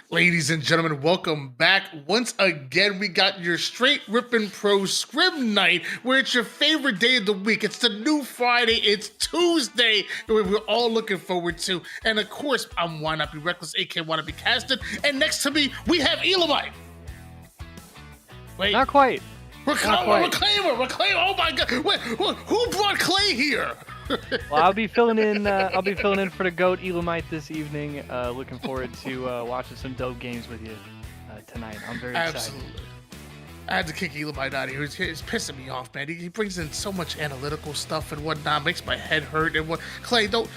Ladies and gentlemen, welcome back. Once again, we got your straight ripping pro scrim night where it's your favorite day of the week. It's the new Friday, it's Tuesday, where we're all looking forward to. And of course, I'm Why Not Be Reckless, aka Wanna Be Casted. And next to me, we have Elamite. Wait. Not quite. Reclaimer. Oh my god. Wait, who brought Clay here? Well, I'll be filling in. I'll be filling in for the goat Elamite this evening. Looking forward to watching some dope games with you tonight. I'm very excited. Absolutely. I had to kick Elamite out of here. It's pissing me off, man. He brings in so much analytical stuff and whatnot. Makes my head hurt. And what? Clay, don't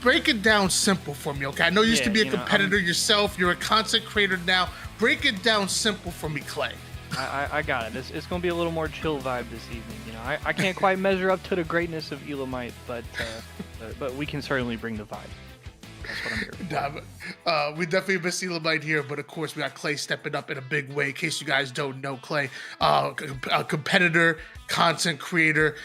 break it down simple for me, okay? I know you used to be a competitor yourself. You're a content creator now. Break it down simple for me, Clay. I got it. It's going to be a little more chill vibe this evening. You know, I can't quite measure up to the greatness of Elamite, but we can certainly bring the vibe. That's what I'm here for. We definitely miss Elamite here, but of course we got Clay stepping up in a big way. In case you guys don't know, Clay, a competitor, content creator,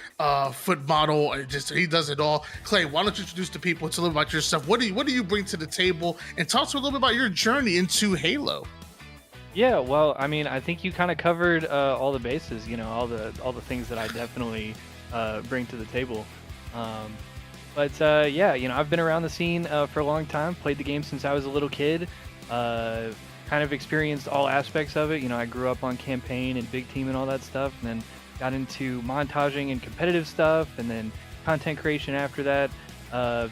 foot model, he does it all. Clay, why don't you introduce the people to a little about yourself? What do you bring to the table, and talk to us a little bit about your journey into Halo. Yeah, well, I mean, I think you kind of covered all the bases. You know, all the things that I definitely bring to the table. Yeah, you know, I've been around the scene for a long time. Played the game since I was a little kid. Kind of experienced all aspects of it. You know, I grew up on campaign and big team and all that stuff, and then got into montaging and competitive stuff, and then content creation after that.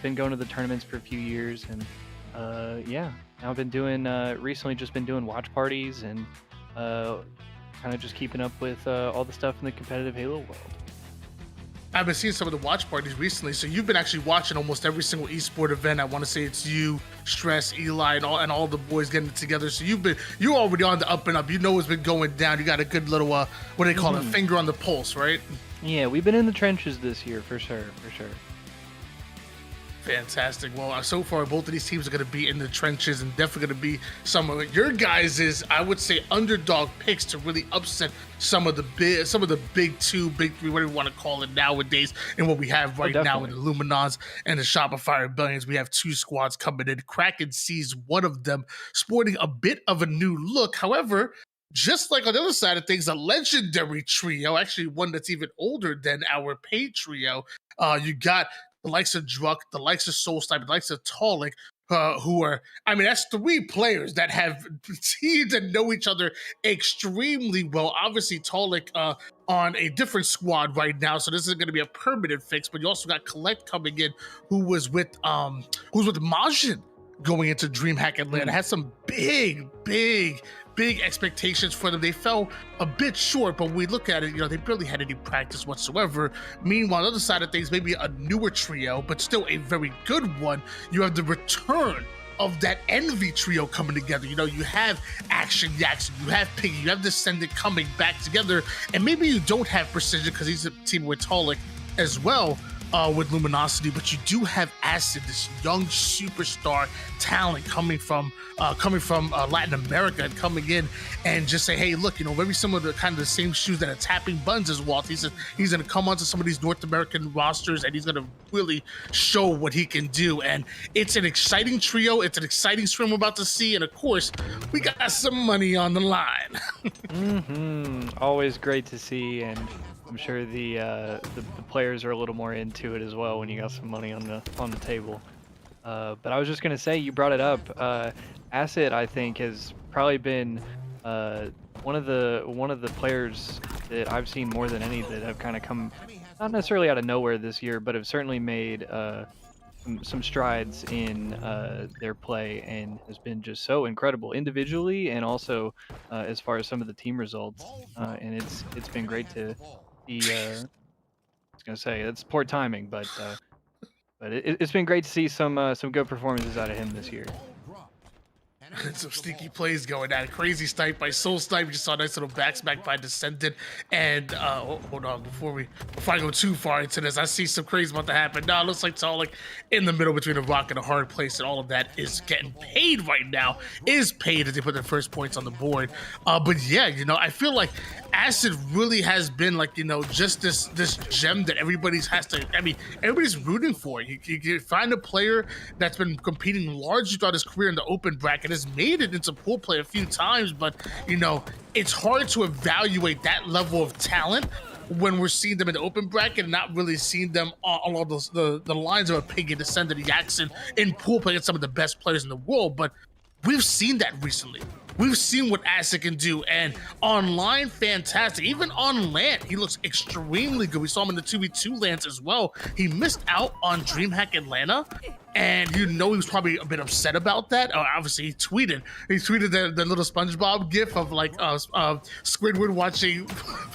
Been going to the tournaments for a few years, and yeah. Now I've been doing, recently just been doing watch parties and kind of just keeping up with all the stuff in the competitive Halo world. I've been seeing some of the watch parties recently, so you've been actually watching almost every single esport event. I want to say it's you, Stress, Eli, and all the boys getting it together. So you're already on the up and up. You know what's been going down. You got a good little, what do they call it, finger on the pulse, right? Yeah, we've been in the trenches this year, for sure. Fantastic. Well, so far, both of these teams are going to be in the trenches and definitely going to be some of your guys' I would say, underdog picks to really upset some of the big two, big three, whatever you want to call it nowadays. And what we have right now in the Luminons and the Shopify Rebellions, we have two squads coming in. KrakenSeas, one of them, sporting a bit of a new look. However, just like on the other side of things, a legendary trio, actually one that's even older than our PAYD trio. You got the likes of Druck, the likes of Soulsnipe, the likes of Tolic, who are, I mean, that's three players that have teamed and know each other extremely well. Obviously, Tolic on a different squad right now, so this is going to be a permanent fix. But you also got Collect coming in, who was with Majin going into DreamHack Atlanta. Had some big expectations for them. They fell a bit short, but when we look at it, you know, they barely had any practice whatsoever. Meanwhile, on the other side of things, maybe a newer trio, but still a very good one. You have the return of that Envy trio coming together. You know, you have Action Jackson, you have Piggy, you have Descendant coming back together, and maybe you don't have Precision because he's a team with Tolic as well. With Luminosity, but you do have Acid, this young superstar talent coming from Latin America, and coming in and just say, hey, look, you know, maybe some of the kind of the same shoes that are tapping buns as Walt. He's going to come onto some of these North American rosters, and he's going to really show what he can do. And it's an exciting trio. It's an exciting stream we're about to see, and of course, we got some money on the line. Always great to see, and I'm sure the players are a little more into it as well when you got some money on the table. But I was just gonna say, you brought it up. Acid, I think, has probably been one of the players that I've seen more than any that have kind of come, not necessarily out of nowhere this year, but have certainly made some strides in their play, and has been just so incredible individually and also as far as some of the team results. And it's been great to. I was gonna say it's poor timing, but it's been great to see some good performances out of him this year. Some sneaky plays going at it. Crazy snipe by Soulsnipe. You just saw a nice little back smack by Descendant. And hold on, before I go too far into this, I see some crazy about to happen. Now it looks like Tolic in the middle between a rock and a hard place, and all of that is getting paid right now. Is paid as they put their first points on the board. But yeah, you know, I feel like Acid really has been like, you know, just this gem that everybody's rooting for. You find a player that's been competing largely throughout his career in the open bracket. has made it into pool play a few times, but you know, it's hard to evaluate that level of talent when we're seeing them in the open bracket and not really seeing them along the lines of a Piggy, Descendant, Jackson in pool play against some of the best players in the world. But we've seen that recently. We've seen what Acid can do, and online, fantastic. Even on land, he looks extremely good. We saw him in the 2v2 lands as well. He missed out on DreamHack Atlanta, and you know he was probably a bit upset about that. Obviously, he tweeted the little SpongeBob gif of like Squidward watching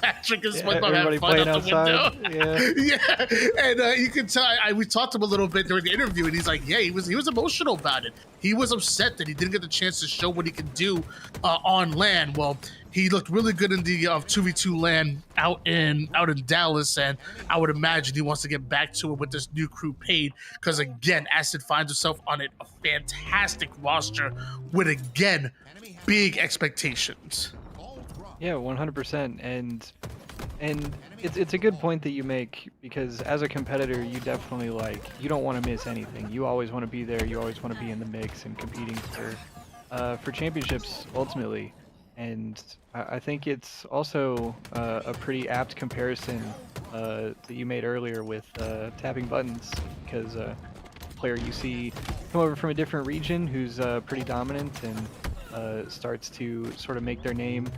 Patrick and SpongeBob have fun out the window. Yeah, and you can tell. We talked to him a little bit during the interview, and he's like, yeah, he was emotional about it. He was upset that he didn't get the chance to show what he can do on land. Well, he looked really good in the 2v2 land out in Dallas, and I would imagine he wants to get back to it with this new crew PAYD, because again, Acid finds himself on a fantastic roster with, again, big expectations. Yeah, 100%, and it's a good point that you make, because as a competitor, you definitely you don't want to miss anything. You always want to be there. You always want to be in the mix and competing for championships ultimately. And I think it's also a pretty apt comparison that you made earlier with tapping buttons, because a player you see come over from a different region who's pretty dominant and starts to sort of make their name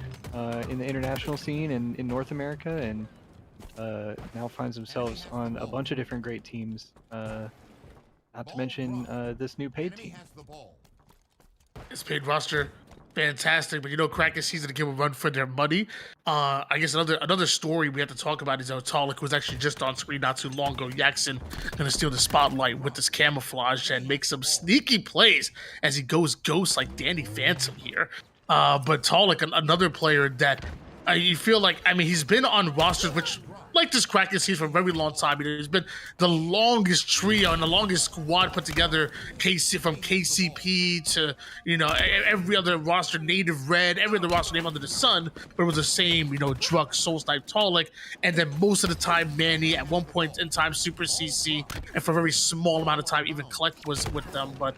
in the international scene and in North America, and now finds themselves on a bunch of different great teams, not to mention this new PAYD team. This PAYD roster, fantastic, but you know, KrakenSeas to give a run for their money. I guess another story we have to talk about is Talik, who was actually just on screen not too long ago. Jackson gonna steal the spotlight with this camouflage and make some sneaky plays as he goes ghost like Danny Phantom here. But Talik, another player that you feel like, I mean, he's been on rosters which, like this KrakenSeas, for a very long time. He's been the longest trio and the longest squad put together, from KCP to, you know, every other roster, Native Red, every other roster name under the sun, but it was the same, you know, Druk, Soul Snipe, Talik, and then most of the time Manny, at one point in time Super CC, and for a very small amount of time even Collect was with them. But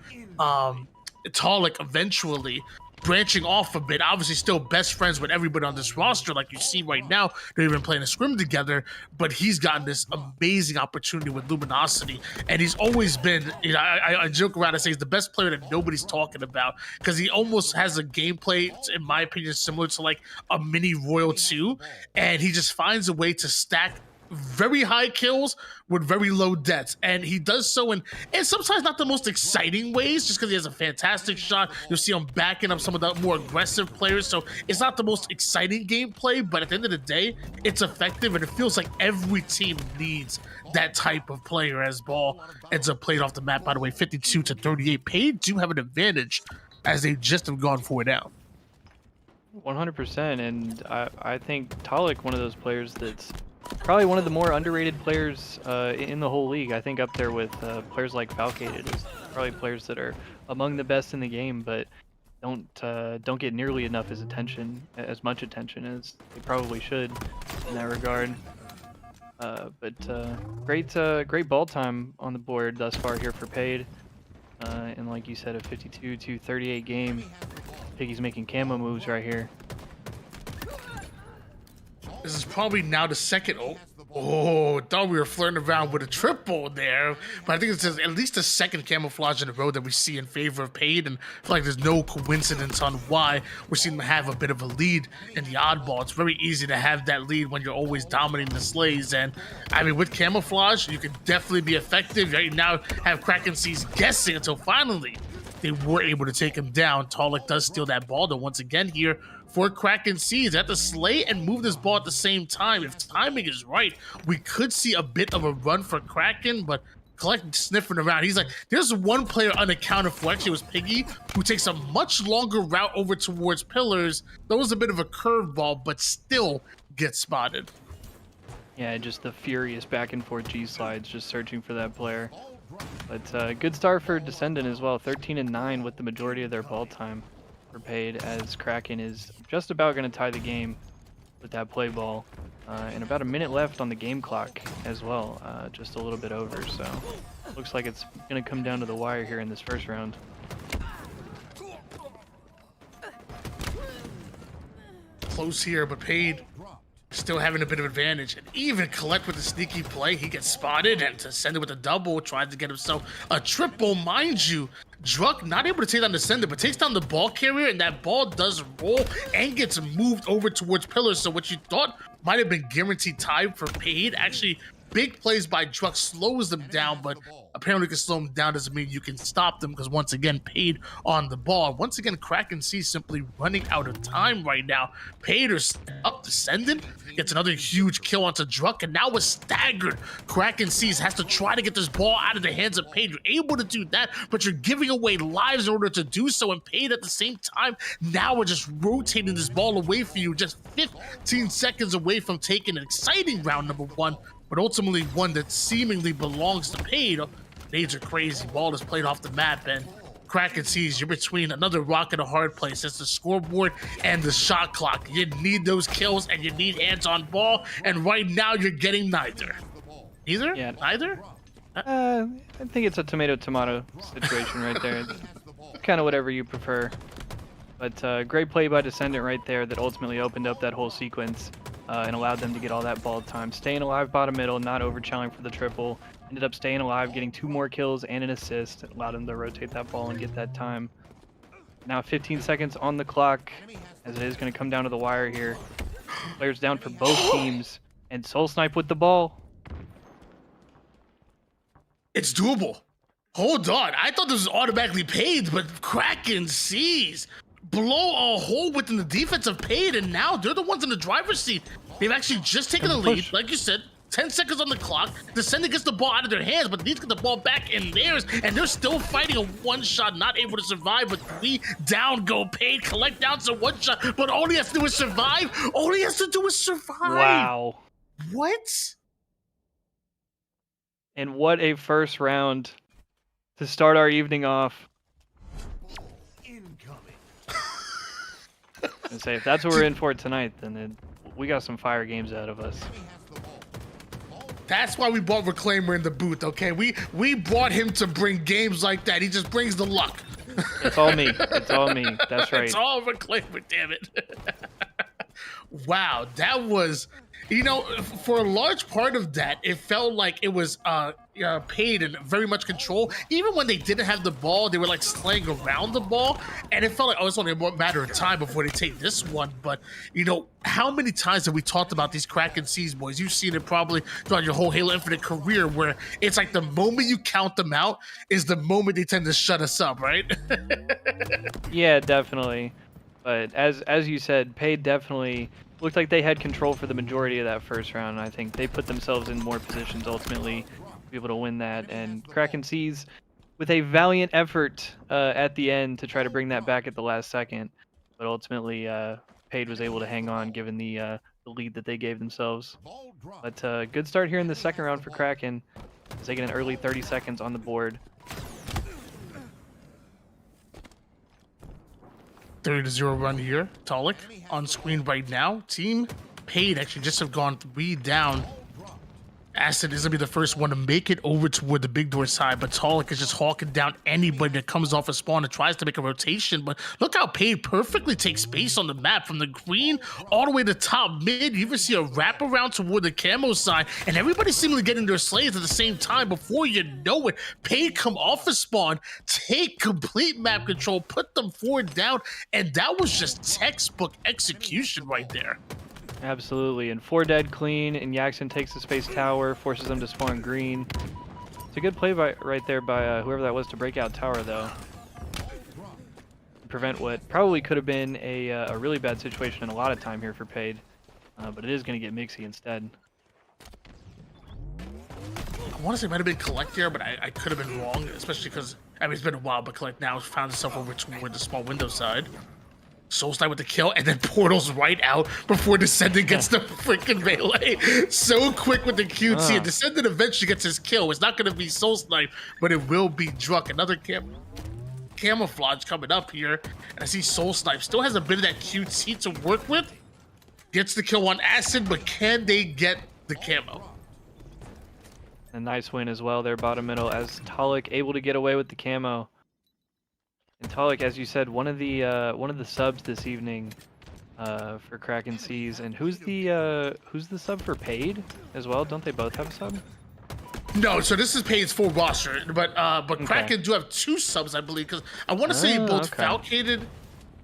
Talik eventually branching off a bit, obviously still best friends with everybody on this roster, like you see right now. They're even playing a scrim together, but he's gotten this amazing opportunity with Luminosity, and he's always been, you know, I joke around and say he's the best player that nobody's talking about, because he almost has a gameplay, in my opinion, similar to like a mini Royal 2, and he just finds a way to stack very high kills with very low deaths, and he does so in sometimes not the most exciting ways, just because he has a fantastic shot. You'll see him backing up some of the more aggressive players, so it's not the most exciting gameplay, but at the end of the day, it's effective, and it feels like every team needs that type of player. As ball ends up played off the map, by the way, 52-38. PAYD do have an advantage as they just have gone 4 down. 100%, and I think Talik, one of those players that's probably one of the more underrated players in the whole league. I think up there with players like Falcated, is probably players that are among the best in the game, but don't get nearly enough as much attention as they probably should in that regard. But great ball time on the board thus far here for PAYD, and like you said, a 52-38 game. Piggy's making camo moves right here. This is probably now the second. Thought we were flirting around with a triple there, but I think it's at least the second camouflage in a row that we see in favor of PAYD, and I feel like there's no coincidence on why we're seeing them have a bit of a lead in the oddball. It's very easy to have that lead when you're always dominating the slays, and I mean, with camouflage, you can definitely be effective. You now have KrakenSeas guessing until finally they were able to take him down. Talik does steal that ball, though, once again here for KrakenSeas. They have to slay and move this ball at the same time. If timing is right, we could see a bit of a run for Kraken, but Collect sniffing around. He's like, there's one player unaccounted for. Actually, it was Piggy, who takes a much longer route over towards pillars. That was a bit of a curveball, but still gets spotted. Yeah, just the furious back and forth G slides, just searching for that player. But good start for Descendant as well, 13-9 with the majority of their ball time for PAYD, as Kraken is just about going to tie the game with that play ball. And about a minute left on the game clock as well, just a little bit over, so looks like it's going to come down to the wire here in this first round. close here, but PAYD still having a bit of advantage. And even Collect with a sneaky play, he gets spotted, and to send it with a double, tries to get himself a triple. Mind you, Druck not able to take down the sender, but takes down the ball carrier, and that ball does roll and gets moved over towards pillars. So what you thought might have been guaranteed time for PAYD, actually big plays by Druck slows them down, but apparently can slow them down doesn't mean you can stop them, because once again, PAYD on the ball. Once again, KrakenSeas simply running out of time right now. PAYD is up descending, gets another huge kill onto Druck, and now we're staggered. KrakenSeas has to try to get this ball out of the hands of PAYD. You're able to do that, but you're giving away lives in order to do so, and PAYD at the same time, now we're just rotating this ball away from you, just 15 seconds away from taking an exciting round number 1, but ultimately one that seemingly belongs to PAYD. Nades are crazy. Ball is played off the map, and KrakenSeas, you're between another rock and a hard place. It's the scoreboard and the shot clock. You need those kills, and you need hands on ball, and right now you're getting neither. Neither? Yeah. Neither? I think it's a tomato-tomato situation right there. It's kind of whatever you prefer. But great play by Descendant right there that ultimately opened up that whole sequence and allowed them to get all that ball time. Staying alive bottom middle, not overchelling for the triple. Ended up staying alive, getting 2 more kills and an assist. It allowed him to rotate that ball and get that time. Now 15 seconds on the clock, as it is going to come down to the wire here. Players down for both teams, and Soul Snipe with the ball. It's doable. Hold on. I thought this was automatically PAYD, but KrakenSeas blow a hole within the defense of PAYD, and now they're the ones in the driver's seat. They've actually just taken the lead, like you said. 10 seconds on the clock. Descendant gets the ball out of their hands, but they need to get the ball back in theirs, and they're still fighting a one-shot, not able to survive, but 3 down go PAYD, Collect down to 1 shot, but all he has to do is survive. All he has to do is survive. Wow. What? And what a first round to start our evening off. And say, if that's what we're in for tonight, then we got some fire games out of us. That's why we brought Reclaimer in the booth, okay? We brought him to bring games like that. He just brings the luck. It's all me. It's all me. That's right. It's all Reclaimer, damn it. Wow, that was, you know, for a large part of that, it felt like it was PAYD and very much control. Even when they didn't have the ball, they were like slaying around the ball, and it felt like, oh, it's only a matter of time before they take this one. But, you know, how many times have we talked about these KrakenSeas boys? You've seen it probably throughout your whole Halo Infinite career, where it's like the moment you count them out is the moment they tend to shut us up, right? Yeah, definitely. But as you said, PAYD definitely looked like they had control for the majority of that first round. I think they put themselves in more positions ultimately to be able to win that. And KrakenSeas, with a valiant effort at the end to try to bring that back at the last second, but ultimately PAYD was able to hang on given the lead that they gave themselves. But good start here in the second round for Kraken, as they get an early 30 seconds on the board. 30-0 run here. Talik on screen right now. Team PAYD actually just have gone 3 down. Acid is going to be the first one to make it over toward the big door side, but Talik is just hawking down anybody that comes off a spawn and tries to make a rotation. But look how PAYD perfectly takes space on the map from the green all the way to top mid. You even see a wraparound toward the camo side, and everybody seemingly getting their slays at the same time. Before you know it, PAYD come off a spawn, take complete map control, put them 4 down, and that was just textbook execution right there. Absolutely, and 4 dead clean, and Yaxon takes the space tower, forces them to spawn green. It's a good play right there by whoever that was to break out tower, though. To prevent what probably could have been a really bad situation in a lot of time here for PAYD, but it is going to get Mixie instead. I want to say it might have been Collect here, but I could have been wrong, especially because, I mean, it's been a while, but Collect now found himself over toward the small window side. Soulsnipe with the kill, and then Portal's right out before Descendant gets the freaking melee. So quick with the QT, and Descendant eventually gets his kill. It's not going to be Soulsnipe, but it will be Druck. Another camouflage coming up here, and I see Soulsnipe still has a bit of that QT to work with. Gets the kill on Acid, but can they get the camo? A nice win as well there, bottom middle, as Talik able to get away with the camo. And Talik, as you said, one of the subs this evening for KrakenSeas. And who's the sub for PAYD as well? Don't they both have a sub? No, so this is PAYD's full roster, but Okay. Kraken do have 2 subs, I believe, because I want to say both Okay. Falcated.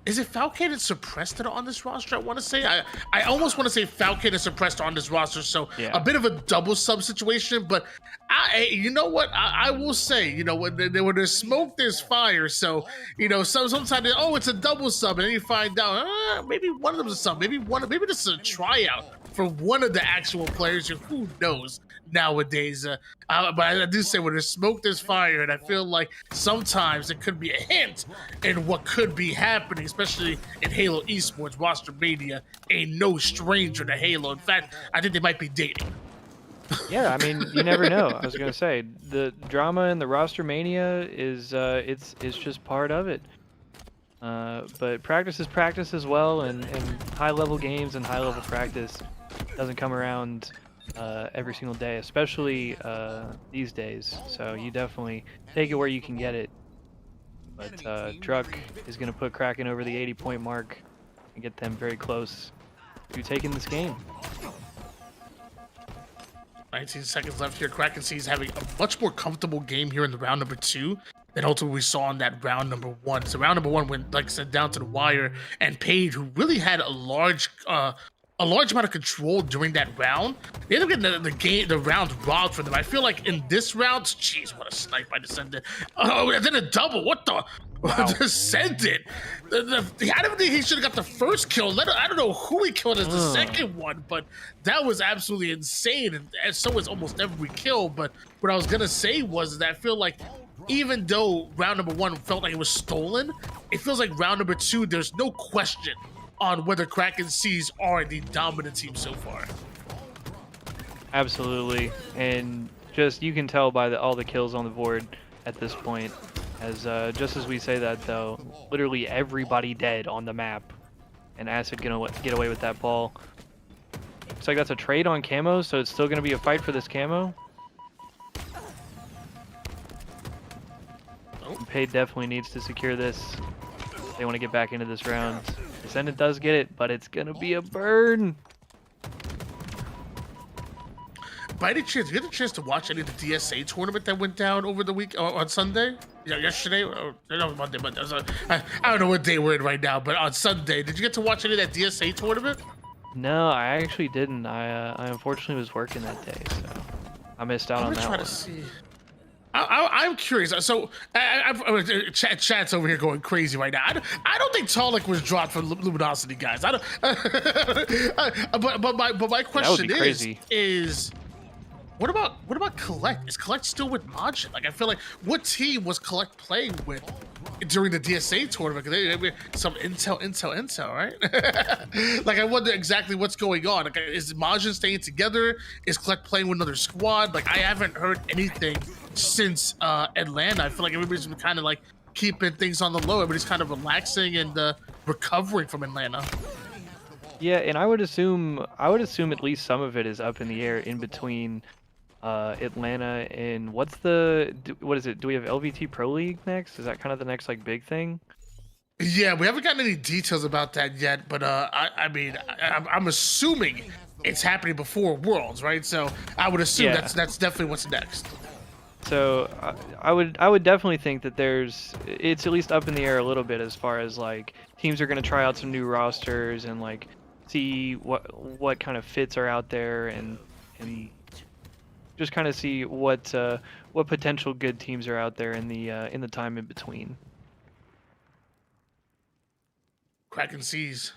Is it Falcated and Suppressed that are on this roster? I want to say I almost want to say Falcated and Suppressed are on this roster, so Yeah. a bit of a double sub situation. But you know what? I will say, you know, when there's smoke, there's fire. So you know, sometimes it's a double sub, and then you find out maybe one of them's a sub, maybe this is a tryout for one of the actual players. Who knows nowadays? But I do say when there's smoke, there's fire, and I feel like sometimes it could be a hint in what could be happening, especially in Halo Esports. Roster Mania ain't no stranger to Halo. In fact, I think they might be dating. Yeah, I mean, you never know. I was gonna say the drama and the roster mania is it's just part of it. But practice is practice as well, and high level games and high level practice doesn't come around every single day, especially these days. So you definitely take it where you can get it. But Druck is gonna put Kraken over the 80-point mark and get them very close to taking this game. 19 seconds left here. KrakenSeas having a much more comfortable game here in the round number 2 than ultimately we saw in that round number 1. So round number 1 went, like I said, down to the wire, and PAYD, who really had a large amount of control during that round, they ended up getting the round robbed from them. I feel like in this round, jeez, what a snipe by Descendant. Oh, and then a double. What the? Wow. Descendant. I don't think he should have got the first kill. I don't know who he killed as the second one, but that was absolutely insane. And so was almost every kill. But what I was going to say was that I feel like even though round number 1 felt like it was stolen, it feels like round number 2, there's no question on whether KrakenSeas are the dominant team so far. Absolutely, and just you can tell by all the kills on the board at this point. As just as we say that though, literally everybody dead on the map, and Acid gonna get away with that ball. Looks like that's a trade on camo, so it's still gonna be a fight for this camo. PAYD definitely needs to secure this. They want to get back into this round. Descendant does get it, but it's gonna be a burn. By any chance, you get a chance to watch any of the DSA tournament that went down over the week on Sunday? Yeah, yesterday or no, Monday. I don't know what day we're in right now, but on Sunday, did you get to watch any of that DSA tournament? No, I actually didn't. I unfortunately was working that day, so I missed out on that one. To see. I'm curious. So, chat's over here going crazy right now. I don't think Talik was dropped for Luminosity, guys. I don't. But my question is what about Collect? Is Collect still with Majin? Like, I feel like what team was Collect playing with during the DSA tournament? Because they some intel, right? Like, I wonder exactly what's going on. Like, is Majin staying together? Is Collect playing with another squad? Like, I haven't heard anything since Atlanta. I feel like everybody's been kind of like keeping things on the low. Everybody's kind of relaxing and recovering from Atlanta. Yeah, and I would assume at least some of it is up in the air in between Atlanta and what is it? Do we have LVT Pro League next? Is that kind of the next like big thing? Yeah, we haven't gotten any details about that yet, but I mean, I'm assuming it's happening before Worlds, right? So I would assume that's definitely what's next. So I would definitely think that it's at least up in the air a little bit as far as like teams are going to try out some new rosters and like see what kind of fits are out there and just kind of see what potential good teams are out there in the time in between. KrakenSeas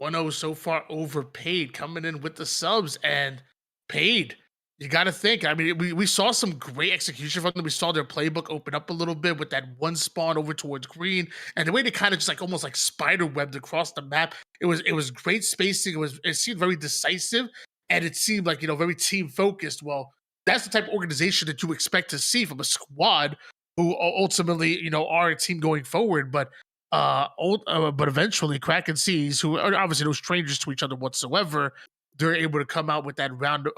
1-0 so far over PAYD, coming in with the subs, and PAYD, you got to think. I mean, we saw some great execution from them. We saw their playbook open up a little bit with that one spawn over towards green, and the way they kind of just like almost like spider webbed across the map. It was great spacing. It seemed very decisive, and it seemed like, you know, very team focused. Well, that's the type of organization that you expect to see from a squad who ultimately, you know, are a team going forward. But eventually KrakenSeas, who are obviously no strangers to each other whatsoever, they're able to come out with that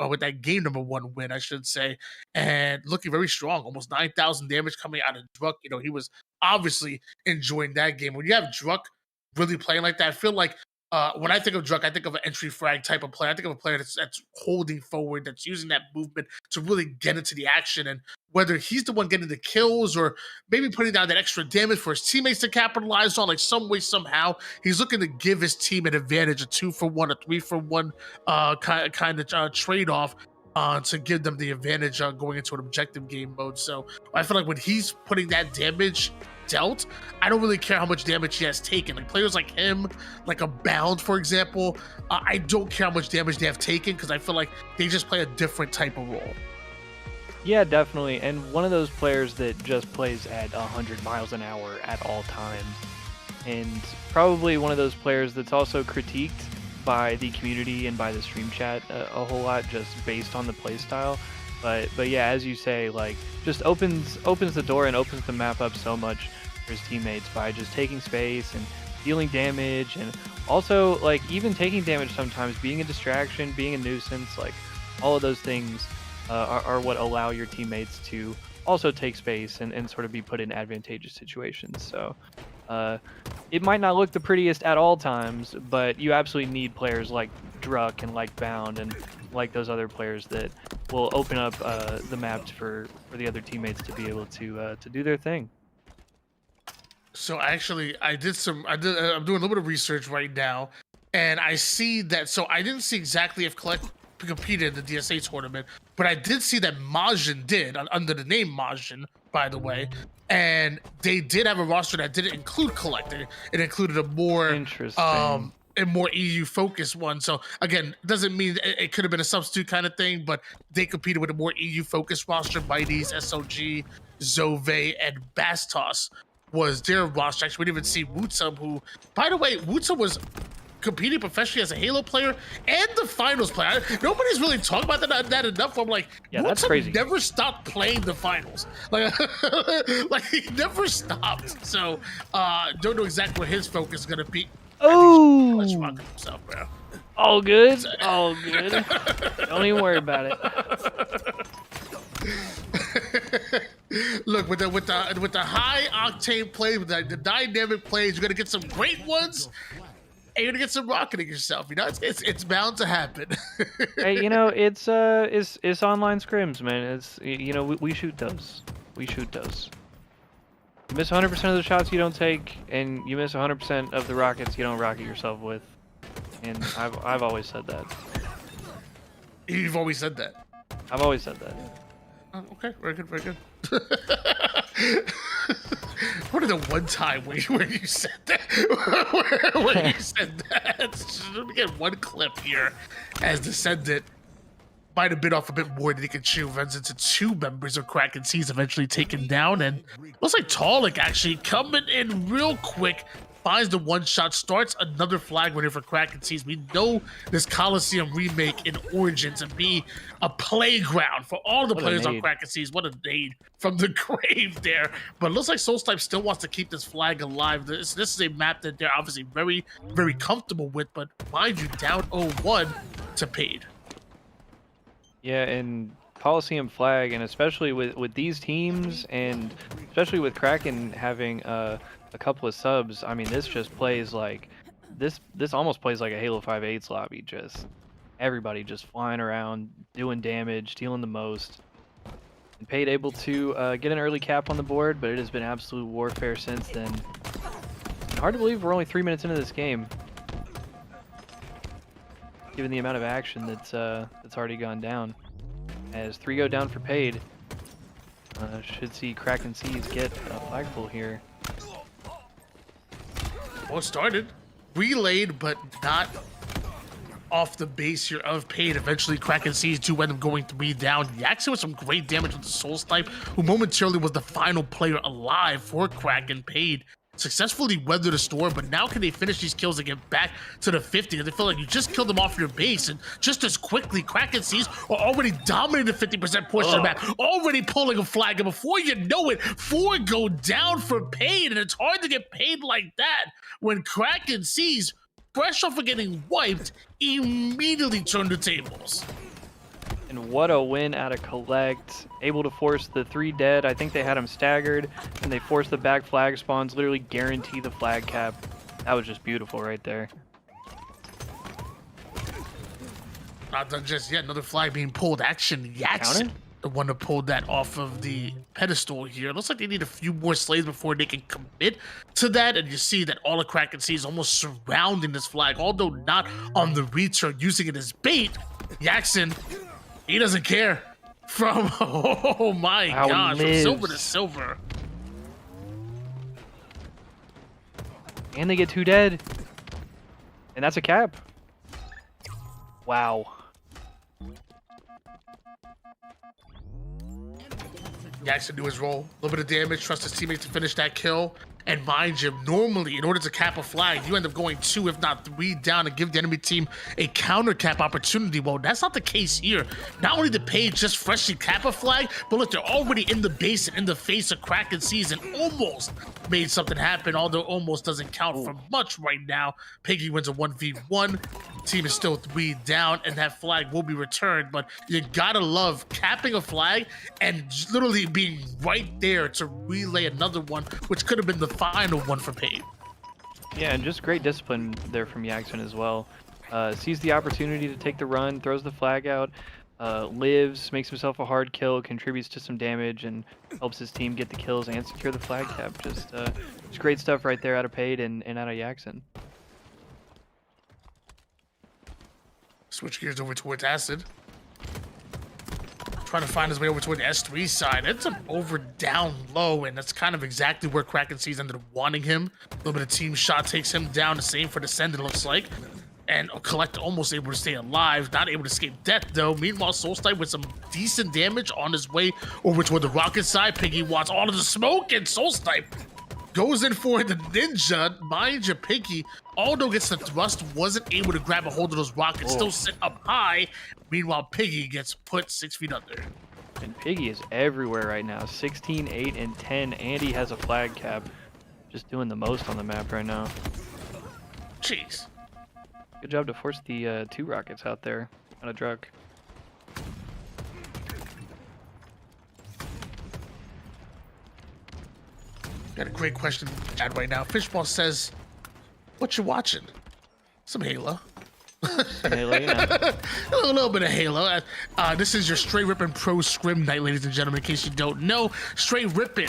with that game number 1 win, I should say, and looking very strong. Almost 9,000 damage coming out of Druck. You know, he was obviously enjoying that game. When you have Druck really playing like that. I feel like when I think of Druk, I think of an entry frag type of player. I think of a player that's holding forward, that's using that movement to really get into the action. And whether he's the one getting the kills or maybe putting down that extra damage for his teammates to capitalize on, like some way, somehow, he's looking to give his team an advantage, a 2-for-1, a 3-for-1 kind of trade off. To give them the advantage going into an objective game mode. So I feel like when he's putting that damage dealt, I don't really care how much damage he has taken. Like players like him, like a Bound, for example, I don't care how much damage they have taken because I feel like they just play a different type of role. Yeah, definitely. And one of those players that just plays at 100 miles an hour at all times. And probably one of those players that's also critiqued by the community and by the stream chat a whole lot just based on the play style. But yeah, as you say, like just opens the door and opens the map up so much for his teammates by just taking space and dealing damage, and also like even taking damage sometimes, being a distraction, being a nuisance, like all of those things are what allow your teammates to also take space and sort of be put in advantageous situations. So it might not look the prettiest at all times, but you absolutely need players like Druk and like Bound and like those other players that will open up the map for the other teammates to be able to do their thing. So actually, I'm doing a little bit of research right now, and I see that. So I didn't see exactly if Collect competed in the DSA tournament, but I did see that Majin did under the name Majin, by the way. And they did have a roster that didn't include Collector. It included a more interesting, a more EU focused one. So again, doesn't mean it could have been a substitute kind of thing, but they competed with a more EU focused roster. PAYD, SOG, Zove, and Bastos was their roster. Actually, we didn't even see Wootsum, who, by the way, Wootsum was competing professionally as a Halo player and the finals player. Nobody's really talking about that enough. I'm like, yeah, that's crazy. Never stopped playing the finals. Like, like he never stopped. So, don't know exactly what his focus is gonna be. Oh, Let's rock himself, bro. All good, all good. Don't even worry about it. Look, with the high octane play, with the dynamic plays, you're gonna get some great ones. And you're gonna get some rocketing yourself, you know. It's bound to happen. Hey, you know, it's online scrims, man. It's, you know, we shoot those. We shoot those. You miss 100% of the shots you don't take, and you miss 100% of the rockets you don't rocket yourself with. And I've always said that. You've always said that. I've always said that. Oh, okay, very good, very good. What are the one time where you said that? where you said that? Let me get one clip here. As Descendant might have bit off a bit more than he could chew, runs into two members of KrakenSeas eventually taken down, and looks like Talik actually coming in real quick. Finds the one-shot, starts another flag winner for KrakenSeas. We know this Coliseum remake in Origins and be a playground for all the players on KrakenSeas. What a nade from the grave there. But it looks like Soulstipe still wants to keep this flag alive. This is a map that they're obviously very, very comfortable with, but mind you, down 0-1 to PAYD. Yeah, and Coliseum flag, and especially with these teams, and especially with Kraken having a couple of subs, I mean, this just plays like this almost plays like a Halo 5/8 lobby. Just everybody just flying around, doing damage, dealing the most. And PAYD able to get an early cap on the board, but it has been absolute warfare since then. And hard to believe we're only 3 minutes into this game, given the amount of action that's already gone down. As 3 go down for PAYD, should see KrakenSeas get a flagful here. Well, it started, relayed, but not off the base here of PAYD. Eventually, KrakenSeas do end up going 3 down. Yaxi with some great damage with the Soulstipe, who momentarily was the final player alive for Kraken. PAYD successfully weathered the storm, but now can they finish these kills and get back to the 50? They feel like you just killed them off your base, and just as quickly, KrakenSeas are already dominating the 50% portion of the map, already pulling a flag, and before you know it, 4 go down for PAYD, and it's hard to get PAYD like that when KrakenSeas, fresh off of getting wiped, immediately turn the tables. And what a win out of Collect. Able to force the 3 dead. I think they had him staggered, and they forced the back flag spawns, literally guarantee the flag cap. That was just beautiful right there. Not done just yet. Another flag being pulled. Action Jackson, the one that pulled that off of the pedestal here. Looks like they need a few more slaves before they can commit to that. And you see that all of KrakenSeas is almost surrounding this flag, although not on the return, using it as bait. Jackson, he doesn't care. From, oh my gosh, from silver to silver. And they get 2 dead. And that's a cap. Wow. Jackson do his role. A little bit of damage, trust his teammates to finish that kill. And mind you, normally, in order to cap a flag, you end up going 2, if not 3 down and give the enemy team a counter cap opportunity. Well, that's not the case here. Not only did PAYD just freshly cap a flag, but look, they're already in the base and in the face of KrakenSeas and almost made something happen, although almost doesn't count for much right now. Piggy wins a 1v1. Team is still 3 down, and that flag will be returned, but you gotta love capping a flag and literally being right there to relay another one, which could have been the final one for PAYD. Yeah, and just great discipline there from Jackson as well. Sees the opportunity to take the run, throws the flag out, lives, makes himself a hard kill, contributes to some damage, and helps his team get the kills and secure the flag cap. Just great stuff right there out of PAYD and out of Jackson. Switch gears over towards Acid. Trying to find his way over toward the S3 side. It's an over down low, and that's kind of exactly where KrakenSeas ended up wanting him. A little bit of team shot takes him down. The same for Descendant, looks like. And Collect almost able to stay alive, not able to escape death though. Meanwhile, Solstice with some decent damage on his way over toward the rocket side. Piggy wants all of the smoke, and Solstice goes in for the ninja. Mind you, Piggy, although gets the thrust, wasn't able to grab a hold of those rockets, still sit up high. Meanwhile, Piggy gets put 6 feet under. And Piggy is everywhere right now. 16, 8, and 10, and he has a flag cap. Just doing the most on the map right now. Jeez. Good job to force the 2 rockets out there on a truck. Got a great question in the chat right now. Fishball says, what you watching? Some Halo. Halo, yeah. A little bit of Halo. This is your Straight Rippin' Pro Scrim night, ladies and gentlemen, in case you don't know. Straight Rippin'.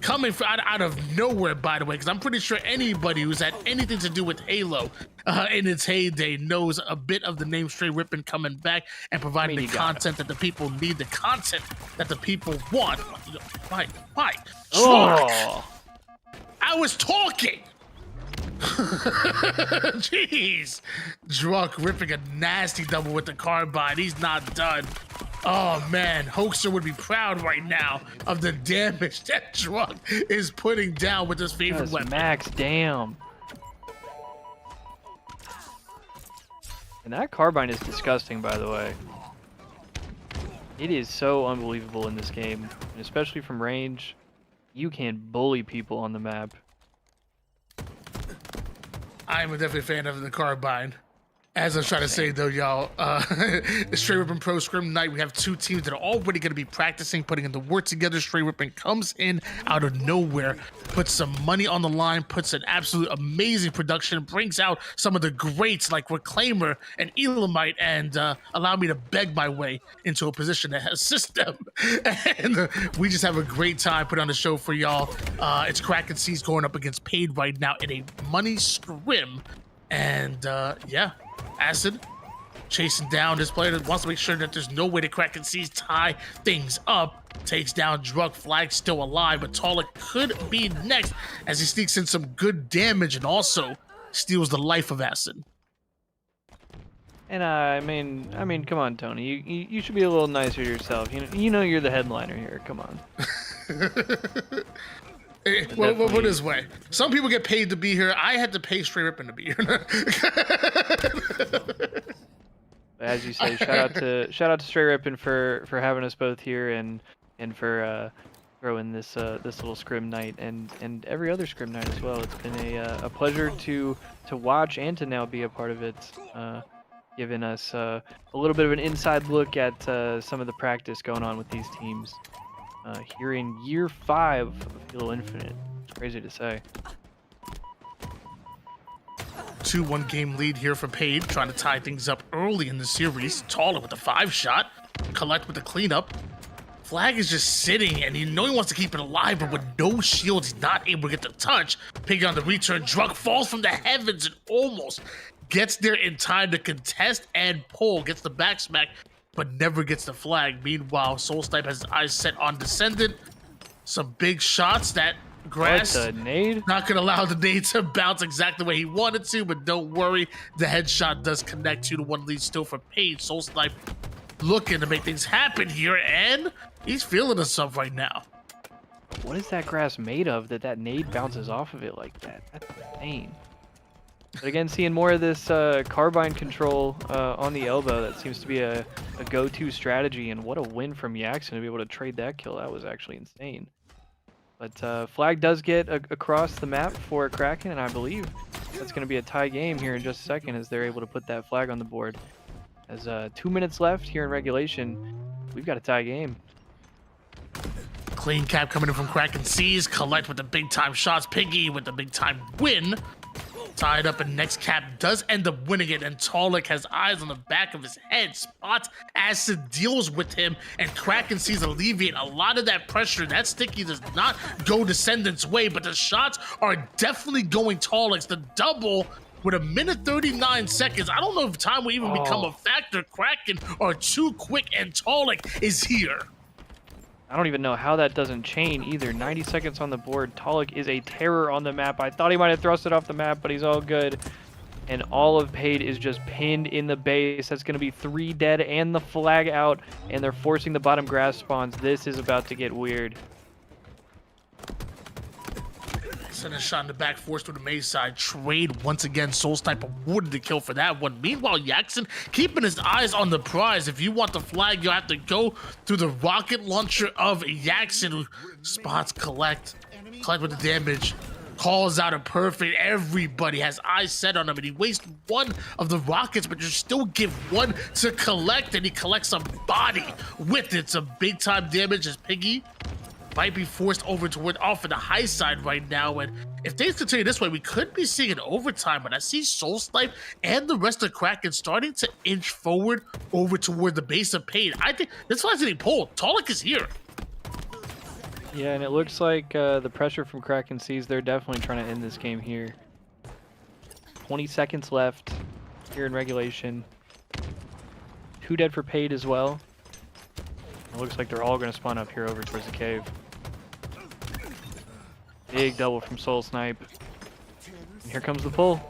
Coming out of nowhere, by the way, because I'm pretty sure anybody who's had anything to do with Halo in its heyday knows a bit of the name Straight Rippin' coming back and providing the content that the people need, the content that the people want. Why? Oh. I was talking. Jeez. Drunk ripping a nasty double with the carbine. He's not done. Oh man, Hoaxer would be proud right now of the damage that Drunk is putting down with his favorite weapon. Max, damn. And that carbine is disgusting, by the way. It is so unbelievable in this game, and especially from range. You can bully people on the map. I'm definitely a fan of the carbine. As I was trying to say though, y'all, Straight Rippin' Pro Scrim night, we have 2 teams that are already going to be practicing, putting in the work together. Straight Rippin' comes in out of nowhere, puts some money on the line, puts an absolute amazing production, brings out some of the greats like Reclaimer and Elamite, and allow me to beg my way into a position that has system. And we just have a great time putting on the show for y'all. It's KrakenSeas going up against PAYD right now in a money scrim. And yeah, Acid chasing down this player that wants to make sure that there's no way that KrakenSeas tie things up. Takes down Drug, flag still alive, but Tala could be next as he sneaks in some good damage and also steals the life of Acid. And I mean, come on, Tony. You should be a little nicer to yourself. You know you're the headliner here. Come on. Well, put it this way. Some people get paid to be here. I had to pay Straight Rippin' to be here. As you say, shout out to Straight Rippin' for having us both here and for throwing this little scrim night and every other scrim night as well. It's been a pleasure to watch and to now be a part of it. Giving us a little bit of an inside look at some of the practice going on with these teams. Here in year 5 of Halo Infinite. It's crazy to say. 2-1 game lead here for PAYD, trying to tie things up early in the series. Taller with the 5-shot, Collect with the cleanup. Flag is just sitting, and he wants to keep it alive, but with no shields, he's not able to get the touch. Piggy on the return, Drunk falls from the heavens and almost gets there in time to contest and pull. Gets the back smack, but never gets the flag. Meanwhile, Soulsnipe has his eyes set on Descendant. Some big shots that grass. What, the nade? Not going to allow the nade to bounce exactly the way he wanted to, but don't worry. The headshot does connect 2-1 lead still for PAYD. Soulsnipe looking to make things happen here, and he's feeling himself right now. What is that grass made of that nade bounces off of it like that? That's insane. But again, seeing more of this carbine control on the elbow, that seems to be a go-to strategy, and what a win from Jackson to be able to trade that kill. That was actually insane. But flag does get across the map for Kraken, and I believe that's going to be a tie game here in just a second as they're able to put that flag on the board. As 2 minutes left here in regulation, we've got a tie game. Clean cap coming in from KrakenSeas. Collect with the big time shots. Piggy with the big time win. Tied up, and next cap does end up winning it, and Talik has eyes on the back of his head. Spots Acid deals with him, and KrakenSeas alleviate a lot of that pressure. That sticky does not go Descendant's way, but the shots are definitely going Talik's. The double with 1:39. I don't know if time will even become a factor. Kraken are too quick, and Talik is here. I don't even know how that doesn't chain either. 90 seconds on the board. Talik is a terror on the map. I thought he might have thrust it off the map, but he's all good. And all of PAYD is just pinned in the base. That's going to be 3 dead and the flag out, and they're forcing the bottom grass spawns. This is about to get weird. Send a shot in the back, forced to the main side. Trade once again. Soulsnipe awarded the kill for that one. Meanwhile, Jackson keeping his eyes on the prize. If you want the flag, you'll have to go through the rocket launcher of Jackson, who spots Collect with the damage. Calls out a perfect. Everybody has eyes set on him, and he wastes one of the rockets, but you still give one to Collect, and he collects some body with it. Some big time damage as Piggy might be forced over toward off of the high side right now, and if things continue this way, we could be seeing an overtime. But I see Soulsnipe and the rest of Kraken starting to inch forward over toward the base of PAYD. I think that's why it's getting pulled. Talik is here. Yeah, and it looks like the pressure from KrakenSeas, they're definitely trying to end this game here. 20 seconds left here in regulation. 2 dead for PAYD as well. It looks like they're all going to spawn up here over towards the cave. Big double from Soulsnipe. And here comes the pull.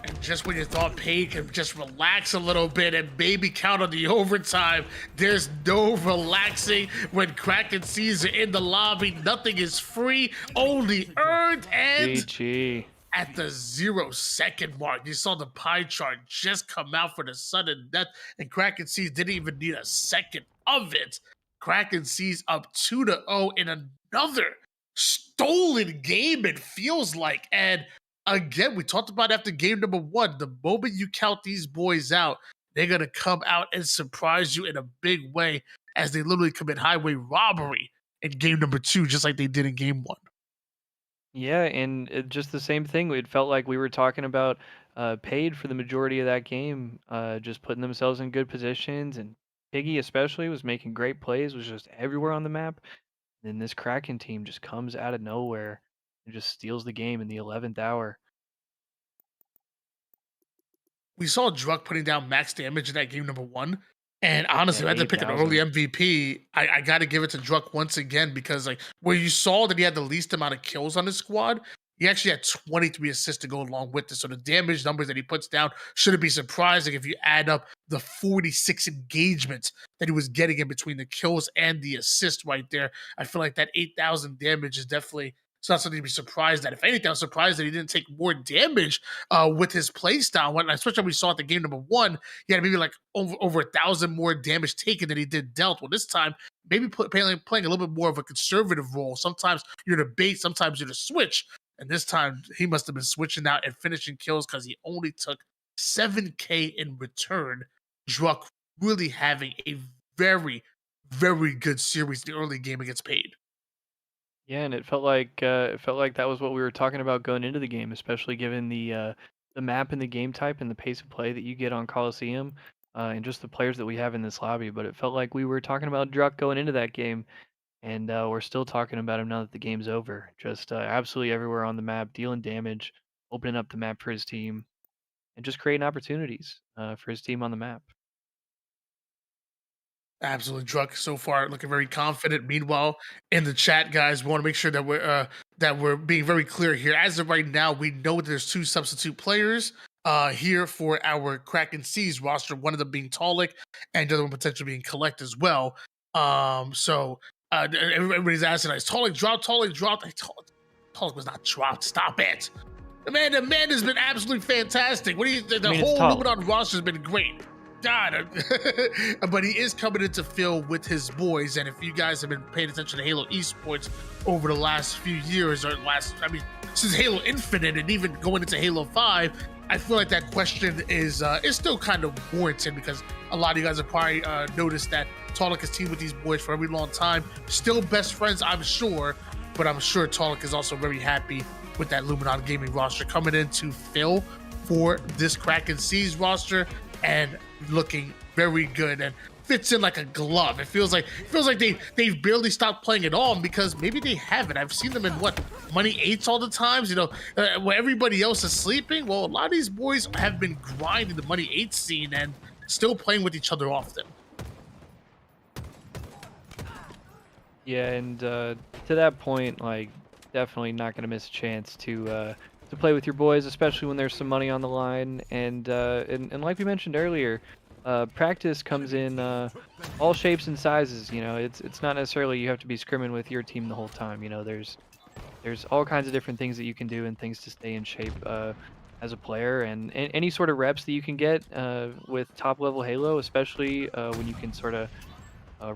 And just when you thought PAYD could just relax a little bit and maybe count on the overtime, there's no relaxing when KrakenSeas are in the lobby. Nothing is free, only earned, and GG. at the 0-second mark, you saw the pie chart just come out for the sudden death, and KrakenSeas didn't even need a second of it. KrakenSeas up 2-0 in another stolen game, it feels like. And again, we talked about after game number 1, the moment you count these boys out, they're going to come out and surprise you in a big way as they literally commit highway robbery in game number 2, just like they did in game 1. Yeah, and just the same thing. It felt like we were talking about PAYD for the majority of that game, just putting themselves in good positions, and Piggy especially was making great plays, was just everywhere on the map. And then this Kraken team just comes out of nowhere and just steals the game in the 11th hour. We saw Druk putting down max damage in that game number 1. And honestly, Yeah, I had to pick an 8,000. early MVP. I got to give it to Druk once again, because like where you saw that he had the least amount of kills on his squad, he actually had 23 assists to go along with this. So the damage numbers that he puts down shouldn't be surprising if you add up the 46 engagements that he was getting in between the kills and the assists right there. I feel like that 8,000 damage is definitely, it's not something to be surprised at. If anything, I'm surprised that he didn't take more damage with his playstyle. When especially when we saw at the game number 1, he had maybe like over 1,000 more damage taken than he did dealt. Well, this time, maybe playing a little bit more of a conservative role. Sometimes you're the bait, sometimes you're the switch. And this time, he must have been switching out and finishing kills because he only took 7K in return. Druk really having a very, very good series in the early game against PAYD. Yeah, and it felt like that was what we were talking about going into the game, especially given the map and the game type and the pace of play that you get on Coliseum, and just the players that we have in this lobby. But it felt like we were talking about Druck going into that game, and we're still talking about him now that the game's over. Just absolutely everywhere on the map, dealing damage, opening up the map for his team, and just creating opportunities for his team on the map. Absolutely drunk so far, looking very confident. Meanwhile, in the chat, guys, we want to make sure that we're being very clear here. As of right now, we know there's two substitute players here for our KrakenSeas roster. One of them being Talik, and the other one potentially being Collect as well. Everybody's asking, is Talik dropped? Talik dropped. Talik was not dropped. Stop it. The man has been absolutely fantastic. What do you? The I mean, it's whole Talik. Luminon roster has been great. God, but he is coming into Phil with his boys, and if you guys have been paying attention to Halo esports over the last few years, since Halo Infinite and even going into Halo 5, I feel like that question is still kind of warranted, because a lot of you guys have probably noticed that Talik has teamed with these boys for a very long time, still best friends, I'm sure, but I'm sure Talik is also very happy with that Luminon Gaming roster coming into Phil for this KrakenSeas roster, and looking very good and fits in like a glove. It feels like they've barely stopped playing at all, because maybe they haven't. I've seen them in Money 8s all the times, where everybody else is sleeping. Well, a lot of these boys have been grinding the Money 8 scene and still playing with each other often. Yeah, and to that point, like, definitely not going to miss a chance to play with your boys, especially when there's some money on the line. And like we mentioned earlier, practice comes in all shapes and sizes. It's not necessarily you have to be scrimming with your team the whole time. There's all kinds of different things that you can do and things to stay in shape as a player, and any sort of reps that you can get with top level Halo, especially when you can sort of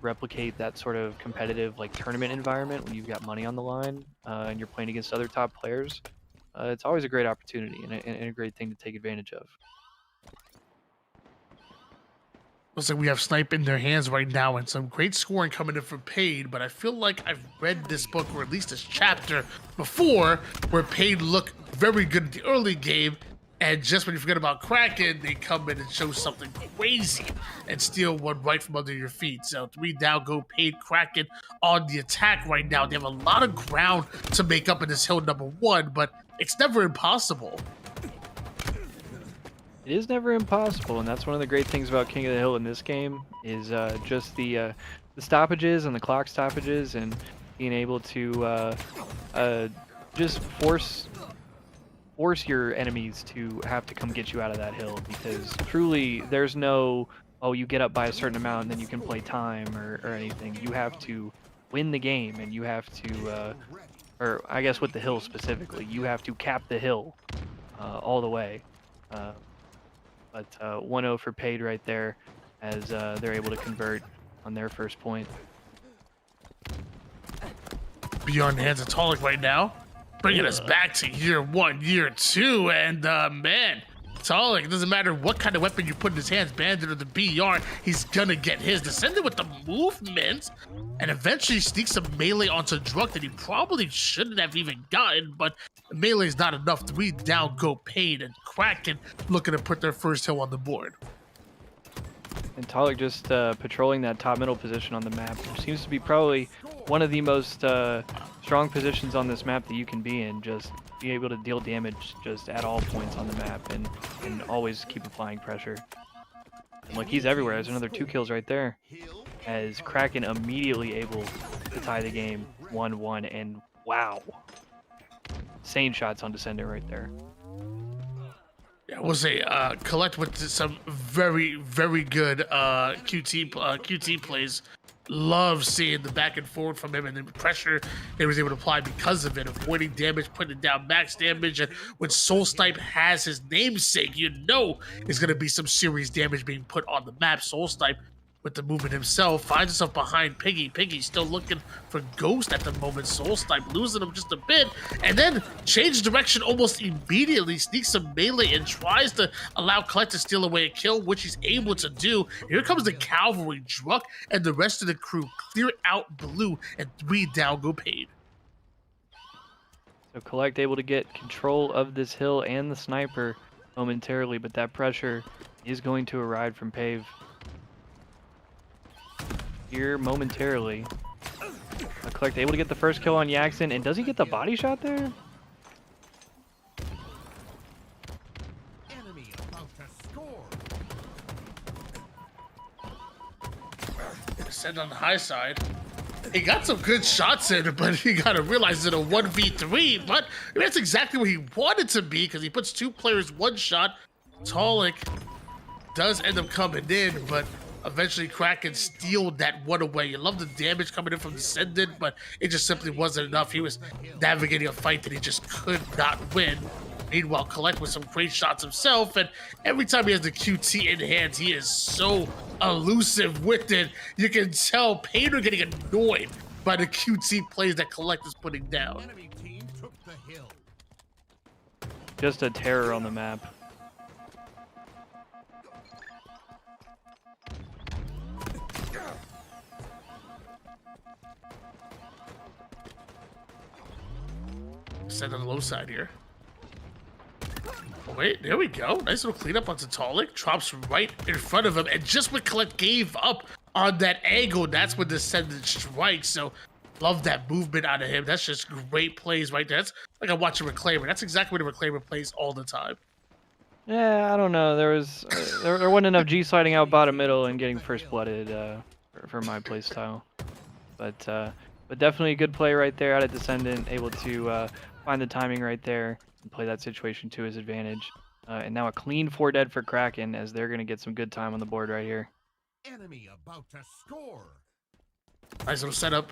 replicate that sort of competitive like tournament environment when you've got money on the line and you're playing against other top players. It's always a great opportunity and a great thing to take advantage of. Looks like we have Snipe in their hands right now, and some great scoring coming in from PAYD, but I feel like I've read this book, or at least this chapter, before, where PAYD looked very good in the early game, and just when you forget about Kraken, they come in and show something crazy and steal one right from under your feet. So 3 down, go PAYD. Kraken on the attack right now. They have a lot of ground to make up in this hill number 1, but it's never impossible. It is never impossible, and that's one of the great things about King of the Hill in this game is just the stoppages and the clock stoppages, and being able to just force your enemies to have to come get you out of that hill, because truly there's no, oh, you get up by a certain amount and then you can play time or anything. You have to win the game, and you have to, or I guess with the hill specifically, you have to cap the hill all the way. But 1-0 for PAYD right there, as they're able to convert on their first point. Beyond the hands of Talik right now, bringing us back to year 1, year 2, and man, Talik, it doesn't matter what kind of weapon you put in his hands, Bandit or the BR, he's gonna get his. Descended with the movement, and eventually sneaks a melee onto Druck that he probably shouldn't have even gotten, but melee is not enough. 3 down, go PAYD, and Kraken looking to put their first hill on the board. And Talik just patrolling that top middle position on the map, which seems to be probably one of the most strong positions on this map that you can be in. Just be able to deal damage just at all points on the map, and always keep applying pressure. And look, he's everywhere. There's another 2 kills right there, as Kraken immediately able to tie the game 1-1, and wow. Insane shots on Descendant right there. Yeah, we'll say Collect with some very, very good QT plays. Love seeing the back and forward from him, and the pressure he was able to apply because of it, avoiding damage, putting it down max damage. And when Soul Snipe has his namesake, you know there's going to be some serious damage being put on the map. Soul Snipe, with the movement himself, finds himself behind Piggy. Piggy's still looking for Ghost at the moment. Soul Snipe losing him just a bit, and then changes direction almost immediately, sneaks some melee and tries to allow Collect to steal away a kill, which he's able to do. Here comes the cavalry. Druck and the rest of the crew clear out blue, and 3 down, go PAYD. So Collect able to get control of this hill and the sniper momentarily, but that pressure is going to arrive from Pave here momentarily. Collect able to get the first kill on Yaxon, and does he get the body shot there? Enemy about to score. Send on the high side. He got some good shots in, but he got to realize it's a 1v3. But that's exactly where he wanted to be, because he puts 2 players 1 shot. Talik does end up coming in, but eventually Kraken stealed that one away. You love the damage coming in from Descendant, but it just simply wasn't enough. He was navigating a fight that he just could not win. Meanwhile, Collect with some great shots himself, and every time he has the QT in hand, he is so elusive with it. You can tell Painter getting annoyed by the QT plays that Collect is putting down. Enemy team took the hill. Just a terror on the map. Send on the low side here. Oh, wait, there we go. Nice little cleanup onto Talik. Drops right in front of him. And just when Collect gave up on that angle, that's when Descendant strikes. So, love that movement out of him. That's just great plays right there. That's like I watch a Reclaimer. That's exactly what a Reclaimer plays all the time. Yeah, I don't know. There was there wasn't enough G sliding out bottom middle and getting first blooded for my play style. But definitely a good play right there out of Descendant, able to find the timing right there and play that situation to his advantage. And now a clean 4 dead for Kraken, as they're going to get some good time on the board right here. Enemy about to score. Nice little setup.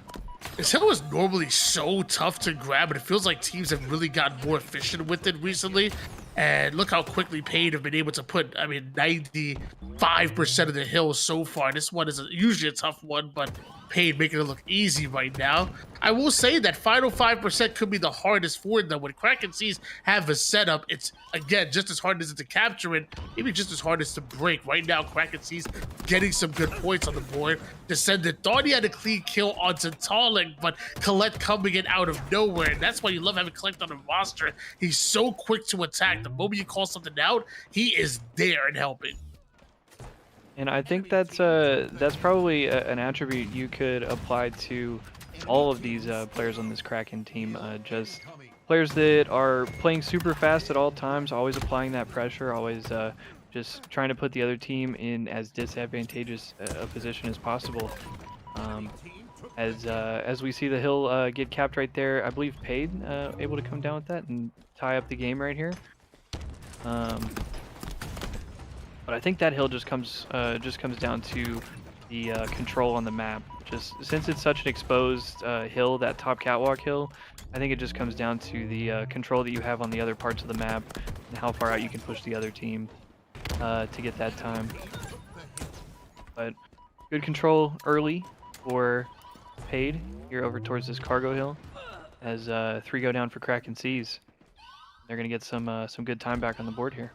This hill is normally so tough to grab, but it feels like teams have really gotten more efficient with it recently. And look how quickly PAYD have been able to put, 95% of the hill so far. This one is usually a tough one, but PAYD making it look easy right now. I will say that final 5% could be the hardest for them. When KrakenSeas have a setup, it's, again, just as hard as it to capture it, maybe just as hard as to break. Right now, KrakenSeas getting some good points on the board. Descendant thought he had a clean kill onto Talik, but Collect coming in out of nowhere. And that's why you love having Collect on the roster. He's so quick to attack. The moment you call something out, he is there and helping. And I think that's probably an attribute you could apply to all of these players on this Kraken team. Just players that are playing super fast at all times, always applying that pressure, always just trying to put the other team in as disadvantageous a position as possible. As we see the hill get capped right there, I believe PAYD able to come down with that and tie up the game right here. But I think that hill just comes down to the control on the map. Just since it's such an exposed hill, that top catwalk hill, I think it just comes down to the control that you have on the other parts of the map and how far out you can push the other team to get that time. But good control early for PAYD here over towards this cargo hill, as 3 go down for KrakenSeas. They're gonna get some good time back on the board here.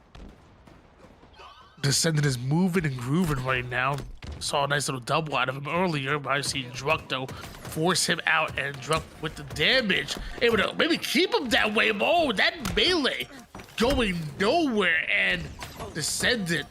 Descendant is moving and grooving right now. Saw a nice little double out of him earlier, but I see Druk though force him out, and Druk with the damage able to maybe keep him that way. Oh, that melee going nowhere, and Descendant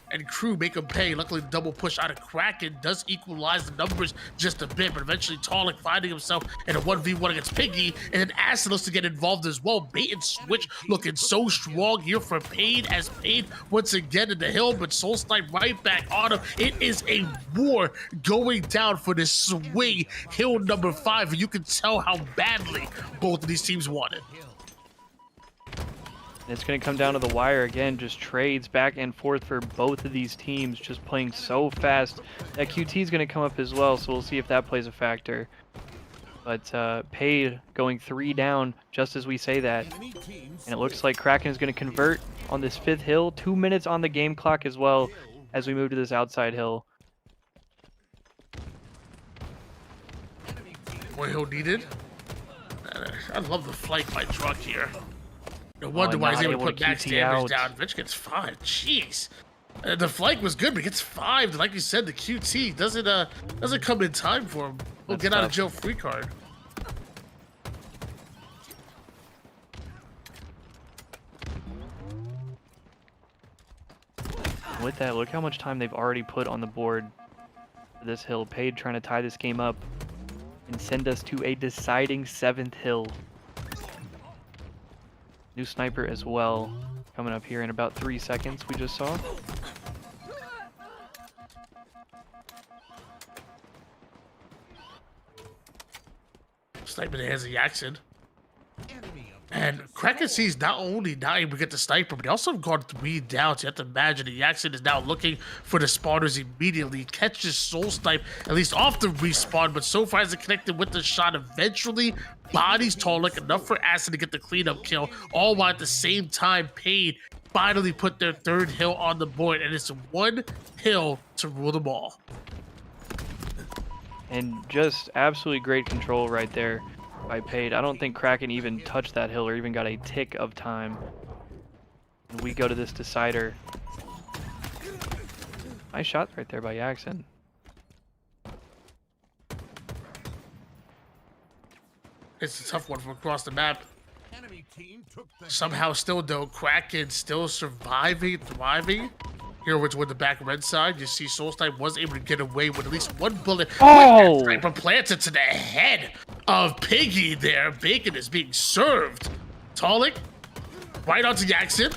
and crew make him pay. Luckily, the double push out of Kraken does equalize the numbers just a bit, but eventually Talik finding himself in a 1v1 against Piggy, and then Acidos to get involved as well. Bait and switch looking so strong here for PAYD, as PAYD once again in the hill, but Soul Snipe right back on him. It is a war going down for this swing hill number 5, and you can tell how badly both of these teams want it. It's going to come down to the wire again, just trades back and forth for both of these teams, just playing so fast. That QT is going to come up as well, so we'll see if that plays a factor. But PAYD going 3 down just as we say that. And it looks like Kraken is going to convert on this 5th hill. 2 minutes on the game clock as well as we move to this outside hill. More hill needed. I love the flank by Druk here. No wonder why he's able to put max damage down. Vitch gets 5. Jeez. The flank was good, but gets 5. Like you said, the QT doesn't come in time for him. He'll get out of jail free card. With that, look how much time they've already put on the board for this hill. PAYD trying to tie this game up and send us to a deciding 7th hill. New sniper as well, coming up here in about 3 seconds, we just saw. Sniper there has a Jackson. Enemy And KrakenSeas not only not able to get the sniper, but he also gone 3 down. So you have to imagine the Jackson is now looking for the spawners immediately. Catches Soul Snipe, at least off the respawn, but so far hasn't connected with the shot. Eventually, bodies Tolic, enough for Acid to get the cleanup kill. All while at the same time, PAYD finally put their 3rd hill on the board. And it's 1 hill to rule them all. And just absolutely great control right there by PAYD. I don't think Kraken even touched that hill or even got a tick of time. And we go to this decider. Nice shot right there by Jackson. It's a tough one from across the map. enemy team took the Somehow still though, Kraken still surviving, thriving. Here with the back red side, you see Soulsnipe was able to get away with at least 1 bullet. Oh! Sniper planted to the head of Piggy there. Bacon is being served. Tolic, right onto Jackson.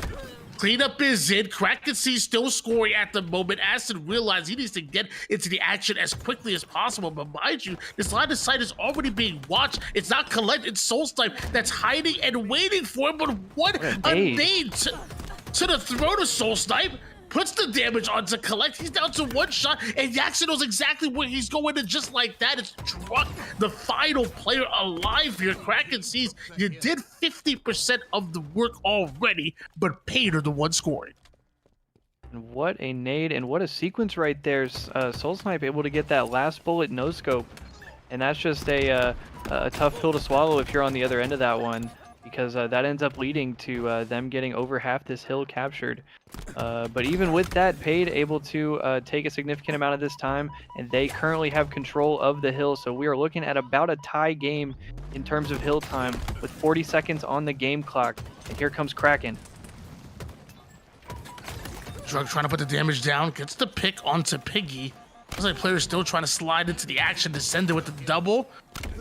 Cleanup is in. KrakenSeas still scoring at the moment. Acid realized he needs to get into the action as quickly as possible. But mind you, this line of sight is already being watched. It's not Collect, it's Soulsnipe that's hiding and waiting for him. But what a nade to the throat of Soulsnipe. Puts the damage onto Collect. He's down to 1 shot, and Jackson knows exactly where he's going, and just like that, it's Druck, the final player alive here. KrakenSeas, you did 50% of the work already, but PAYD are the one scoring. And what a nade and what a sequence right there. Soul Snipe able to get that last bullet no scope, and that's just a tough pill to swallow if you're on the other end of that one, because that ends up leading to them getting over half this hill captured. But even with that, PAYD able to take a significant amount of this time, and they currently have control of the hill. So we are looking at about a tie game in terms of hill time with 40 seconds on the game clock. And here comes Kraken. Druck trying to put the damage down, gets the pick onto Piggy. Looks like players still trying to slide into the action, descended with the double.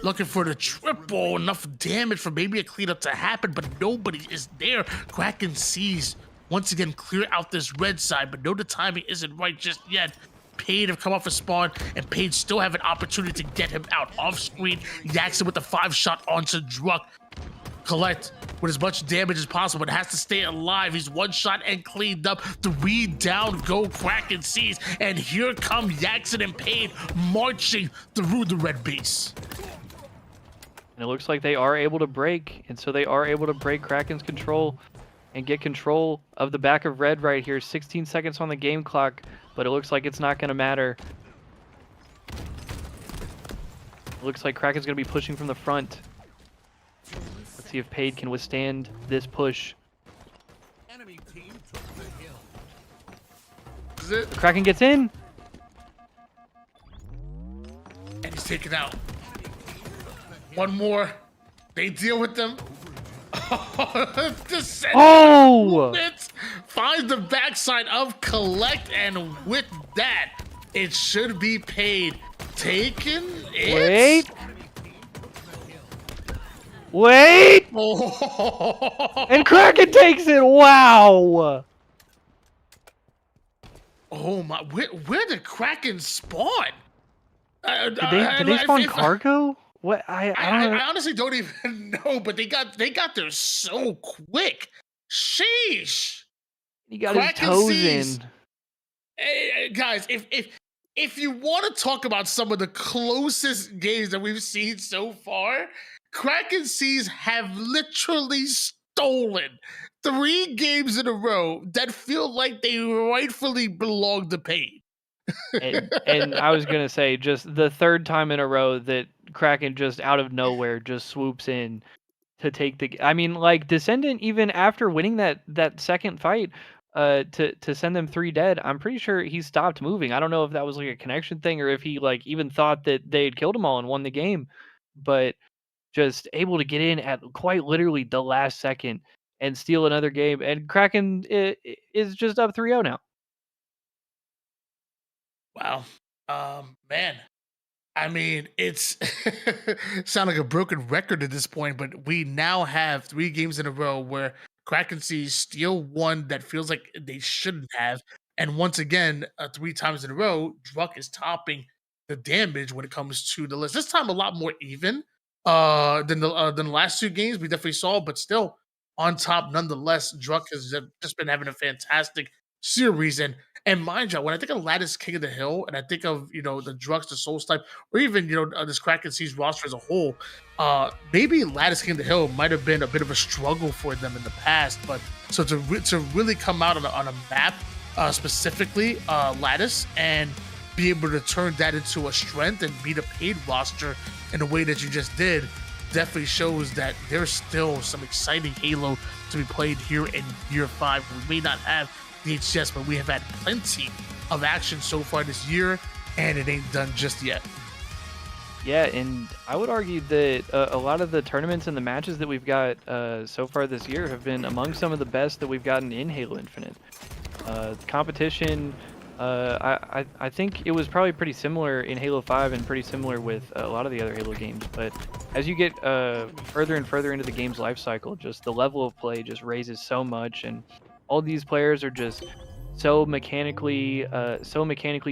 Looking for the triple, enough damage for maybe a cleanup to happen, but nobody is there. KrakenSeas once again clear out this red side, but no, the timing isn't right just yet. PAYD have come off a spawn, and PAYD still have an opportunity to get him out off screen. Jackson with the 5 shot onto Druck. Collect with as much damage as possible, but has to stay alive. He's 1 shot and cleaned up. 3 down go KrakenSeas, and here come Jackson and PAYD marching through the red base. And it looks like they are able to break, and so they are able to break Kraken's control and get control of the back of red right here. 16 seconds on the game clock, but it looks like it's not going to matter. It looks like Kraken's going to be pushing from the front. Let's see if PAYD can withstand this push. enemy team took the hill. Is it? Kraken gets in. And he's taken out. 1 more. They deal with them. Oh! Finds the backside of Collect, and with that, it should be PAYD. Taken it. Wait! Oh. And Kraken takes it! Wow! Oh my, where did Kraken spawn? Did they spawn cargo? What? I don't know. I honestly don't even know, but they got there so quick. Sheesh. He got his toes in. Hey, guys, if you want to talk about some of the closest games that we've seen so far, KrakenSeas have literally stolen 3 games in a row that feel like they rightfully belong to PAYD. And I was gonna say, just the 3rd time in a row that Kraken just out of nowhere just swoops in to take the. I mean, like Descendant, even after winning that second fight, to send them 3 dead, I'm pretty sure he stopped moving. I don't know if that was like a connection thing or if he like even thought that they had killed them all and won the game, but just able to get in at quite literally the last second and steal another game. And Kraken is just up 3-0 now. Wow. Man. I mean, it's sound like a broken record at this point, but we now have 3 games in a row where KrakenSeas steal one that feels like they shouldn't have, and once again, 3 times in a row, Druck is topping the damage when it comes to the list. This time, a lot more even than the last 2 games we definitely saw, but still on top nonetheless. Druck has just been having a fantastic series, and mind you, when I think of Lattice King of the Hill, and I think of the Drugs, the Soul Type, or even this Kraken Seas roster as a whole, maybe Lattice King of the Hill might have been a bit of a struggle for them in the past. But so to really come out on a map, specifically Lattice, and be able to turn that into a strength and beat a paid roster in the way that you just did, definitely shows that there's still some exciting Halo to be played here in year 5. We may not have the HCS, but we have had plenty of action so far this year, and it ain't done just yet. Yeah, and I would argue that a lot of the tournaments and the matches that we've got so far this year have been among some of the best that we've gotten in Halo Infinite. Competition, I think it was probably pretty similar in Halo 5 and pretty similar with a lot of the other Halo games, but as you get further and further into the game's life cycle, just the level of play just raises so much, and all these players are just so mechanically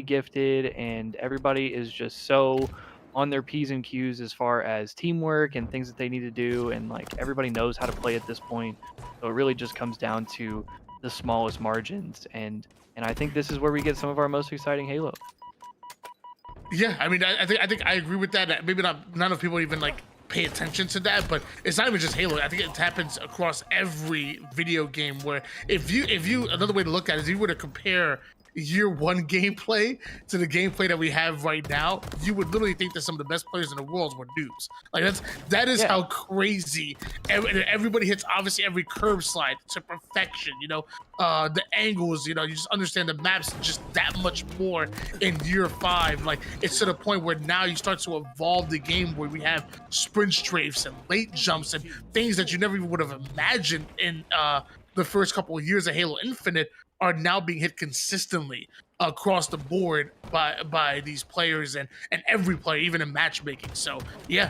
gifted, and everybody is just so on their P's and Q's as far as teamwork and things that they need to do, and like everybody knows how to play at this point. So it really just comes down to the smallest margins, and I think this is where we get some of our most exciting Halo. Yeah, I mean, I think I agree with that. Maybe not none of people even like pay attention to that, but it's not even just Halo. I think it happens across every video game. Where if you another way to look at it is, if you were to compare year 1 gameplay to the gameplay that we have right now, you would literally think that some of the best players in the world were noobs. Like that is how crazy everybody hits. Obviously, every curve slide to perfection. The angles. You just understand the maps just that much more in year 5. Like it's to the point where now you start to evolve the game where we have sprint strafes and late jumps and things that you never even would have imagined in the first couple of years of Halo Infinite are now being hit consistently across the board by these players and every player, even in matchmaking. So yeah,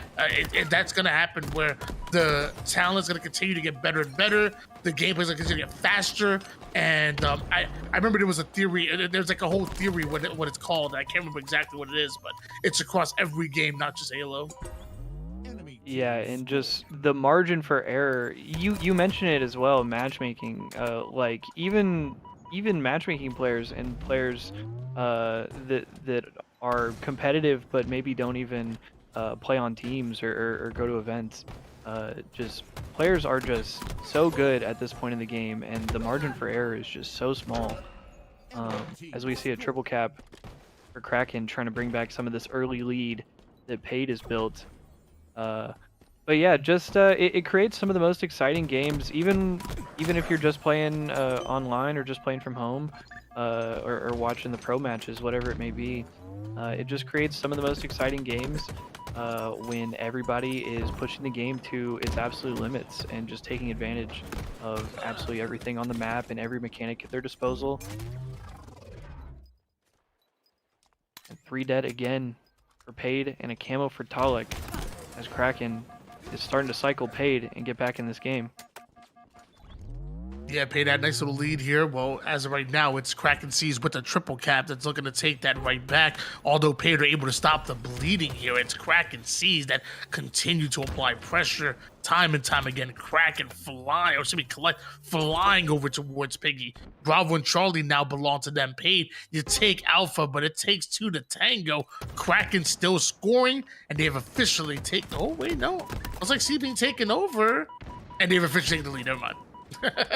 that's gonna happen where the talent's gonna continue to get better and better. The gameplay's gonna continue to get faster. And I remember there was a theory. There's like a whole theory what it's called. I can't remember exactly what it is, but it's across every game, not just Halo. Yeah, and just the margin for error. You mentioned it as well, matchmaking. Like even matchmaking players and players that are competitive but maybe don't even play on teams or go to events. Just players are just so good at this point in the game, and the margin for error is just so small. As we see a triple cap for Kraken trying to bring back some of this early lead that PAYD has built. But yeah, just it creates some of the most exciting games, even if you're just playing online or just playing from home, or watching the pro matches, whatever it may be. It just creates some of the most exciting games when everybody is pushing the game to its absolute limits and just taking advantage of absolutely everything on the map and every mechanic at their disposal. And 3 dead again for PAYD and a camo for Talek, as Kraken is starting to cycle PAYD and get back in this game. Yeah, PAYD that nice little lead here. Well, as of right now, it's KrakenSeas with a triple cap that's looking to take that right back. Although PAYD are able to stop the bleeding here, it's KrakenSeas that continue to apply pressure time and time again. Kraken flying over towards Piggy. Bravo and Charlie now belong to them. PAYD, you take Alpha, but it takes 2 to tango. Kraken still scoring, and they have officially taken. Oh wait, no, it was like C being taken over, and they've officially taken the lead. Never mind.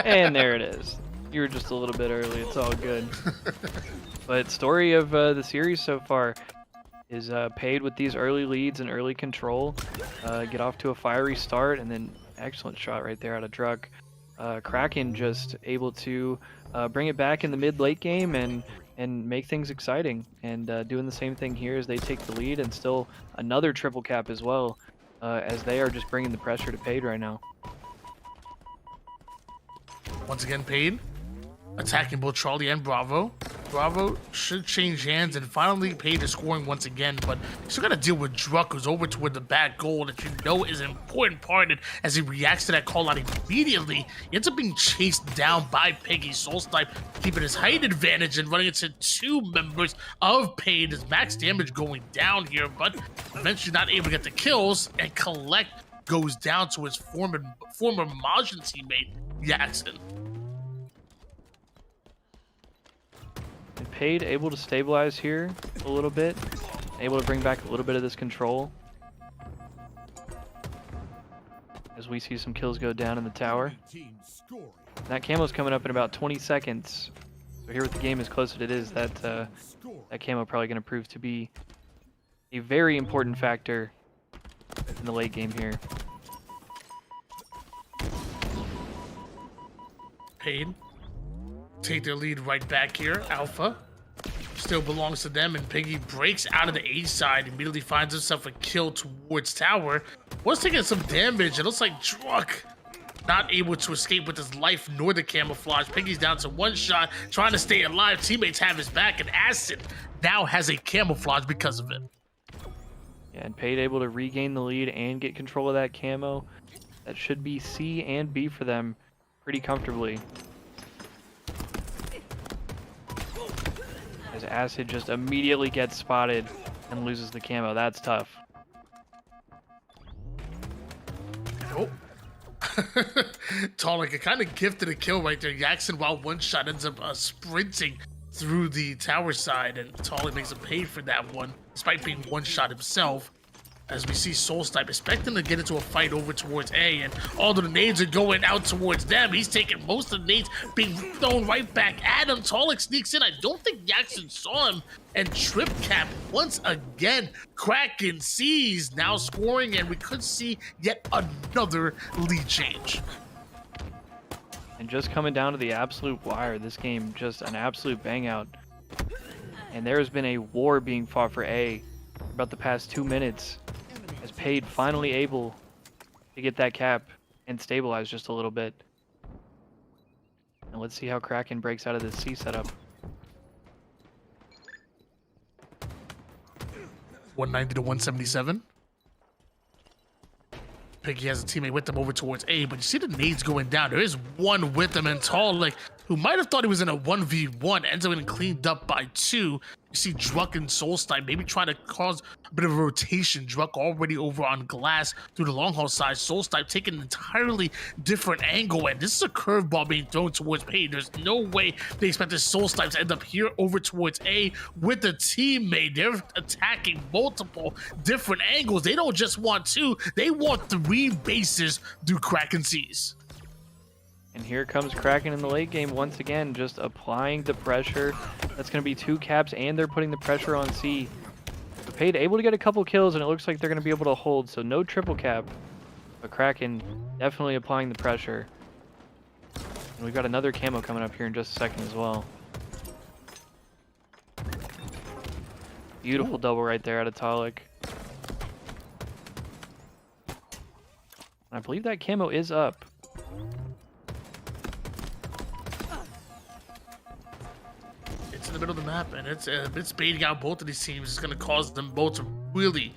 And there it is. You were just a little bit early. It's all good. But story of the series so far is PAYD with these early leads and early control. Get off to a fiery start, and then excellent shot right there out of Druck. Kraken just able to bring it back in the mid-late game and make things exciting. And doing the same thing here as they take the lead, and still another triple cap as well, as they are just bringing the pressure to PAYD right now. Once again, PAYD attacking both Charlie and Bravo. Bravo should change hands and finally pay the scoring once again, but still got to deal with Druck, who's over toward the back goal that you know is an important part in as he reacts to that call out immediately. He ends up being chased down by Piggy. Soulsnipe keeping his height advantage and running into two members of PAYD. His max damage going down here, but eventually not able to get the kills, and Collect goes down to his former Majin teammate, Jackson. And PAYD able to stabilize here a little bit, able to bring back a little bit of this control. As we see some kills go down in the tower. Enemy team scoring. That camo's coming up in about 20 seconds. So here with the game as close as it is, that camo probably going to prove to be a very important factor in the late game here. PAYD take their lead right back here. Alpha still belongs to them, and Piggy breaks out of the A side, immediately finds himself a kill towards tower. Was taking some damage. It looks like Druck not able to escape with his life nor the camouflage. Piggy's down to one shot, trying to stay alive. Teammates have his back, and Acid now has a camouflage because of it. Yeah, and PAYD able to regain the lead and get control of that camo. That should be C and B for them pretty comfortably. As Acid just immediately gets spotted and loses the camo. That's tough. Oh. Tolic, kind of gifted a kill right there. Jackson, while one shot, ends up sprinting through the tower side, and Tolic makes him pay for that one, despite being one shot himself. As we see Soulsnipe expecting to get into a fight over towards A, and all the nades are going out towards them. He's taking most of the nades being thrown right back at him. Tolic sneaks in. I don't think Jackson saw him, and trip cap once again. KrakenSeas now scoring, and we could see yet another lead change. And just coming down to the absolute wire, this game just an absolute bang out. And there has been a war being fought for A for about the past 2 minutes. As PAYD finally able to get that cap and stabilize just a little bit. And let's see how Kraken breaks out of this C setup. 190 to 177. Piggy has a teammate with him over towards A, but you see the nades going down. There is one with him, and Tolic, who might have thought he was in a 1v1, ends up getting cleaned up by two. You see Druck and Soulsnipe maybe trying to cause a bit of a rotation. Druck already over on glass through the long haul side. Soulsnipe taking an entirely different angle, and this is a curveball being thrown towards PAYD. There's no way they expect the Soulsnipe to end up here over towards A with a teammate. They're attacking multiple different angles. They don't just want two, they want three bases through KrakenSeas. And here comes Kraken in the late game once again, just applying the pressure. That's going to be two caps, and they're putting the pressure on C. But PAYD able to get a couple kills, and it looks like they're going to be able to hold, so no triple cap. But Kraken definitely applying the pressure. And we've got another camo coming up here in just a second as well. Beautiful double right there out of Tolic. I believe that camo is up. In the middle of the map, and it's baiting out both of these teams. It's going to cause them both to really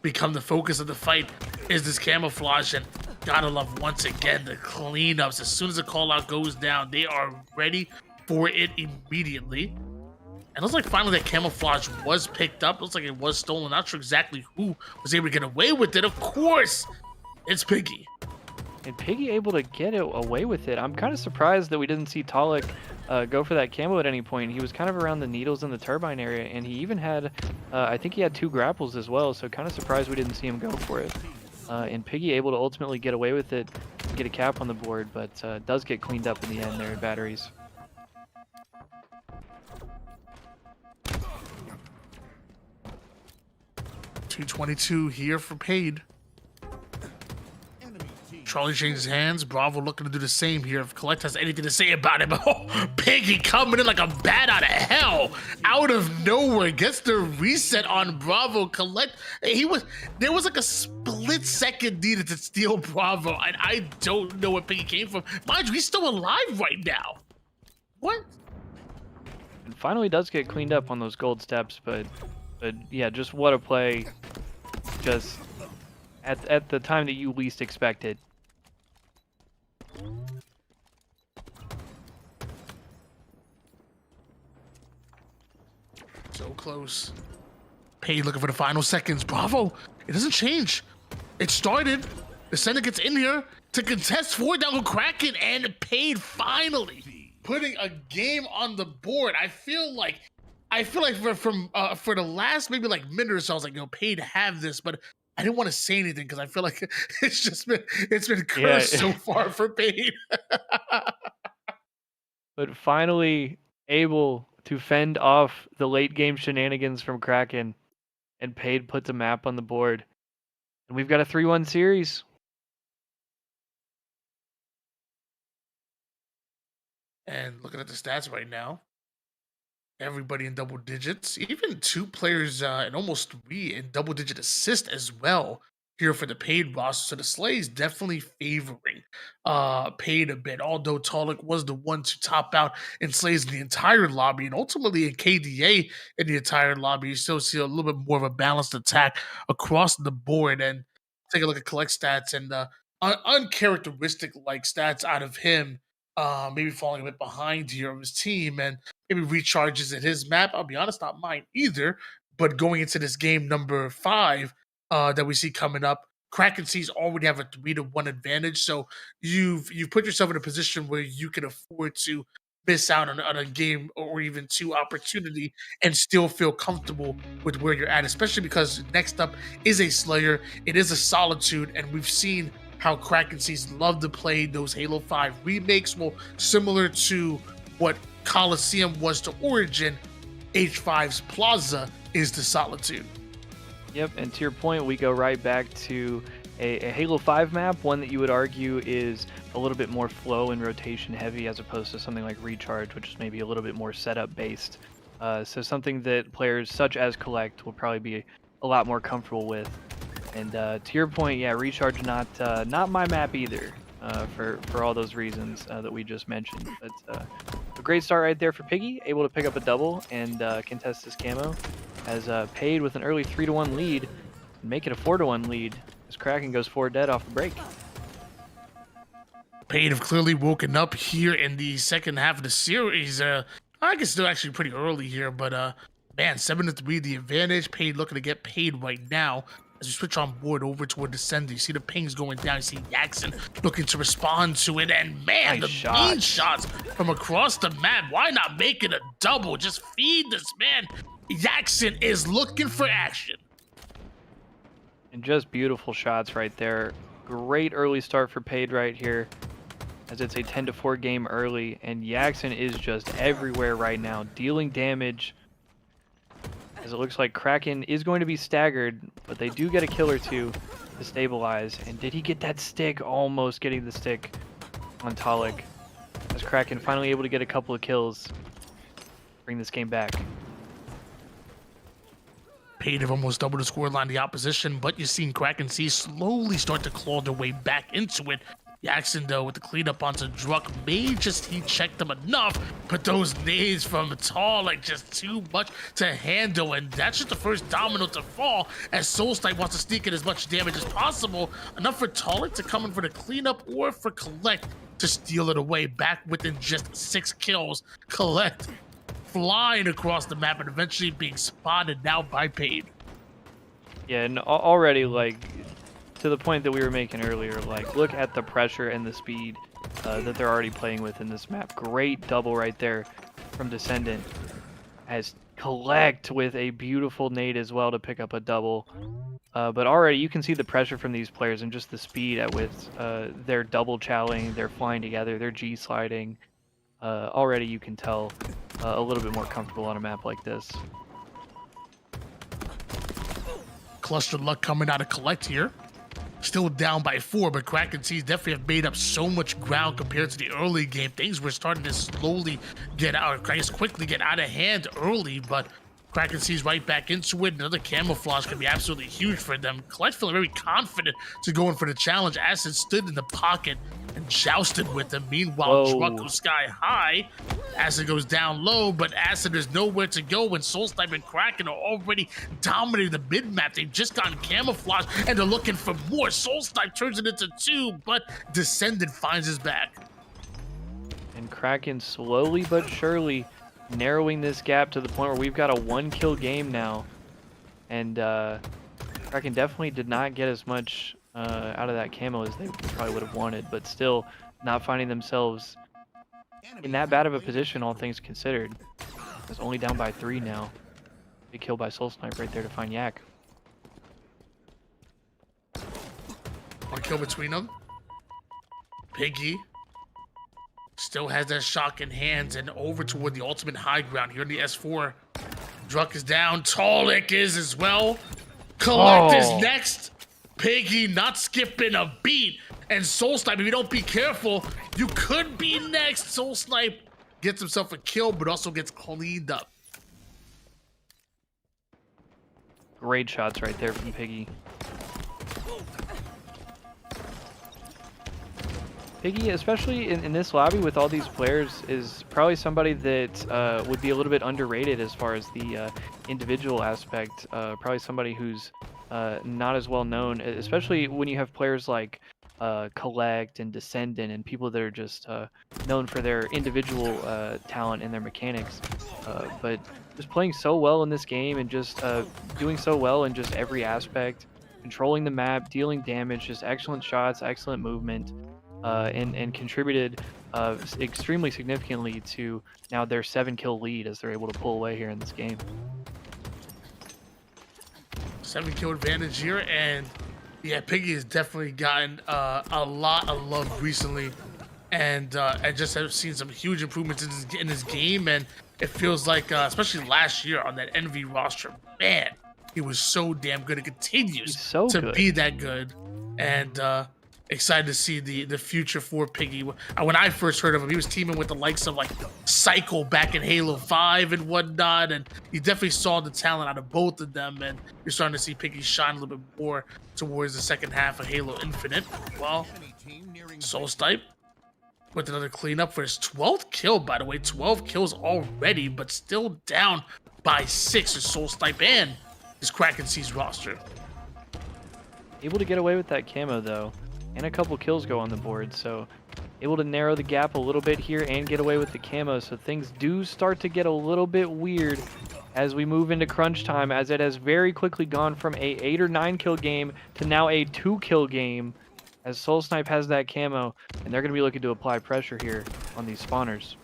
become the focus of the fight. Is this camouflage, and gotta love once again the cleanups. As soon as the call out goes down, they are ready for it immediately. And it looks like finally that camouflage was picked up. It looks like it was stolen. Not sure exactly who was able to get away with it. Of course, it's Piggy. And Piggy able to get away with it. I'm kind of surprised that we didn't see Tolic go for that camo at any point. He was kind of around the needles in the turbine area, and he even had, I think he had 2 grapples as well, so kind of surprised we didn't see him go for it. And Piggy able to ultimately get away with it, get a cap on the board, but does get cleaned up in the end there in batteries. $222 here for PAYD. Charlie changes hands. Bravo looking to do the same here. If Collect has anything to say about it, but Piggy coming in like a bat out of hell, out of nowhere, gets the reset on Bravo. Collect, there was like a split second needed to steal Bravo, and I don't know where Piggy came from. Mind you, he's still alive right now. What? And finally does get cleaned up on those gold steps, but yeah, just what a play. Just at the time that you least expected. So close. PAYD looking for the final seconds. Bravo. It doesn't change. It started. The center gets in here to contest 4 down with Kraken, and PAYD finally putting a game on the board. I feel like for the last maybe like minute or so, I was like, PAYD have this, but I didn't want to say anything because I feel like it's been cursed so far for PAYD. But finally able to fend off the late game shenanigans from Kraken, and PAYD puts a map on the board. And we've got a 3-1 series. And looking at the stats right now, everybody in double digits, even 2 players and almost 3 in double digit assist as well here for the PAYD roster. So the Slay is definitely favoring PAYD a bit, although Talik was the one to top out and slays in the entire lobby, and ultimately in KDA in the entire lobby. You still see a little bit more of a balanced attack across the board. And take a look at collect stats and uncharacteristic like stats out of him. Maybe falling a bit behind here of his team, and maybe recharges at his map. I'll be honest, not mine either. But going into this game number 5 that we see coming up, KrakenSeas already have a 3-1 advantage. So you've put yourself in a position where you can afford to miss out on a game or even 2 opportunity and still feel comfortable with where you're at, especially because next up is a Slayer. It is a Solitude, and we've seen how KrakenSeas love to play those Halo 5 remakes. Well, similar to what Coliseum was to Origin, H5's Plaza is to Solitude. Yep, and to your point, we go right back to a Halo 5 map, one that you would argue is a little bit more flow and rotation heavy as opposed to something like Recharge, which is maybe a little bit more setup based. So something that players such as Collect will probably be a lot more comfortable with. And to your point, yeah, Recharge not my map either, for all those reasons that we just mentioned. But a great start right there for Piggy, able to pick up a double and contest this camo, as PAYD with an early 3-1 lead, and make it a 4-1 lead as Kraken goes 4 dead off the break. PAYD have clearly woken up here in the second half of the series. I guess still actually pretty early here, but man, 7-3 the advantage. PAYD looking to get paid right now. As you switch on board over toward Descender, you see the pings going down. You see Jackson looking to respond to it. And man, nice the mean shots from across the map. Why not make it a double? Just feed this man. Jackson is looking for action. And just beautiful shots right there. Great early start for PAYD right here, as it's a 10-4 game early. And Jackson is just everywhere right now, dealing damage. As it looks like Kraken is going to be staggered, but they do get a kill or 2 to stabilize. And did he get that stick? Almost getting the stick on Talik. As Kraken finally able to get a couple of kills, bring this game back. PAYD have almost doubled the scoreline the opposition, but you're seeing KrakenSeas slowly start to claw their way back into it. Jackson, though, with the cleanup onto Druck, may just he checked them enough, but those nades from Tall like just too much to handle, and that's just the first domino to fall as Soulstipe wants to sneak in as much damage as possible, enough for Tallek to come in for the cleanup or for Collect to steal it away, back within just 6 kills. Collect flying across the map and eventually being spotted now by PAYD. Yeah, and already, like, to the point that we were making earlier, like, look at the pressure and the speed that they're already playing with in this map. Great double right there from Descendant, as Collect with a beautiful nade as well to pick up a double. But already you can see the pressure from these players and just the speed at which they're double chowing, they're flying together, they're G-sliding. Already you can tell a little bit more comfortable on a map like this. Cluster luck coming out of Collect here. Still down by 4, but KrakenSeas definitely have made up so much ground compared to the early game. Things were starting to slowly get out, I guess quickly get out of hand early, but KrakenSeas right back into it. Another camouflage can be absolutely huge for them. Collect feeling very confident to go in for the challenge as it stood in the pocket and jousted with him. Meanwhile, Whoa. Druck goes sky high. Acid goes down low, but Acid, there's nowhere to go when Soulsnipe and Kraken are already dominating the mid-map. They've just gotten camouflaged, and they're looking for more. Soulsnipe turns it into 2, but Descendant finds his back. And Kraken slowly but surely narrowing this gap to the point where we've got a 1-kill game now. And Kraken definitely did not get as much out of that camo as they probably would have wanted, but still not finding themselves in that bad of a position, all things considered. It's only down by 3 now. Big kill by Soulsnipe right there to find Yak. 1 kill between them. Piggy still has that shock in hands and over toward the ultimate high ground here in the S4. Druck is down. Talik is as well. Collect is next. Piggy not skipping a beat. And Soulsnipe, if you don't be careful, you could be next. Soulsnipe gets himself a kill, but also gets cleaned up. Great shots right there from Piggy. Piggy, especially in this lobby with all these players, is probably somebody that would be a little bit underrated as far as the individual aspect. Probably somebody who's not as well known, especially when you have players like Collect and Descendant and people that are just known for their individual talent and their mechanics. But just playing so well in this game and just doing so well in just every aspect, controlling the map, dealing damage, just excellent shots, excellent movement. And contributed extremely significantly to now their 7-kill lead as they're able to pull away here in this game. 7-kill advantage here, and yeah, Piggy has definitely gotten a lot of love recently, and I just have seen some huge improvements in his game, and it feels like, especially last year on that Envy roster, man, he was so damn good. It continues to be that good, and excited to see the future for Piggy. When I first heard of him, he was teaming with the likes of like Cycle back in Halo 5 and whatnot, and you definitely saw the talent out of both of them, and you're starting to see Piggy shine a little bit more towards the second half of Halo Infinite. Well, Soulsnipe with another cleanup for his 12th kill, by the way. 12 kills already, but still down by 6 as Soulsnipe and his KrakenSeas roster. Able to get away with that camo though. And a couple kills go on the board, so able to narrow the gap a little bit here and get away with the camo, so things do start to get a little bit weird as we move into crunch time, as it has very quickly gone from a 8 or 9 kill game to now a 2-kill game, as Soulsnipe has that camo, and they're going to be looking to apply pressure here on these spawners.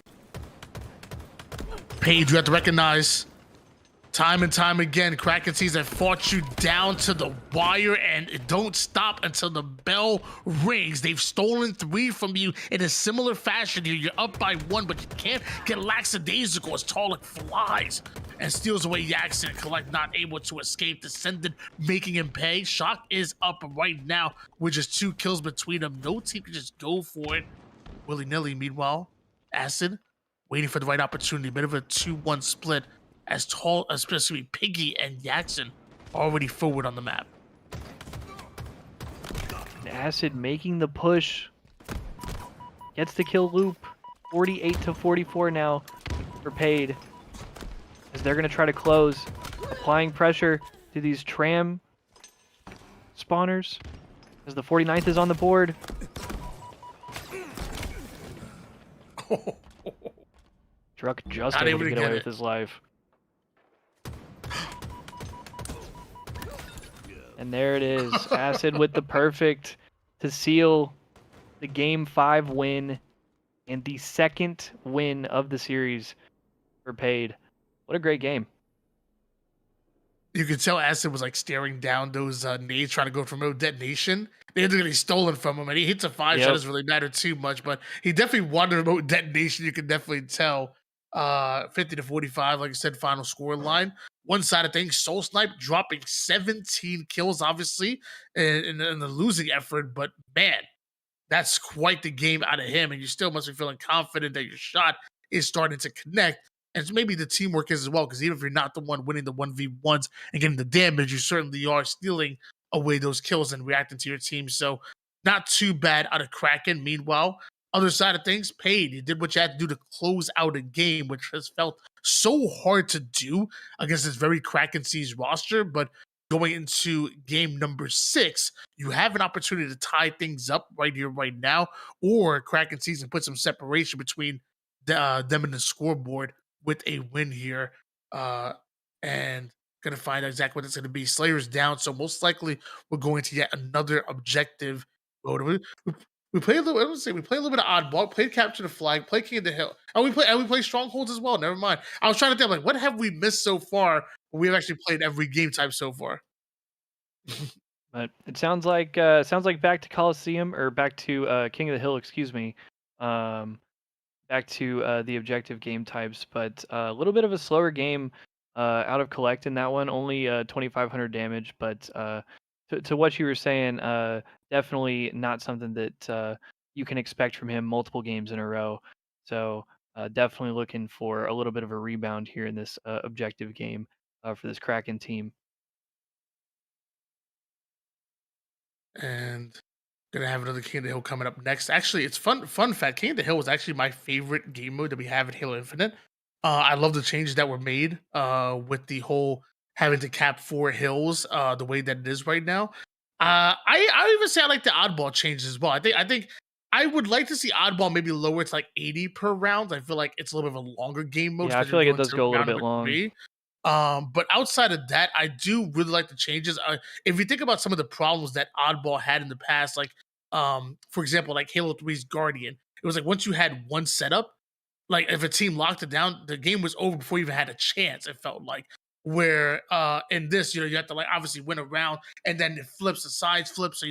PAYD, you have to recognize, time and time again, KrakenSeas have fought you down to the wire, and it don't stop until the bell rings. They've stolen 3 from you in a similar fashion here. You're up by 1, but you can't get lackadaisical as Talik flies and steals away Yaxon. Collect not able to escape. Descendant making him pay. Shock is up right now with just 2 kills between them. No team can just go for it willy-nilly. Meanwhile, Acid waiting for the right opportunity. Bit of a 2-1 split, as especially Piggy and Yaxon already forward on the map. Acid making the push. Gets the kill loop. 48 to 44 now for PAYD. As they're going to try to close. Applying pressure to these tram spawners. As the 49th is on the board. Druck just able to get away with his life. And there it is. Acid with the perfect to seal the Game 5 win and the 2nd win of the series for PAYD. What a great game. You could tell Acid was like staring down those nades trying to go for remote detonation. They ended up getting stolen from him, and he hits a 5 shot. Doesn't really matter too much, but he definitely wanted a remote detonation. You could definitely tell. 50 to 45, like I said, final score line. One side of things, Soulsnipe dropping 17 kills, obviously, in the losing effort. But man, that's quite the game out of him. And you still must be feeling confident that your shot is starting to connect. And maybe the teamwork is as well, because even if you're not the one winning the 1v1s and getting the damage, you certainly are stealing away those kills and reacting to your team. So not too bad out of Kraken. Meanwhile, other side of things, PAYD. You did what you had to do to close out a game, which has felt so hard to do against this very KrakenSeas roster. But going into game number 6, you have an opportunity to tie things up right here, right now, or KrakenSeas and put some separation between them and the scoreboard with a win here. And gonna find out exactly what it's gonna be. Slayer's down, so most likely we're going to yet another objective mode. We play a little. I would say we play a little bit of oddball. Played capture the flag. Play king of the hill. And we play strongholds as well. Never mind. I was trying to think like what have we missed so far? But we've actually played every game type so far. But it sounds like back to Coliseum or back to King of the Hill, excuse me. Back to the objective game types, but a little bit of a slower game out of Collect in that one. Only 2,500 damage, but to what you were saying, definitely not something that you can expect from him multiple games in a row. So definitely looking for a little bit of a rebound here in this objective game for this Kraken team. And gonna have another King of the Hill coming up next. Actually, it's fun fact. King of the Hill was actually my favorite game mode that we have in Halo Infinite. I love the changes that were made with the whole having to cap 4 hills the way that it is right now. I would even say I like the oddball changes as well. I think I would like to see oddball maybe lower to like 80 per round. I feel like it's a little bit of a longer game mode. Yeah, I feel like it does go a little bit long. But outside of that, I do really like the changes. If you think about some of the problems that Oddball had in the past, like for example, like Halo 3's Guardian, it was like once you had one setup, like if a team locked it down, the game was over before you even had a chance. It felt like where in this, you have to like obviously win a round, and then it flips, the sides flip. So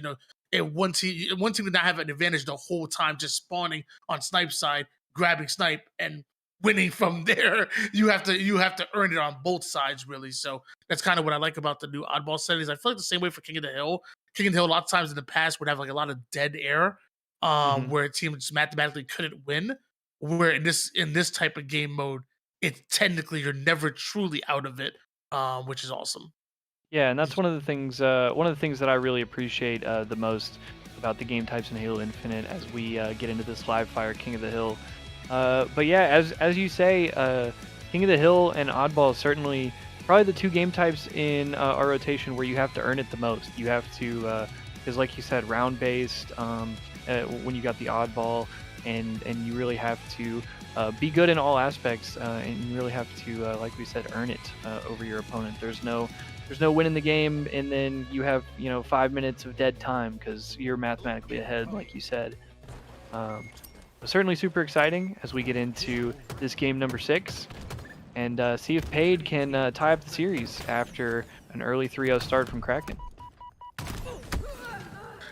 if one team did not have an advantage the whole time, just spawning on snipe side, grabbing snipe, and winning from there. You have to earn it on both sides, really. So that's kind of what I like about the new oddball settings. I feel like the same way for King of the Hill. King of the Hill a lot of times in the past would have like a lot of dead air, where a team just mathematically couldn't win. Where in this type of game mode, it's technically you're never truly out of it, which is awesome. Yeah, and that's one of the things. One of the things that I really appreciate the most about the game types in Halo Infinite as we get into this live fire King of the Hill. But yeah, as you say, King of the Hill and Oddball is certainly probably the two game types in our rotation where you have to earn it the most. You have to, because like you said, round based. When you got the Oddball, and you really have to be good in all aspects, and you really have to, like we said, earn it over your opponent. There's no win in the game, and then you have 5 minutes of dead time because you're mathematically ahead, like you said. Certainly super exciting as we get into this game number 6 and see if PAYD can tie up the series after an early 3-0 start from Kraken.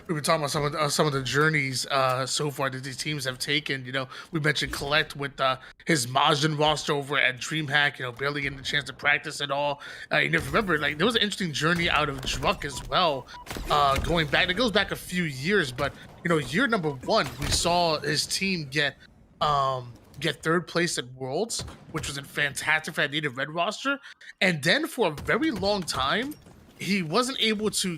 We've been talking about some of the journeys so far that these teams have taken. We mentioned Collect with his Majin roster over at DreamHack. Barely getting the chance to practice at all. If you remember, like there was an interesting journey out of Druk as well. Going back, it goes back a few years, but year number 1, we saw his team get 3rd place at Worlds, which was a fantastic for that native red roster, and then for a very long time he wasn't able to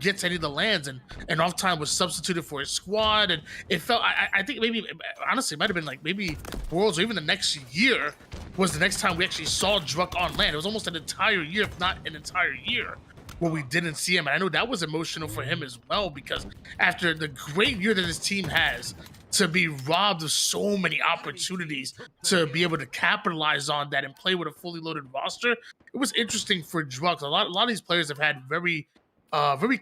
get to any of the lands, and off-time was substituted for his squad, and it felt, I think maybe, honestly, it might have been like maybe Worlds or even the next year was the next time we actually saw Druk on land. It was almost an entire year, if not an entire year, where we didn't see him, and I know that was emotional for him as well, because after the great year that his team has, to be robbed of so many opportunities to be able to capitalize on that and play with a fully loaded roster, it was interesting for Druk. A lot of these players have had very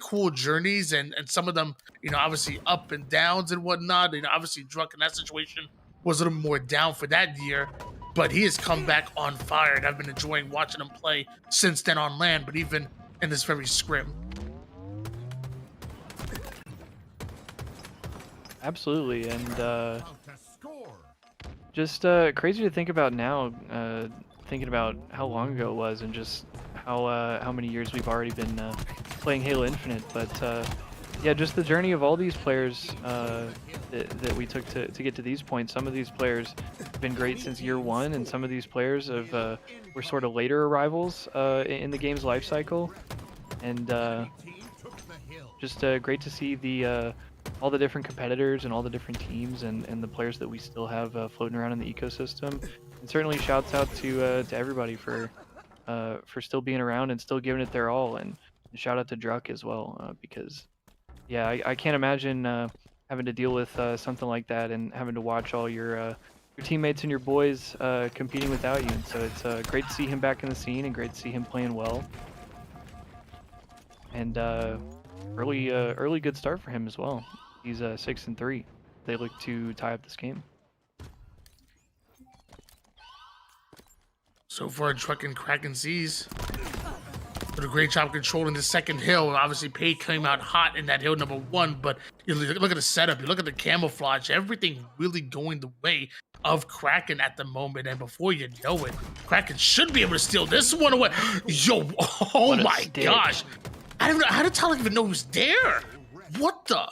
cool journeys, and some of them, obviously up and downs and whatnot. Obviously Druk in that situation was a little more down for that year, but he has come back on fire, and I've been enjoying watching him play since then on land, but even in this very scrim. Absolutely, and About to score. just crazy to think about now, thinking about how long ago it was and just how many years we've already been playing Halo Infinite. But yeah, just the journey of all these players that we took to get to these points. Some of these players have been great since year 1, and some of these players were sort of later arrivals in the game's life cycle. And just great to see the all the different competitors and all the different teams and the players that we still have floating around in the ecosystem. And certainly shouts out to everybody for still being around and still giving it their all. And shout out to Druck as well, because yeah, I can't imagine having to deal with something like that and having to watch all your teammates and your boys competing without you. And so it's great to see him back in the scene and great to see him playing well. And early good start for him as well. He's 6-3. They look to tie up this game. So far, Truck and KrakenSeas did a great job controlling the second hill. Obviously, PAYD came out hot in that hill number 1, but you look at the setup, you look at the camouflage, everything really going the way of Kraken at the moment. And before you know it, Kraken should be able to steal this one away. Yo, oh my gosh. I don't know. How did Talik even know he was there? What the?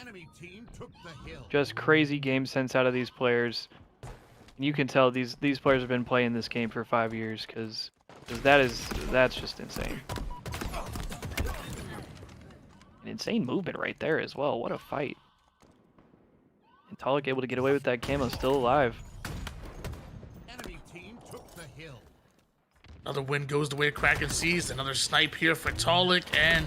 Enemy team took the hill. Just crazy game sense out of these players. And you can tell these players have been playing this game for 5 years, because that's just insane. An insane movement right there as well. What a fight. And Talik able to get away with that camo, still alive. Enemy team took the hill. Another win goes the way of KrakenSeas. Another snipe here for Talik, and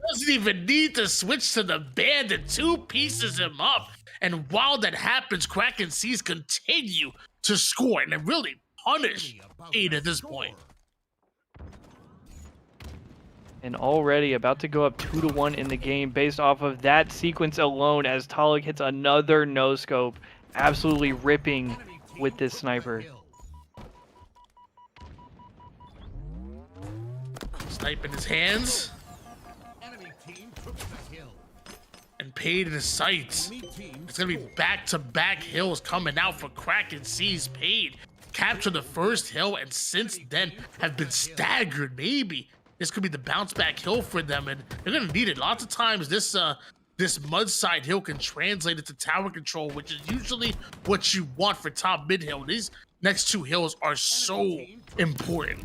doesn't even need to switch to the bandit. 2 pieces him up. And while that happens, KrakenSeas continue to score and really punish PAYD at this point. And already about to go up 2-1 in the game based off of that sequence alone, as Talik hits another no-scope, absolutely ripping with this sniper. Snipe in his hands. Enemy team took the hill. And PAYD in his sights. It's gonna be back-to-back hills coming out for KrakenSeas. PAYD captured the first hill, and since then have been staggered. Maybe this could be the bounce-back hill for them, and they're gonna need it. Lots of times this mud side hill can translate into tower control, which is usually what you want for top mid hill. These next 2 hills are so important.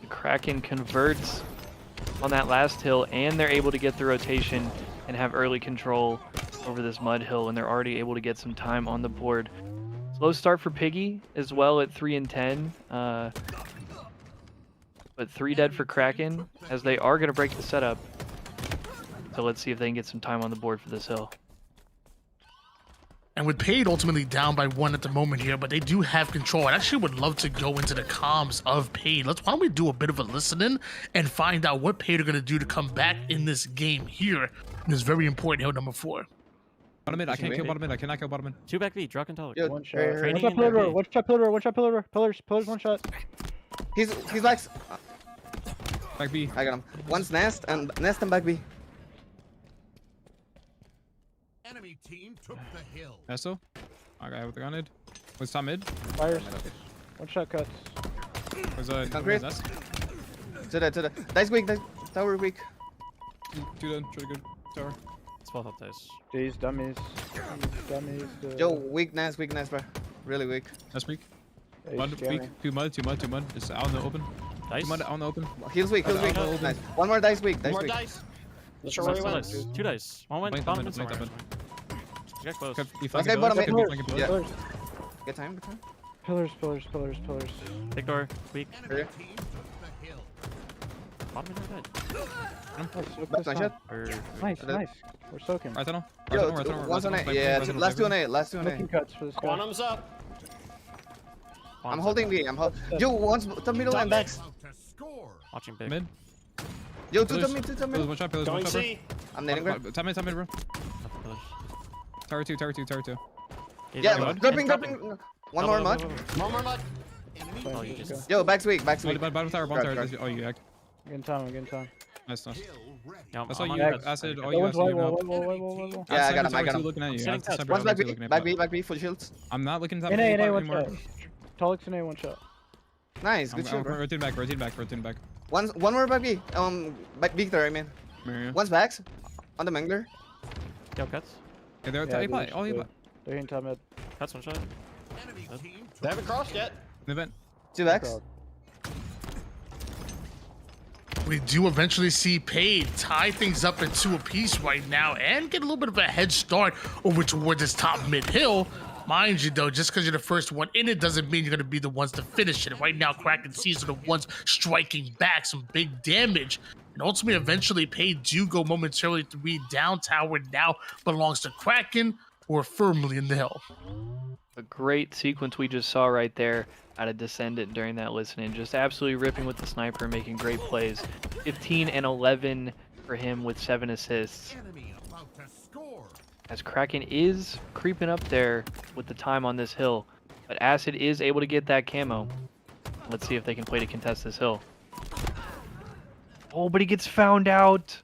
Kraken converts on that last hill, and they're able to get the rotation and have early control over this mud hill, and they're already able to get some time on the board. Slow start for Piggy as well at 3-10, but 3 dead for Kraken, as they are going to break the setup. So let's see if they can get some time on the board for this hill. And with PAYD ultimately down by 1 at the moment here, but they do have control. I actually would love to go into the comms of PAYD. Why don't we do a bit of a listening and find out what PAYD are going to do to come back in this game here in this very important hill number 4. Bottom mid, I can't kill bottom mid. I cannot kill bottom mid. 2 back B, Druck and Talik. Yo, One shot. Training One shot in pillar their door. B. One shot pillar door. One shot pillar door. Pillars one shot. He's like, Back B. I got him. One's nest and back B. Enemy team took the hill. Esso. Okay, with the grenade. What's top mid? Fires. One shot cuts. Where's Concrete. S? To the. Dice weak. Tower weak. 2 dead. Try to go tower. It's both up dice. Jeez, dummies. Dummies. Yo, weakness, bro. Really weak. That's weak. Hey, Mud, scare me. weak. 2 mud. Just out in the open. Dice. 2 mud out in the open. Heals weak. Nice. One more dice weak. Dice weak. Dice. 2 dice. One went Blink bottom that mid mid, somewhere. You got close. Okay, bottom mid. Yeah. Pillars. Get time. Pillars. Big door. Weak. Here. Team took the hill. Bottom mid are dead. Back one shot. Nice. We're soaking. Right tunnel. Yo, Right tunnel. one's on 8. Yeah, last 2 on 8. Last 2 on 8. Making cuts for this guy. Quantum's up. I'm holding B. Yo, one's top middle and backs. About to score. Watching big. Mid. Yo, 2 Pillars. top mid. Pillars, one shot, Going bro. C. I'm nading bro. Top mid, bro. Tower 2. Yeah, mud. dropping. One more mud. One more mud. Enemy Oh, you team just. Yo, back's weak. Bottom tower. Drop. Oh, you act. I'm getting time. Nice. hill ready. Yeah, That's I'm all on you you. Next. acid. All That you one's acid. wall. Yeah, I got him. Looking at you. Sitting Acid, touch. separate, One's back looking at you. back B, full shields. I'm not looking top. NA, one anymore. shot. Tolik's an A, one shot. Nice, good I'm shield, bro. rotating back. One more back B. Back Victor, I mean. Mario. One's backs. On the Mangler. Kill cuts. Okay, they're Yeah, A play. All A play. They're hitting top mid. Cuts one shot. Enemy team took They haven't crossed yet. Event. 2 backs. We do eventually see PAYD tie things up at 2 apiece right now and get a little bit of a head start over towards this top mid hill. Mind you, though, just because you're the first one in it doesn't mean you're going to be the ones to finish it. Right now, KrakenSeas are the ones striking back some big damage. And ultimately, eventually, PAYD do go momentarily 3 down. Tower now belongs to Kraken, who are firmly in the hill. A great sequence we just saw right there out of Descendant during that listening. Just absolutely ripping with the sniper, making great plays. 15 and 11 for him with 7 assists. Enemy about to score. As Kraken is creeping up there with the time on this hill. But Acid is able to get that camo. Let's see if they can play to contest this hill. Oh, but he gets found out.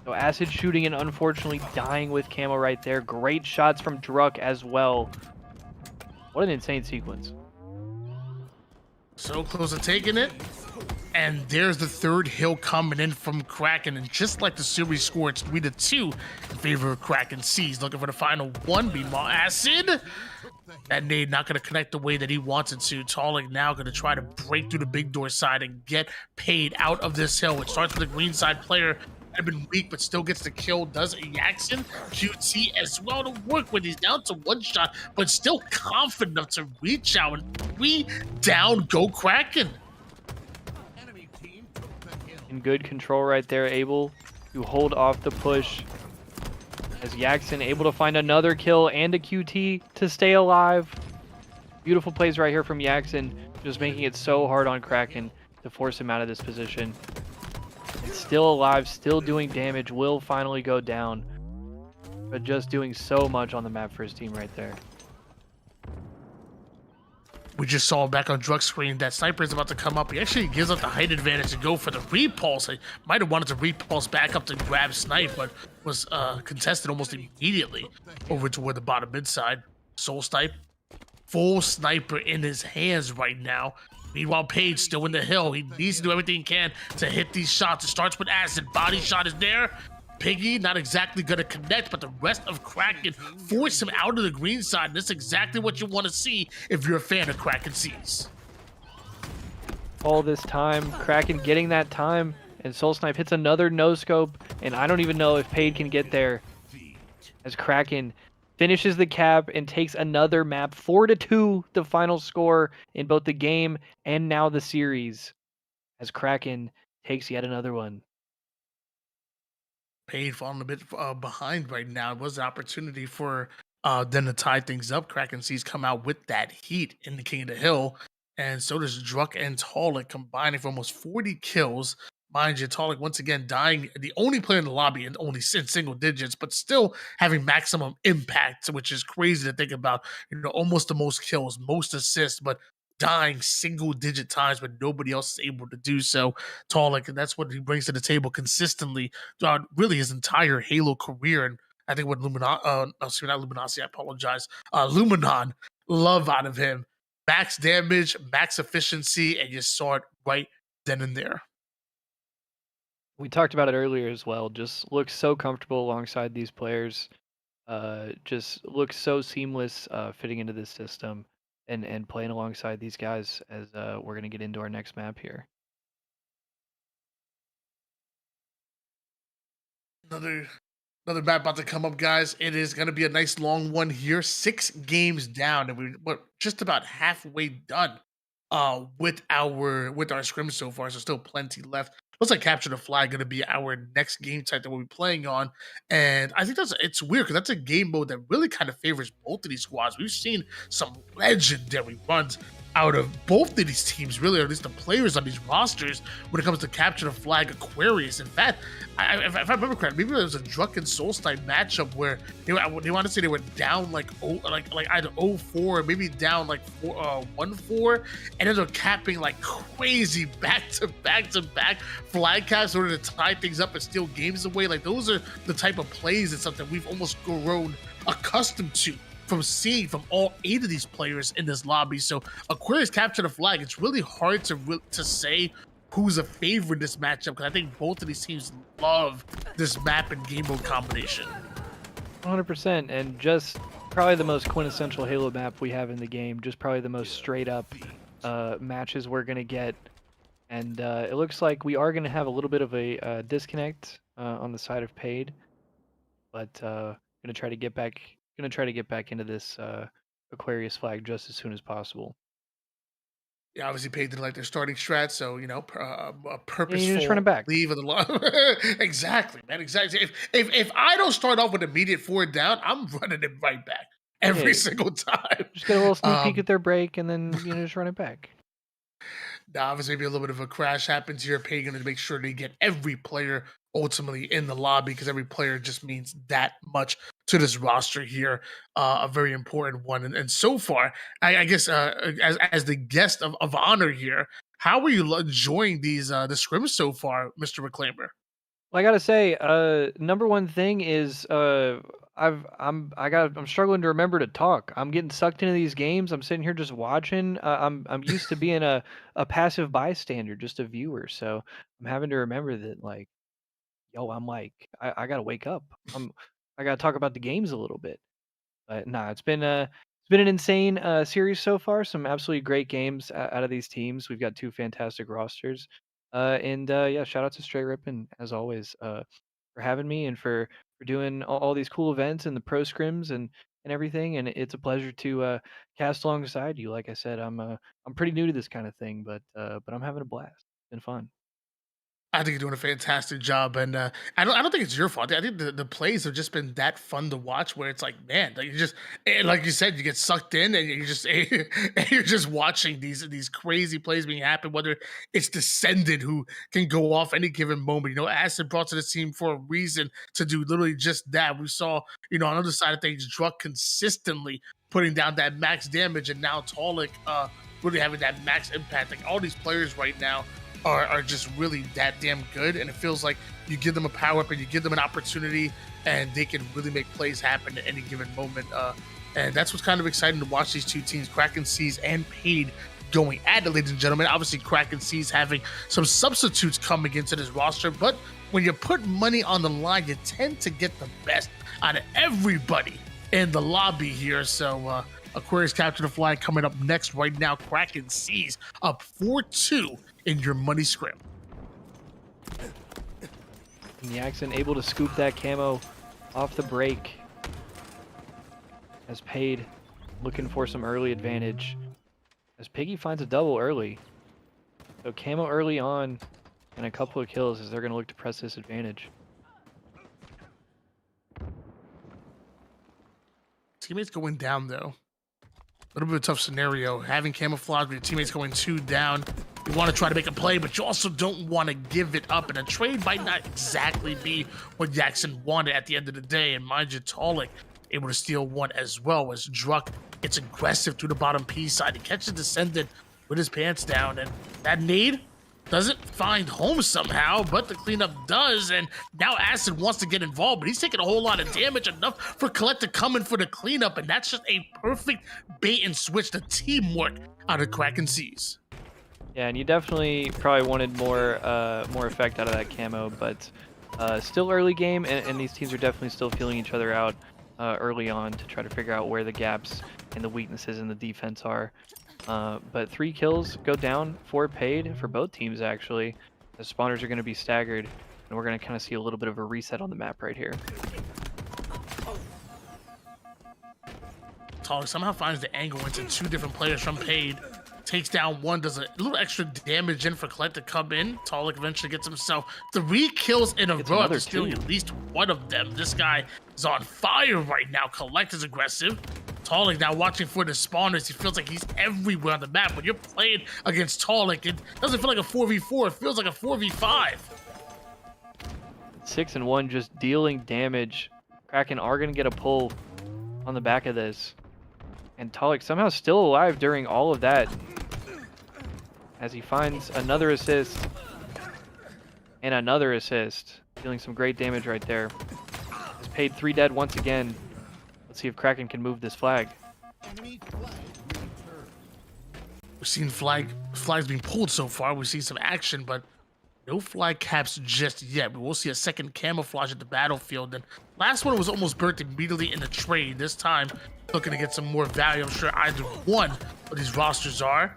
So Acid shooting and unfortunately dying with camo right there. Great shots from Druck as well. What an insane sequence. So close to taking it. And there's the 3rd hill coming in from Kraken. And just like the series score, it's 3-2 in favor of KrakenSeas. Looking for the final one. Meanwhile, Acid, that nade not going to connect the way that he wanted to. Talik now going to try to break through the big door side and get PAYD out of this hill. It starts with the green side player. Have been weak, but still gets the kill. Does Jackson QT as well to work with. He's down to 1 shot, but still confident enough to reach out. And 3 down, go Kraken. Enemy team took the hill. In good control right there, able to hold off the push. As Jackson able to find another kill and a QT to stay alive. Beautiful plays right here from Jackson, just making it so hard on Kraken to force him out of this position. And still alive, still doing damage, will finally go down. But just doing so much on the map for his team right there. We just saw back on Druck's screen that Sniper is about to come up. He actually gives up the height advantage to go for the repulse. He might have wanted to repulse back up to grab Snipe, but was contested almost immediately over toward the bottom mid side. Soul Snipe, full Sniper in his hands right now. Meanwhile, PAYD still in the hill. He needs to do everything he can to hit these shots. It starts with Acid. Body shot is there. Piggy not exactly going to connect, but the rest of Kraken force him out of the green side. And that's exactly what you want to see if you're a fan of KrakenSeas. All this time, Kraken getting that time, and Soul Snipe hits another no-scope, and I don't even know if PAYD can get there. As Kraken finishes the cap and takes another map, 4-2, the final score in both the game and now the series. As Kraken takes yet another one. PAYD falling a bit behind right now. It was an opportunity for them to tie things up. KrakenSeas come out with that heat in the King of the Hill. And so does Druck and Talik combining for almost 40 kills. Mind you, Talik once again dying, the only player in the lobby and only in single digits, but still having maximum impact, which is crazy to think about. You know, almost the most kills, most assists, but dying single digit times when nobody else is able to do so. Talik, and that's what he brings to the table consistently throughout really his entire Halo career. And I think what Luminosity, I apologize, Luminon love out of him. Max damage, max efficiency, and you saw it right then and there. We talked about it earlier as well. Just looks so comfortable alongside these players. Just looks so seamless fitting into this system and playing alongside these guys as we're going to get into our next map here. Another map about to come up, guys. It is going to be a nice long one here. 6 games down, and we're just about halfway done with our scrims so far. So still plenty left. Looks like Capture the Flag going to be our next game type that we'll be playing on, and I think it's weird because that's a game mode that really kind of favors both of these squads. We've seen some legendary runs out of both of these teams, really, or at least the players on these rosters when it comes to Capture the Flag Aquarius. In fact, if I remember correctly, maybe there was a Druck and Soul Snipe matchup where they want to say they were down like either 0-4 or maybe down like 1-4, and then they're capping like crazy back to back flag caps in order to tie things up and steal games away. Like, those are the type of plays and stuff that we've almost grown accustomed to from seeing from all 8 of these players in this lobby. So Aquarius Capture the Flag, it's really hard to say who's a favorite in this matchup, because I think both of these teams love this map and game mode combination. 100%, and just probably the most quintessential Halo map we have in the game. Just probably the most straight up matches we're going to get And it looks like we are going to have a little bit of a disconnect on the side of PAYD, but gonna try to get back. Gonna try to get back into this Aquarius flag just as soon as possible. Yeah, obviously PAYD didn't like their starting strat, so a Yeah, purposeful you're just running back. leave of the law. Exactly, man. Exactly. If I don't start off with immediate forward down, I'm running it right back every Yeah. single time. Just get a little sneak peek Um, at their break, and then just run it back. Now, obviously, maybe a little bit of a crash happens here. PAYD going to make sure they get every player ultimately in the lobby because every player just means that much to this roster here. A very important one. And so far, I guess as the guest of honor here, how are you enjoying these the scrims so far, Mr. Reclaimer? Well, I gotta say, number one thing is I'm struggling to remember to talk. I'm getting sucked into these games. I'm sitting here just watching. I'm used to being a passive bystander, just a viewer. So I'm having to remember that, like, yo, I'm like, I gotta wake up. I gotta talk about the games a little bit. But nah, it's been an insane series so far. Some absolutely great games out of these teams. We've got two fantastic rosters. And yeah, shout out to Straight Rippin as always for having me and for doing all these cool events and the pro scrims and everything. And it's a pleasure to cast alongside you. Like I said, I'm pretty new to this kind of thing, but I'm having a blast. It's been fun. I think you're doing a fantastic job, and I don't think it's your fault. I think the plays have just been that fun to watch. Where it's like, man, like you just like you said, you get sucked in, and you just and you're just watching these crazy plays being happen. Whether it's Descendant who can go off any given moment, Acid brought to the team for a reason to do literally just that. We saw, on the other side of things, Druck consistently putting down that max damage, and now Talik really having that max impact. Like all these players right now are just really that damn good, and it feels like you give them a power up and you give them an opportunity and they can really make plays happen at any given moment, and that's what's kind of exciting to watch these two teams, KrakenSeas and PAYD, going at it, ladies and gentlemen. Obviously KrakenSeas having some substitutes coming into this roster, but when you put money on the line, you tend to get the best out of everybody in the lobby here. So Aquarius capture the flag coming up next right now. KrakenSeas up 4-2 in your money scrim. And Jackson able to scoop that camo off the break. As PAYD looking for some early advantage. As Piggy finds a double early. So camo early on and a couple of kills as they're going to look to press this advantage. Teammates going down though. A little bit of a tough scenario. Having camouflage with your teammates going 2 down. You want to try to make a play, but you also don't want to give it up. And a trade might not exactly be what Jackson wanted at the end of the day. And mind you, Talik able to steal one as well as Druck gets aggressive to the bottom P side. He catches Descendant with his pants down. And that nade doesn't find home somehow, but the cleanup does. And now Acid wants to get involved, but he's taking a whole lot of damage, enough for Colette to come in for the cleanup. And that's just a perfect bait and switch, the teamwork out of KrakenSeas. Yeah, and you definitely probably wanted more effect out of that camo, but still early game, and these teams are definitely still feeling each other out early on to try to figure out where the gaps and the weaknesses in the defense are. But 3 kills go down for PAYD for both teams, actually. The spawners are going to be staggered, and we're going to kind of see a little bit of a reset on the map right here. Talik somehow finds the angle into 2 different players from PAYD. Takes down one, does a little extra damage in for Colette to come in. Talik eventually gets himself 3 kills in a row after stealing at least one of them. This guy is on fire right now. Colette is aggressive. Talik now watching for the spawners. He feels like he's everywhere on the map. When you're playing against Talik, it doesn't feel like a 4v4. It feels like a 4v5. 6 and 1 just dealing damage. Kraken are going to get a pull on the back of this. And Talik somehow still alive during all of that, as he finds another assist and another assist, dealing some great damage right there. Has PAYD 3 dead once again. Let's see if Kraken can move this flag. We've seen flags being pulled so far. We've seen some action, but no flag caps just yet. We will see a second camouflage at the battlefield. And last one was almost burnt immediately in the trade. This time, looking to get some more value. I'm sure either one of these rosters are.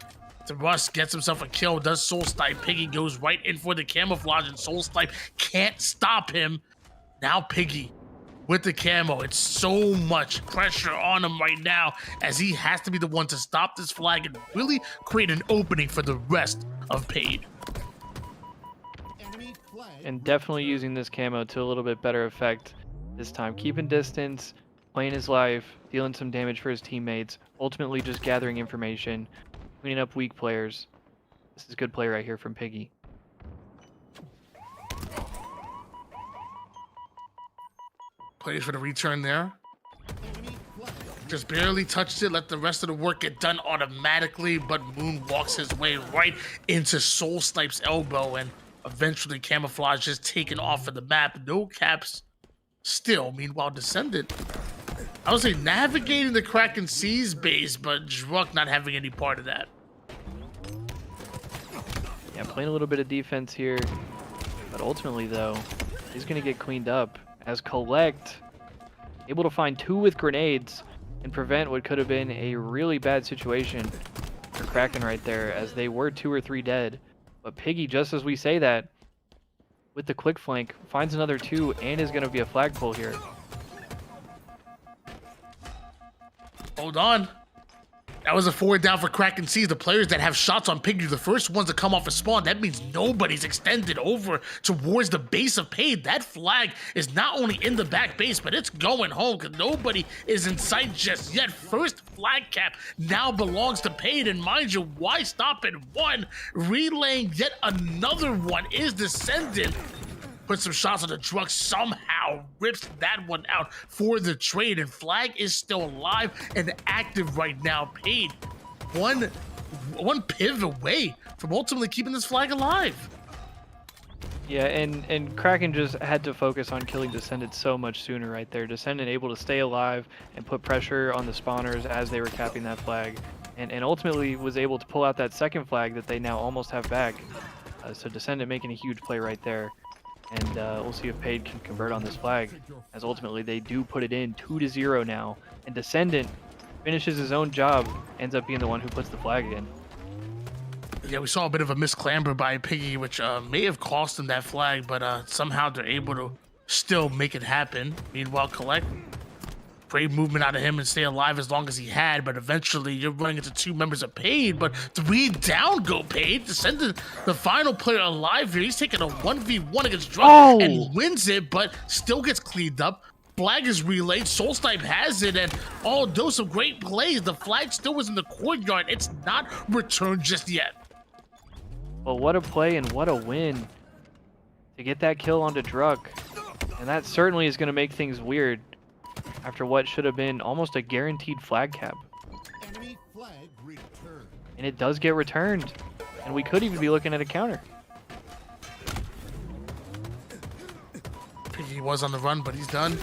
Thrust gets himself a kill, does Soul Snipe. Piggy goes right in for the camouflage, and Soul Snipe can't stop him. Now Piggy with the camo. It's so much pressure on him right now, as he has to be the one to stop this flag and really create an opening for the rest of PAYD. Enemy flag. And definitely using this camo to a little bit better effect this time. Keeping distance, playing his life, dealing some damage for his teammates, ultimately just gathering information, cleaning up weak players. This is good play right here from Piggy. Plays for the return there. Enemy flag. Just barely touched it, let the rest of the work get done automatically, but Moon walks his way right into Soul Snipe's elbow, and eventually Camouflage is taken off of the map. No caps still. Meanwhile, Descendant, I would say navigating the KrakenSeas base, but Druk not having any part of that. Yeah, playing a little bit of defense here, but ultimately though, he's gonna get cleaned up as Collect able to find 2 with grenades and prevent what could have been a really bad situation for Kraken right there, as they were 2 or 3 dead. But Piggy, just as we say that, with the quick flank, finds another 2 and is gonna be a flagpole here. Hold on. That was a 4 down for KrakenSeas. The players that have shots on Piggy, the first ones to come off a spawn. That means nobody's extended over towards the base of PAYD. That flag is not only in the back base, but it's going home because nobody is in sight just yet. First flag cap now belongs to PAYD, and mind you, why stop at 1? Relaying yet another one is Descendant. Put some shots on the truck, somehow rips that one out for the trade, and flag is still alive and active right now. PAYD one pivot away from ultimately keeping this flag alive. Yeah, and Kraken just had to focus on killing Descendant so much sooner right there. Descendant able to stay alive and put pressure on the spawners as they were capping that flag, and ultimately was able to pull out that second flag that they now almost have back. So Descendant making a huge play right there. And we'll see if PAYD can convert on this flag, as ultimately they do put it in 2-0 now. And Descendant finishes his own job, ends up being the one who puts the flag in. Yeah, we saw a bit of a misclamber by Piggy, which may have cost him that flag, but somehow they're able to still make it happen. Meanwhile, Collect, great movement out of him and stay alive as long as he had, but eventually you're running into 2 members of PAYD, but 3 down go PAYD. Descendant, the final player alive here. He's taking a 1v1 against Druk and wins it, but still gets cleaned up. Flag is relayed, Soul Snipe has it, and all dose of great plays. The flag still was in the courtyard. It's not returned just yet. Well, what a play and what a win to get that kill onto Druk. And that certainly is going to make things weird after what should have been almost a guaranteed flag cap. Enemy flag returned. And it does get returned. And we could even be looking at a counter. Piggy was on the run, but he's done.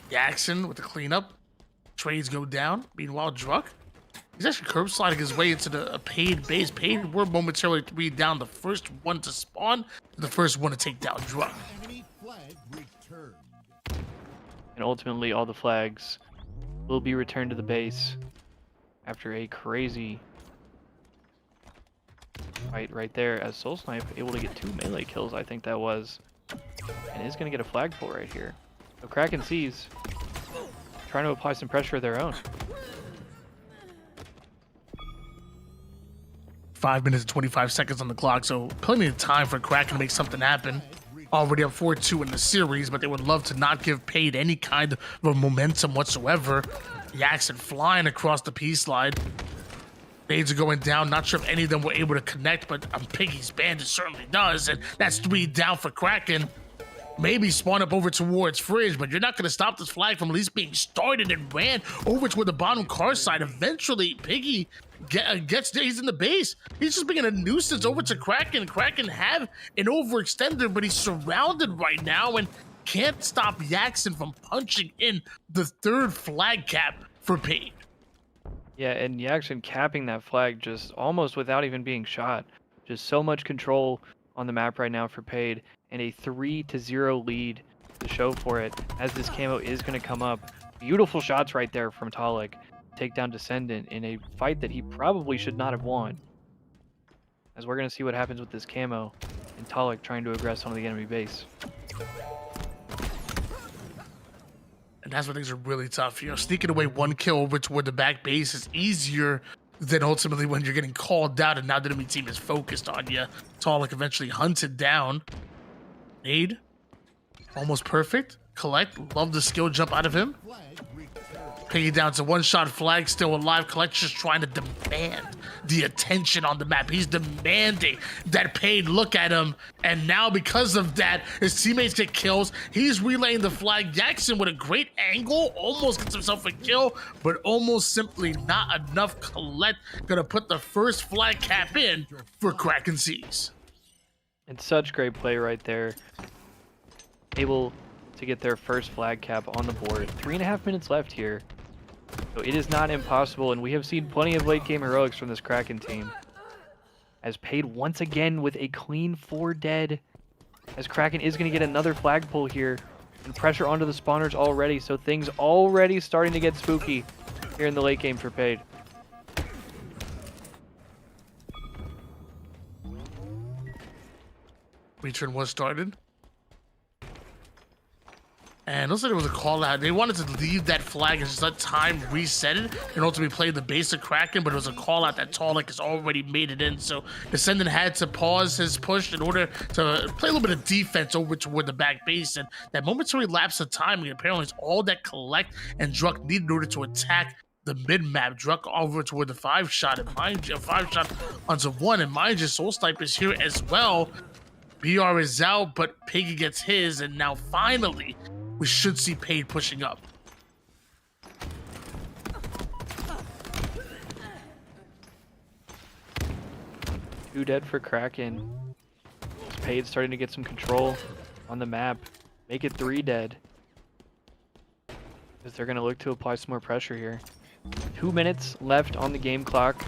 Jackson with the cleanup. Trades go down. Meanwhile, Druk, he's actually curb sliding his way into the PAYD base. PAYD were momentarily 3 down. The first one to spawn, the first one to take down Druk. Enemy flag returned. And ultimately, all the flags will be returned to the base after a crazy fight right there, as Soul Snipe able to get 2 melee kills, I think that was, and is going to get a flagpole right here. So KrakenSeas trying to apply some pressure of their own. 5 minutes and 25 seconds on the clock, so plenty of time for Kraken to make something happen. Already up 4-2 in the series, but they would love to not give PAYD any kind of momentum whatsoever. Jackson flying across the P-slide. Nades are going down. Not sure if any of them were able to connect, but on Piggy's bandit certainly does, and that's 3 down for Kraken. Maybe spawn up over towards Fridge, but you're not going to stop this flag from at least being started, and ran over toward the bottom car side. Eventually, Piggy gets there. He's in the base. He's just bringing a nuisance over to Kraken. Kraken have an overextender, but he's surrounded right now and can't stop Jackson from punching in the 3rd flag cap for PAYD. Yeah, and Jackson capping that flag just almost without even being shot. Just so much control on the map right now for PAYD, and a 3-0 lead to show for it, as this camo is going to come up. Beautiful shots right there from Talik. take down Descendant in a fight that he probably should not have won. As we're going to see what happens with this camo and Talik trying to aggress onto the enemy base. And that's where things are really tough. You know, sneaking away one kill over toward the back base is easier than ultimately when you're getting called out and now the enemy team is focused on you. Talik eventually hunted down. Nade. Almost perfect. Collect. Love the skill jump out of him. Piggy down to one shot. Flag still alive. Collect just trying to demand the attention on the map. He's demanding that PAYD look at him. And now because of that, his teammates get kills. He's relaying the flag. Jackson with a great angle. Almost gets himself a kill, but almost simply not enough. Collect gonna put the first flag cap in for KrakenSeas. And such great play right there. Able to get their first flag cap on the board. 3.5 minutes left here. So it is not impossible, and we have seen plenty of late game heroics from this Kraken team. As PAYD once again with a clean 4 dead. As Kraken is going to get another flag pull here. And pressure onto the spawners already, so things already starting to get spooky here in the late game for PAYD. Return was started. And it looks like it was a call out. They wanted to leave that flag and just let time reset it and ultimately play the basic Kraken, but it was a call out that Talik has already made it in. So Descendant had to pause his push in order to play a little bit of defense over toward the back base. And that momentary lapse of timing apparently is all that Collect and Druk needed in order to attack the mid-map. Druk over toward the 5-shot, and mind you, 5-shot onto 1. And mind you, Soul Sniper is here as well. BR is out, but Piggy gets his, and now finally we should see PAYD pushing up. Two dead for Kraken. PAYD starting to get some control on the map. Make it 3 dead. Because they're going to look to apply some more pressure here. 2 minutes left on the game clock.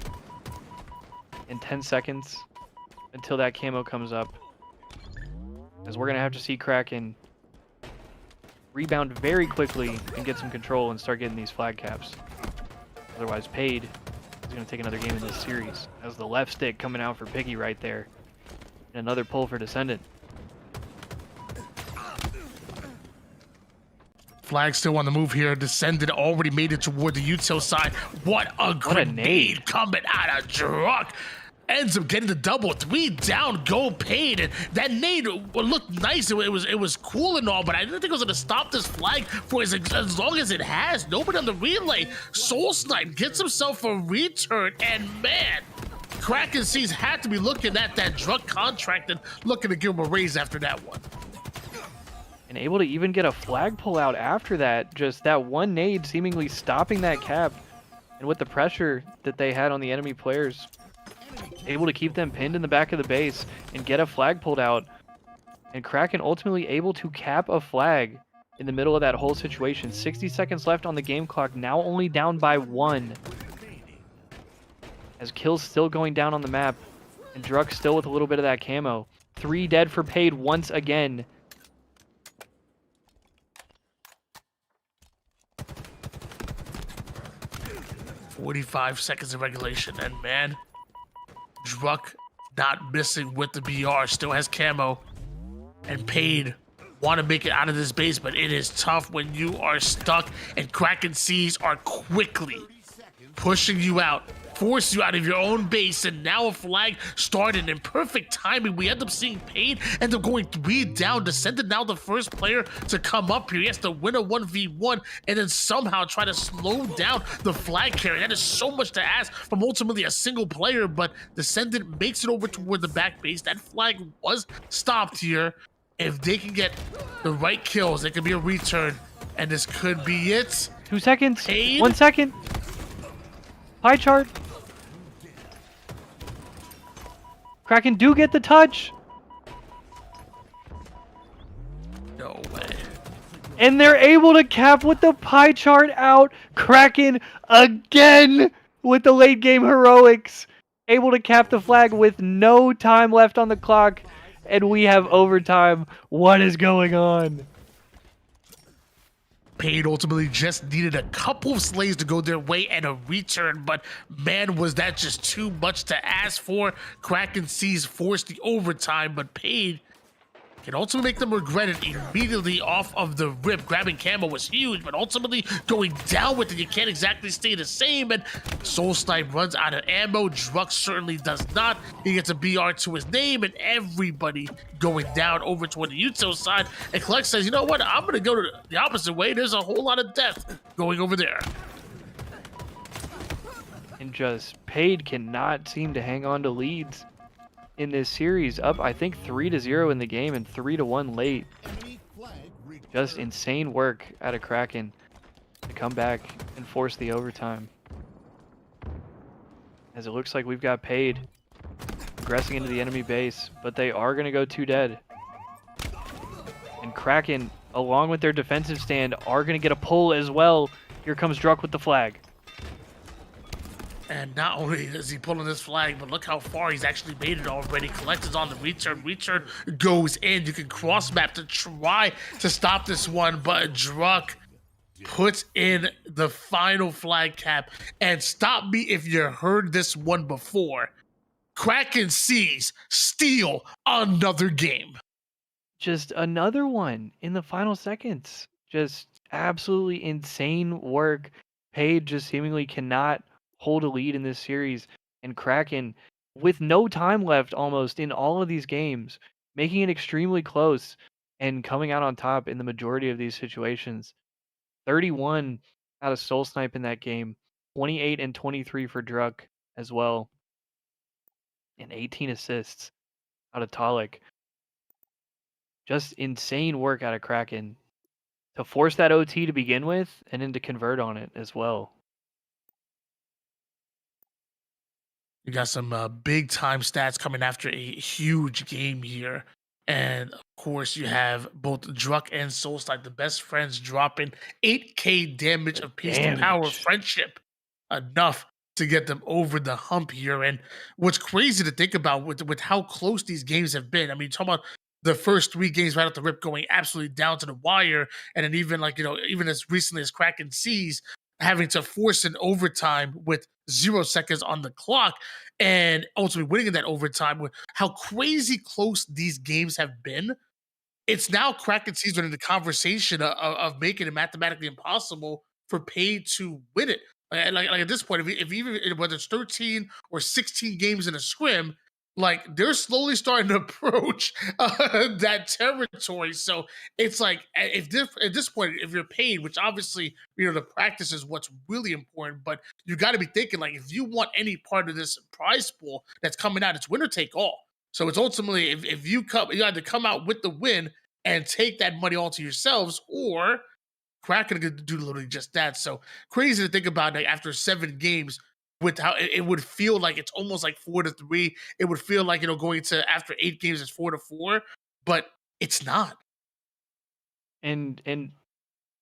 And 10 seconds until that camo comes up. As we're going to have to see Kraken rebound very quickly and get some control and start getting these flag caps. Otherwise, PAYD is going to take another game in this series. As the left stick coming out for Piggy right there. And another pull for Descendant. Flag still on the move here. Descendant already made it toward the util side. What a grenade nade coming out of Druk. Ends up getting the double. 3 down, go PAYD. And that nade looked nice. It was cool and all, but I didn't think it was going to stop this flag for as long as it has. Nobody on the relay. Soul Snipe gets himself a return, and man, KrakenSeas had to be looking at that Druk contract and looking to give him a raise after that one. And able to even get a flag pull out after that. Just that one nade seemingly stopping that cap. And with the pressure that they had on the enemy players, able to keep them pinned in the back of the base and get a flag pulled out. And Kraken ultimately able to cap a flag in the middle of that whole situation. 60 seconds left on the game clock, now only down by 1. As kills still going down on the map. And Druk still with a little bit of that camo. 3 dead for PAYD once again. "45 seconds of regulation," and man, Druk not missing with the BR, still has camo, and PAYD want to make it out of this base, but it is tough when you are stuck, and KrakenSeas are quickly pushing you out, force you out of your own base, and now a flag started in perfect timing. We end up seeing PAYD end up going 3 down. Descendant now the first player to come up here. He has to win a 1v1 and then somehow try to slow down the flag carry. That is so much to ask from ultimately a single player, but Descendant makes it over toward the back base. That flag was stopped here. If they can get the right kills, it could be a return, and this could be it. 2 seconds. PAYD? 1 second. Pie chart. Kraken do get the touch. No way. And they're able to cap with the pie chart out. Kraken again with the late game heroics. Able to cap the flag with no time left on the clock. And we have overtime. What is going on? PAYD ultimately just needed a couple of slays to go their way and a return, but man, was that just too much to ask for. KrakenSeas forced the overtime, but PAYD can also make them regret it immediately off of the rip. Grabbing camo was huge, but ultimately going down with it, you can't exactly stay the same. And Soul Snipe runs out of ammo. Druk certainly does not. He gets a BR to his name, and everybody going down over toward the Util side. And Collect says, you know what? I'm going to go the opposite way. There's a whole lot of death going over there. And just PAYD cannot seem to hang on to leads in this series, up I think 3-0 in the game and 3-1 late. Enemy flag returned. Just insane work out of Kraken to come back and force the overtime. As it looks like we've got PAYD progressing into the enemy base, but they are going to go 2 dead. And Kraken, along with their defensive stand, are going to get a pull as well. Here comes Druk with the flag. And not only is he pulling this flag, but look how far he's actually made it already. Collect is on the return. Return goes in. You can cross map to try to stop this one, but Druk puts in the final flag cap. And stop me if you heard this one before. KrakenSeas steal another game. Just another one in the final seconds. Just absolutely insane work. PAYD just seemingly cannot hold a lead in this series, and Kraken, with no time left almost in all of these games, making it extremely close and coming out on top in the majority of these situations. 31 out of Soul Snipe in that game, 28 and 23 for Druk as well, and 18 assists out of Talik. Just insane work out of Kraken to force that OT to begin with and then to convert on it as well. You got some big time stats coming after a huge game here. And of course, you have both Druk and Soul Snipe, the best friends, dropping 8k damage of Peace to Power Friendship. Enough to get them over the hump here. And what's crazy to think about with how close these games have been. I mean, talk about the first 3 games right off the rip going absolutely down to the wire. And then even even as recently as KrakenSeas having to force an overtime with 0 seconds on the clock and ultimately winning in that overtime. With how crazy close these games have been, it's now KrakenSeas in the conversation of making it mathematically impossible for PAYD to win it. Like at this point, if even whether it's 13 or 16 games in a scrim, like they're slowly starting to approach that territory. So it's like at this point, if you're PAYD, which obviously the practice is what's really important, but you got to be thinking like if you want any part of this prize pool that's coming out, it's winner take all. So it's ultimately if you either come out with the win and take that money all to yourselves, or Kraken could do literally just that. So crazy to think about like, after 7 games. With how it would feel like it's almost like 4-3. It would feel like going to after 8 games it's 4-4, but it's not. And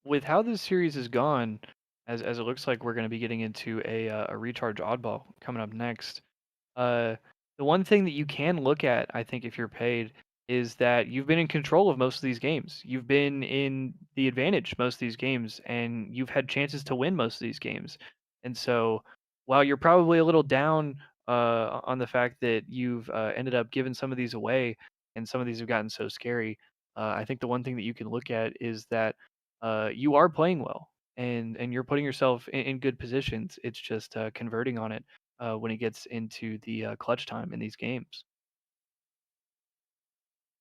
with how this series has gone, as it looks like we're going to be getting into a recharge oddball coming up next. The one thing that you can look at, I think, if you're PAYD, is that you've been in control of most of these games. You've been in the advantage most of these games, and you've had chances to win most of these games. And so, while you're probably a little down on the fact that you've ended up giving some of these away, and some of these have gotten so scary, I think the one thing that you can look at is that you are playing well, and you're putting yourself in good positions. It's just converting on it when it gets into the clutch time in these games.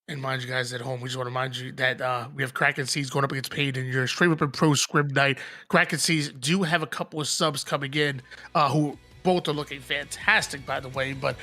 And mind you guys at home, we just want to remind you that we have KrakenSeas going up against PAYD in your Straight Weapon Pro Scrim night. KrakenSeas do have a couple of subs coming in who both are looking fantastic, by the way, but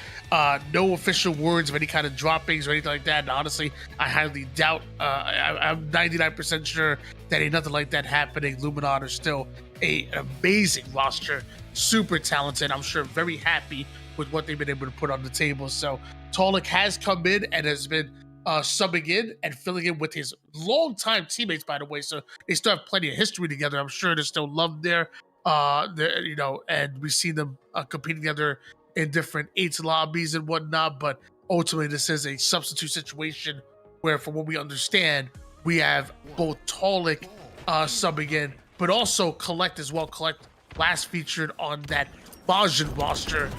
no official words of any kind of droppings or anything like that. And honestly, I highly doubt, I'm 99% sure that ain't nothing like that happening. Luminon are still an amazing roster, super talented. I'm sure very happy with what they've been able to put on the table. So Talik has come in and has been subbing in and filling in with his longtime teammates, by the way. So they still have plenty of history together. I'm sure there's still love there. And we've seen them competing together in different 8 lobbies and whatnot. But ultimately, this is a substitute situation where, from what we understand, we have both Talik subbing in, but also Collect as well. Collect last featured on that Bajan roster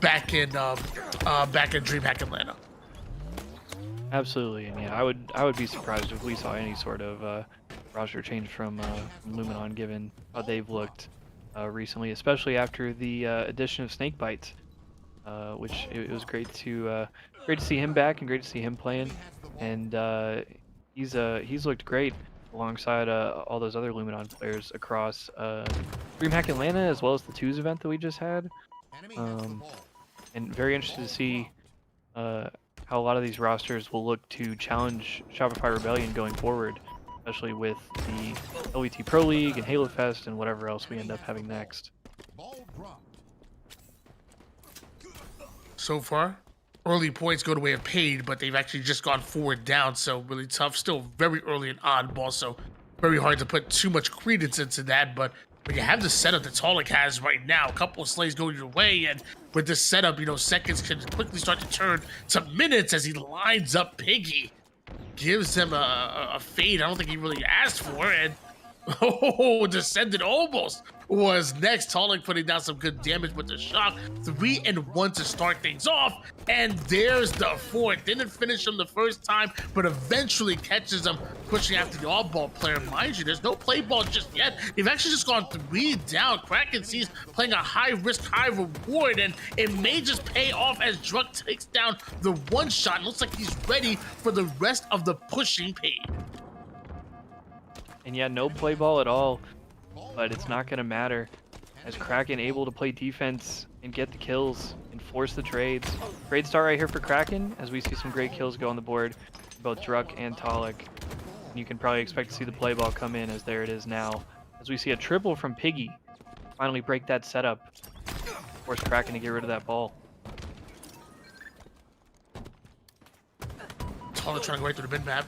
back in DreamHack Atlanta. Absolutely, and yeah, I would be surprised if we saw any sort of roster change from Luminon, given how they've looked recently, especially after the addition of Snakebites, which it was great to see him back and great to see him playing, and he's looked great alongside all those other Luminon players across DreamHack Atlanta as well as the twos event that we just had, and very interested to see how a lot of these rosters will look to challenge Shopify Rebellion going forward, especially with the LVT Pro League and Halo Fest and whatever else we end up having next. So far, early points go the way of PAYD, but they've actually just gone forward down, so really tough. Still very early and oddball, so very hard to put too much credence into that, but when you have the setup that Tolic has right now, a couple of slays going your way, and with this setup, you know, seconds can quickly start to turn to minutes as he lines up Piggy. Gives him a fade I don't think he really asked for, and oh, Descendant almost was next. Tolic putting down some good damage with the shock. 3 and 1 to start things off, and there's the fourth. Didn't finish him the first time, but eventually catches him pushing after the oddball player. Mind you, there's no play ball just yet. They've actually just gone 3 down. KrakenSeas playing a high risk, high reward, and it may just pay off as Druk takes down the one shot. Looks like he's ready for the rest of the pushing PAYD. And yeah, no play ball at all, but it's not going to matter as Kraken able to play defense and get the kills and force the trades. Great start right here for Kraken as we see some great kills go on the board, both Druk and Tolic. You can probably expect to see the play ball come in, as there it is now, as we see a triple from Piggy finally break that setup, force Kraken to get rid of that ball. Tolic trying to go right through the mid map.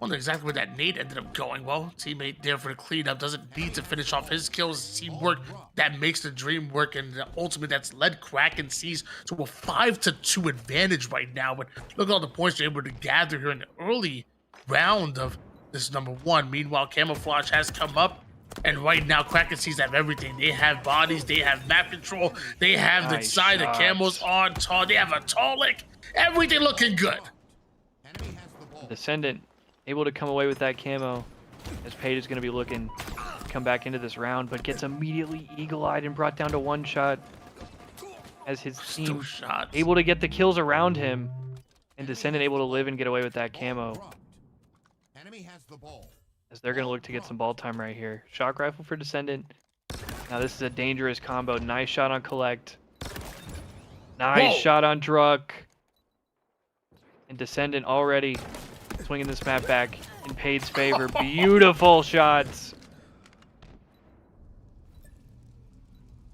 Wonder exactly where that nade ended up going. Well, teammate there for the cleanup, doesn't need to finish off his kills. Teamwork that makes the dream work, and ultimately that's led KrakenSeas to a 5-2 advantage right now. But look at all the points they're able to gather here in the early round of this number 1. Meanwhile, Camouflage has come up, and right now KrakenSeas have everything. They have bodies, they have map control, they have the side, the camos on tall, they have a Tolic, everything looking good. Descendant able to come away with that camo, as PAYD is going to be looking to come back into this round, but gets immediately eagle-eyed and brought down to 1 shot as his team able to get the kills around him, and Descendant able to live and get away with that camo. As they're going to look to get some ball time right here. Shock rifle for Descendant. Now this is a dangerous combo. Nice shot on Collect. Nice shot on Druk. And Descendant already swinging this map back in PAYD's favor. Beautiful shots.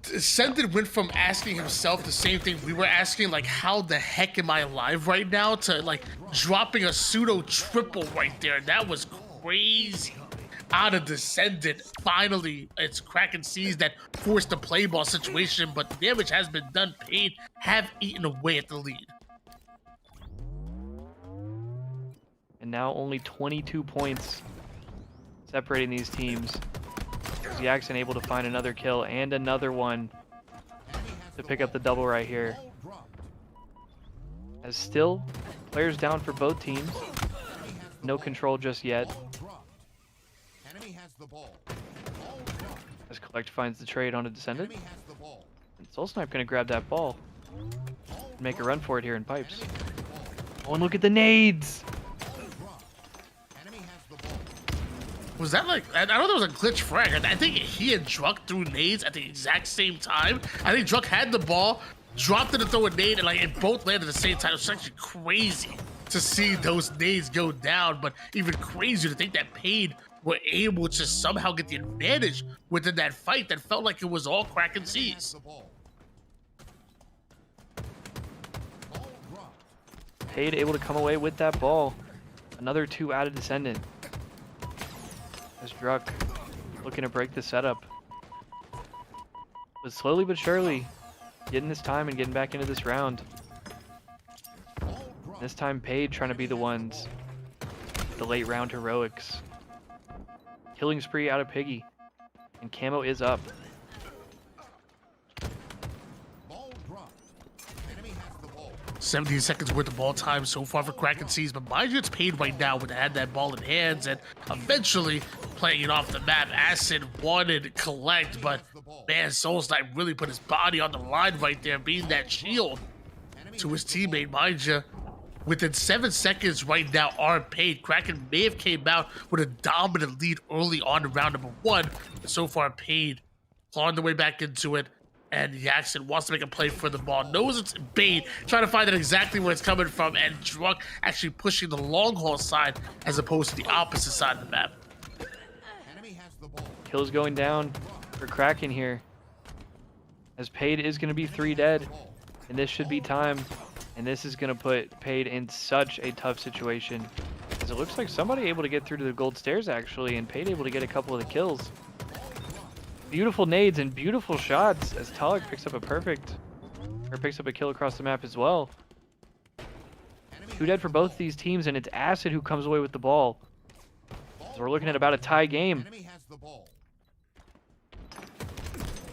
Descendant went from asking himself the same thing we were asking, like, how the heck am I alive right now, to like dropping a pseudo triple right there. That was crazy. Out of Descendant. Finally, it's KrakenSeas that forced the play ball situation, but the damage has been done. PAYD have eaten away at the lead. And now only 22 points separating these teams. Jackson able to find another kill and another one to pick up the double right here. As still, players down for both teams. No control just yet. As Collect finds the trade on a Descendant. And Soul Snipe gonna grab that ball and make a run for it here in pipes. Oh, and look at the nades! Was that like, I don't know if it was a glitch frag. I think he and Druk threw nades at the exact same time. I think Druk had the ball, dropped it to throw a nade, and like it both landed at the same time. It was actually crazy to see those nades go down, but even crazier to think that PAYD were able to somehow get the advantage within that fight that felt like it was all KrakenSeas. PAYD able to come away with that ball. Another 2 out of Descendant. As Druk looking to break the setup. But slowly but surely, getting this time and getting back into this round. This time PAYD trying to be the ones, the late round heroics. killing spree out of Piggy. And camo is up. Ball dropped. Enemy has the ball. 17 seconds worth of ball time so far for KrakenSeas, but mind you, it's paid right now with had that ball in hands and eventually playing it off the map. Acid wanted collect, but man, Soulsnipe really put his body on the line right there, being that shield to his teammate. Mind you, within 7 seconds right now are paid. Kraken may have came out with a dominant lead early on in round number 1, but so far paid, clawing the way back into it. And Jackson wants to make a play for the ball, knows it's bait, trying to find out exactly where it's coming from, and Drunk actually pushing the long haul side as opposed to the opposite side of the map. Enemy has the ball. Kills going down for Kraken here. As Paid is going to be 3 dead, and this should be time. And this is going to put Paid in such a tough situation. As it looks like somebody able to get through to the gold stairs actually, and Paid able to get a couple of the kills. Beautiful nades and beautiful shots as Talek picks up a kill across the map as well. 2 dead for both these teams, and it's Acid who comes away with the ball. So we're looking at about a tie game. Enemy has the ball.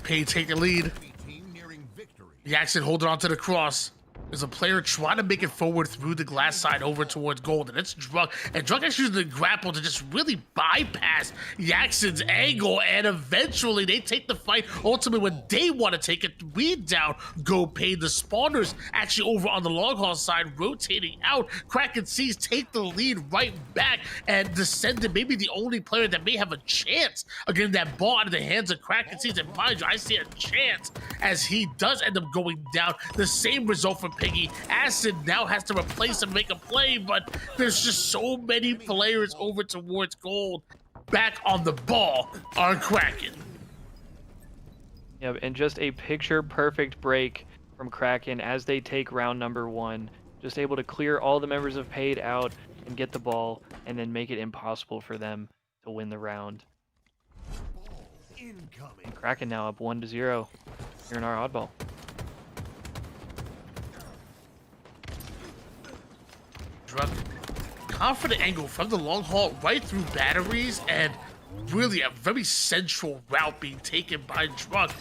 Paid take the lead. Enemy team nearing victory. Jackson holding on to the cross. There's a player trying to make it forward through the glass side over towards gold, and it's Drunk. And Drunk actually uses the grapple to just really bypass Jackson's angle, and eventually they take the fight. Ultimately, when they want to take it, 3 down, go Paid. The spawners actually over on the long haul side, rotating out. KrakenSeas take the lead right back, and Descendant, maybe the only player that may have a chance of getting that ball out of the hands of KrakenSeas. And mind you, I see a chance as he does end up going down. The same result for Piggy. Acid now has to replace and make a play, but there's just so many players over towards gold. Back on the ball are Kraken. Yep, and just a picture-perfect break from Kraken as they take round number 1. Just able to clear all the members of Paid out and get the ball, and then make it impossible for them to win the round. Incoming. Kraken now up 1-0 here in our oddball. Drunk. Confident angle from the long haul right through batteries, and really a very central route being taken by Drunk.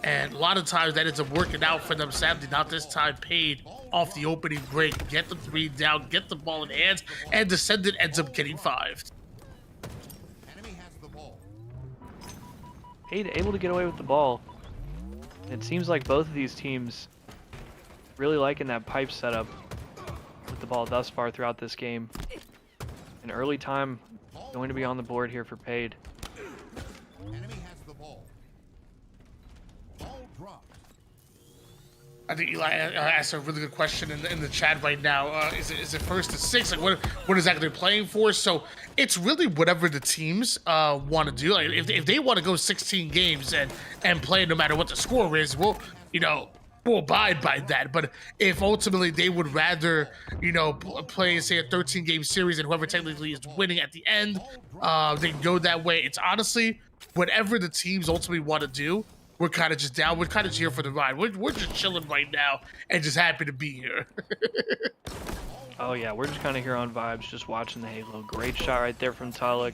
And a lot of times that ends up working out for them. Sadly, not this time. Paid off the opening break, get the 3 down, get the ball in hands, and Descendant ends up getting 5. Enemy has the ball. Paid able to get away with the ball. It seems like both of these teams really liking that pipe setup with the ball thus far throughout this game. An early time going to be on the board here for Paid. Enemy has the ball. Ball dropped. I think Eli asked a really good question in the chat right now. Is it 1st to 6? Like, what exactly they're playing for? So it's really whatever the teams want to do. Like, if they want to go 16 games and play no matter what the score is, well, we'll abide by that. But if ultimately they would rather, play, say, a 13-game series and whoever technically is winning at the end, they can go that way. It's honestly whatever the teams ultimately want to do. We're kind of just down. We're kind of here for the ride. We're just chilling right now and just happy to be here. Oh yeah, we're just kind of here on vibes, just watching the Halo. Great shot right there from Talek.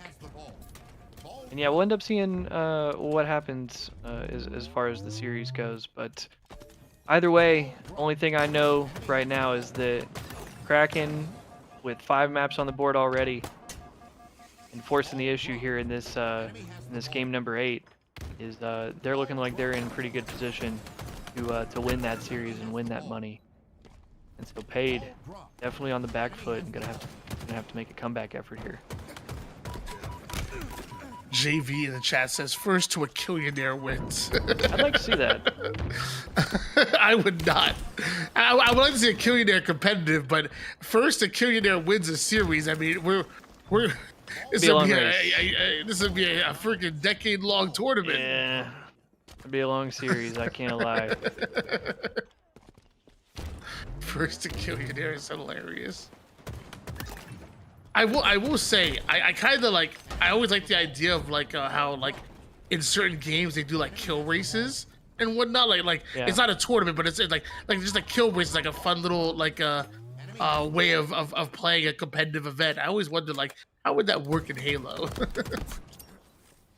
And yeah, we'll end up seeing what happens as far as the series goes. But either way, only thing I know right now is that Kraken, with 5 maps on the board already, and forcing the issue here in this game number 8, is they're looking like they're in pretty good position to win that series and win that money. And so Paid definitely on the back foot and gonna have to make a comeback effort here. JV in the chat says first to a Killionaire wins. I'd like to see that. I would not. I would like to see a Killionaire competitive, but first a Killionaire wins a series. I mean, this would be a freaking decade-long tournament. Yeah, it'd be a long series. I can't lie. First to Killionaire is hilarious. I will say I kind of like. I always like the idea of like how like in certain games they do like kill races and whatnot. Like Yeah. It's not a tournament, but it's like just like kill race is like a fun little like way of playing a competitive event. I always wonder like how would that work in Halo.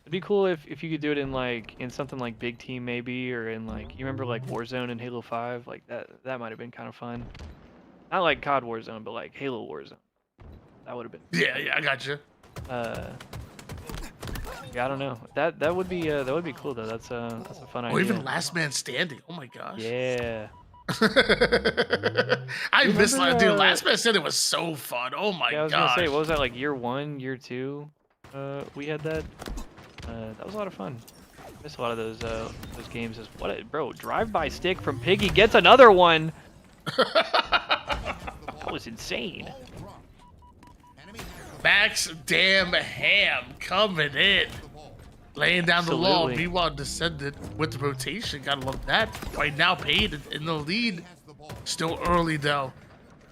It'd be cool if you could do it in like in something like Big Team maybe, or in like you remember like Warzone and Halo 5, like that might have been kind of fun. Not like COD Warzone, but like Halo Warzone. That would have been. Yeah, I got you. Yeah, I don't know. That would be cool though. That's a fun idea. Or even Last Man Standing. Oh my gosh. Yeah. I miss remember, dude. Last Man Standing was so fun. Oh my Yeah, I was gosh. gonna say, what was that like year 1, year 2? We had that. That was a lot of fun. I miss a lot of those games. Bro, drive-by stick from Piggy gets another one. That was insane. Max damn Ham coming in. Laying down the law. Absolutely. Meanwhile, Descendant with the rotation. Gotta love that. Right now, Paid in the lead. Still early, though.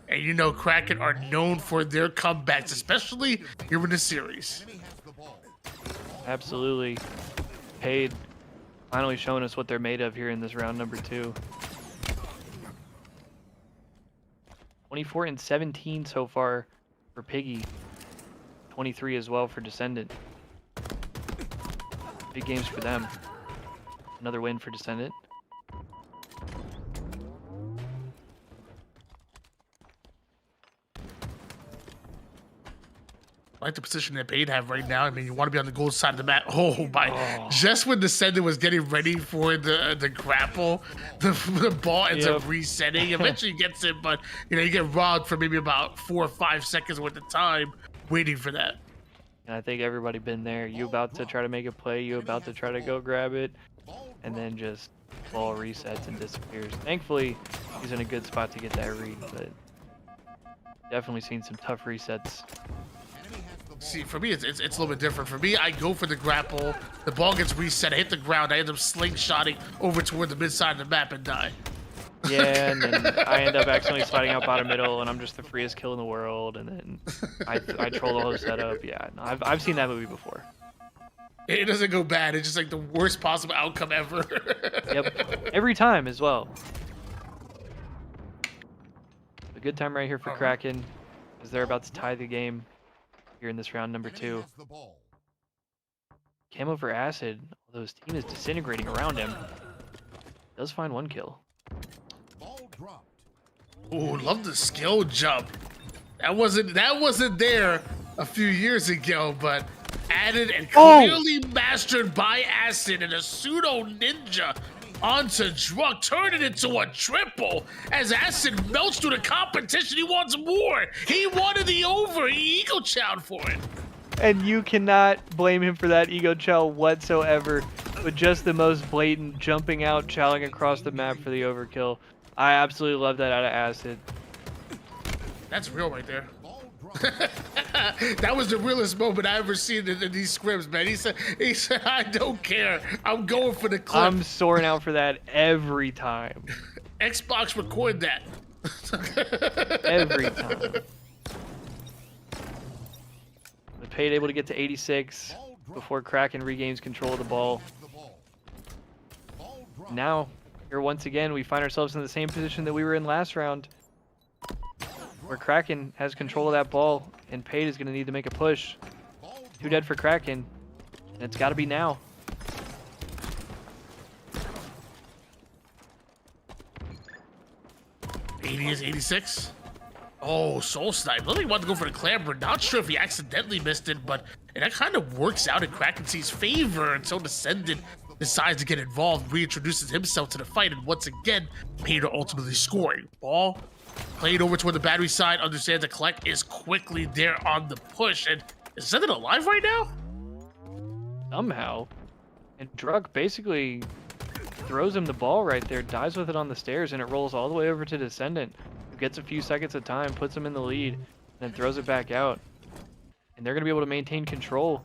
And you know, Kraken are known for their comebacks, especially here in the series. Absolutely. PAYD finally showing us what they're made of here in this round number 2. 24 and 17 so far for Piggy. 23 as well for Descendant. Big games for them. Another win for Descendant. I like the position that Paid have right now. I mean, you want to be on the gold side of the map. Oh my! Just when Descendant was getting ready for the grapple, the ball ends up resetting. Eventually gets it, but you know you get robbed for maybe about 4 or 5 seconds worth of time waiting for that. And I think everybody been there. You about to try to make a play, you about to try to go grab it, and then just ball resets and disappears. Thankfully, he's in a good spot to get that read, but definitely seen some tough resets. See, for me, it's a little bit different. For me, I go for the grapple. The ball gets reset. I hit the ground. I end up slingshotting over toward the mid side of the map and die. Yeah, and then I end up accidentally sliding out bottom middle, and I'm just the freest kill in the world, and then I troll the whole setup. Yeah, no, I've seen that movie before. It doesn't go bad. It's just like the worst possible outcome ever. Yep, every time as well. A good time right here for Kraken, as they're about to tie the game here in this round number 2. Camo for Acid, although his team is disintegrating around him, does find 1 kill. Ooh, love the skill jump. That wasn't there a few years ago, but added and clearly mastered by Acid and a pseudo ninja onto Drunk, turn it into a triple as Acid melts through the competition. He wants more. He wanted the over. He ego chowed for it. And you cannot blame him for that ego chow whatsoever, with just the most blatant jumping out, chowing across the map for the overkill. I absolutely love that out of Acid. That's real right there. That was the realest moment I ever seen in these scrims, man. He said, I don't care. I'm going for the clip. I'm soaring out for that every time. Xbox record that. Every time. The PAYD able to get to 86 before Kraken regains control of the ball. Now, here once again, we find ourselves in the same position that we were in last round, where Kraken has control of that ball, and PAYD is going to need to make a push. 2 dead for Kraken, and it's got to be now. '80 is 86. Oh, Soul Snipe. Literally wanted to go for the clamber. Not sure if he accidentally missed it, but that kind of works out in KrakenSeas' favor until Descendant decides to get involved, reintroduces himself to the fight, and once again, Peter ultimately scoring. Ball played over toward the battery side, understands the collect is quickly there on the push, and is Descendant alive right now? Somehow. And Druk basically throws him the ball right there, dives with it on the stairs, and it rolls all the way over to Descendant, who gets a few seconds of time, puts him in the lead, and then throws it back out. And they're going to be able to maintain control.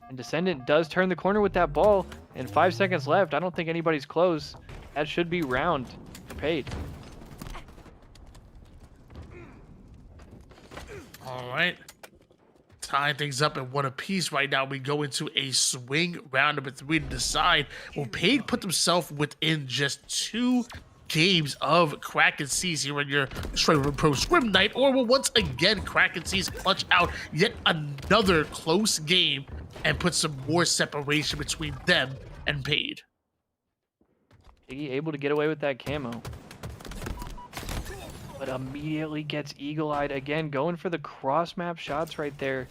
And Descendant does turn the corner with that ball, and 5 seconds left. I don't think anybody's close. That should be round for PAYD. All right. Tying things up at 1 apiece right now. We go into a swing round number 3 to decide will PAYD put themselves within just 2 games of KrakenSeas here on your Straight Pro Scrim night, or will once again KrakenSeas clutch out yet another close game and put some more separation between them and PAYD. Piggy able to get away with that camo. But immediately gets eagle-eyed again, going for the cross-map shots right there.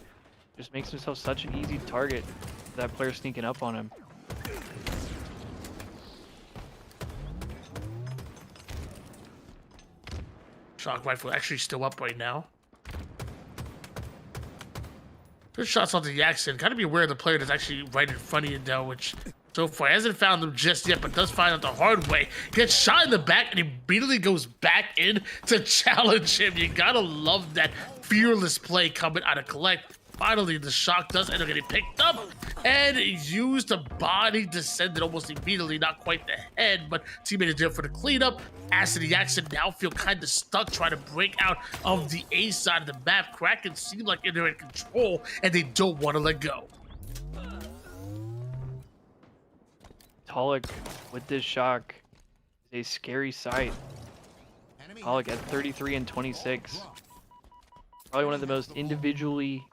Just makes himself such an easy target for that player sneaking up on him. Shock rifle actually still up right now. Good shots onto Jackson. Gotta be aware of the player that's actually right in front of you though, which so far hasn't found him just yet, but does find out the hard way. Gets shot in the back and immediately goes back in to challenge him. You gotta love that fearless play coming out of Collect. Finally, the shock does end up getting picked up and used the body descended almost immediately, not quite the head, but teammate is there for the cleanup. Acid and Jackson now feel kind of stuck trying to break out of the A side of the map. Kraken seem like they're in control and they don't want to let go. Tolic with this shock is a scary sight. Tolic at 33 and 26. Probably one of the most individually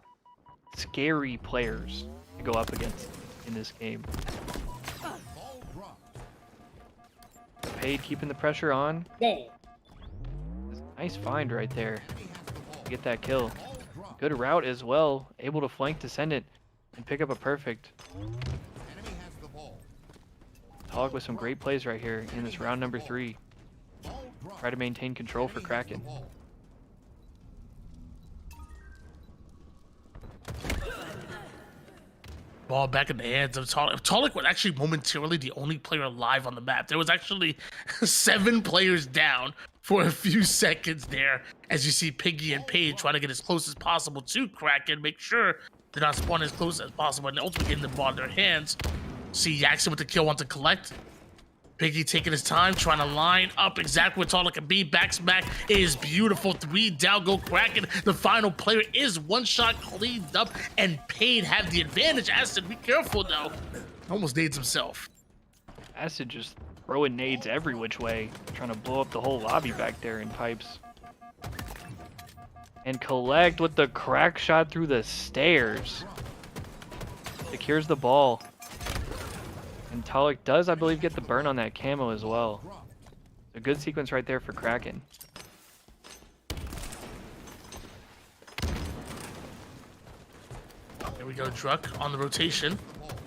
scary players to go up against in this game. PAYD keeping the pressure on. Nice find right there. Get that kill. Good route as well. Able to flank Descendant and pick up a perfect. Tolic with some great plays right here in this round number 3. Try to maintain control for Kraken. Ball back in the hands of Tolic. Tolic was actually momentarily the only player alive on the map. There was actually 7 players down for a few seconds there, as you see Piggy and PAYD trying to get as close as possible to Kraken, make sure they're not spawning as close as possible, and ultimately getting the ball in their hands. See Jackson with the kill, want to collect. Piggy taking his time, trying to line up exactly where Tolic can be. Back smack is beautiful. 3 down, go Kraken. The final player is one shot cleaned up, and PAYD have the advantage. Acid, be careful though. Almost nades himself. Acid just throwing nades every which way, trying to blow up the whole lobby back there in pipes. And Collect with the crack shot through the stairs. Secures the ball. And Tolic does, I believe, get the burn on that camo as well. A good sequence right there for Kraken. There we go, Druck on the rotation.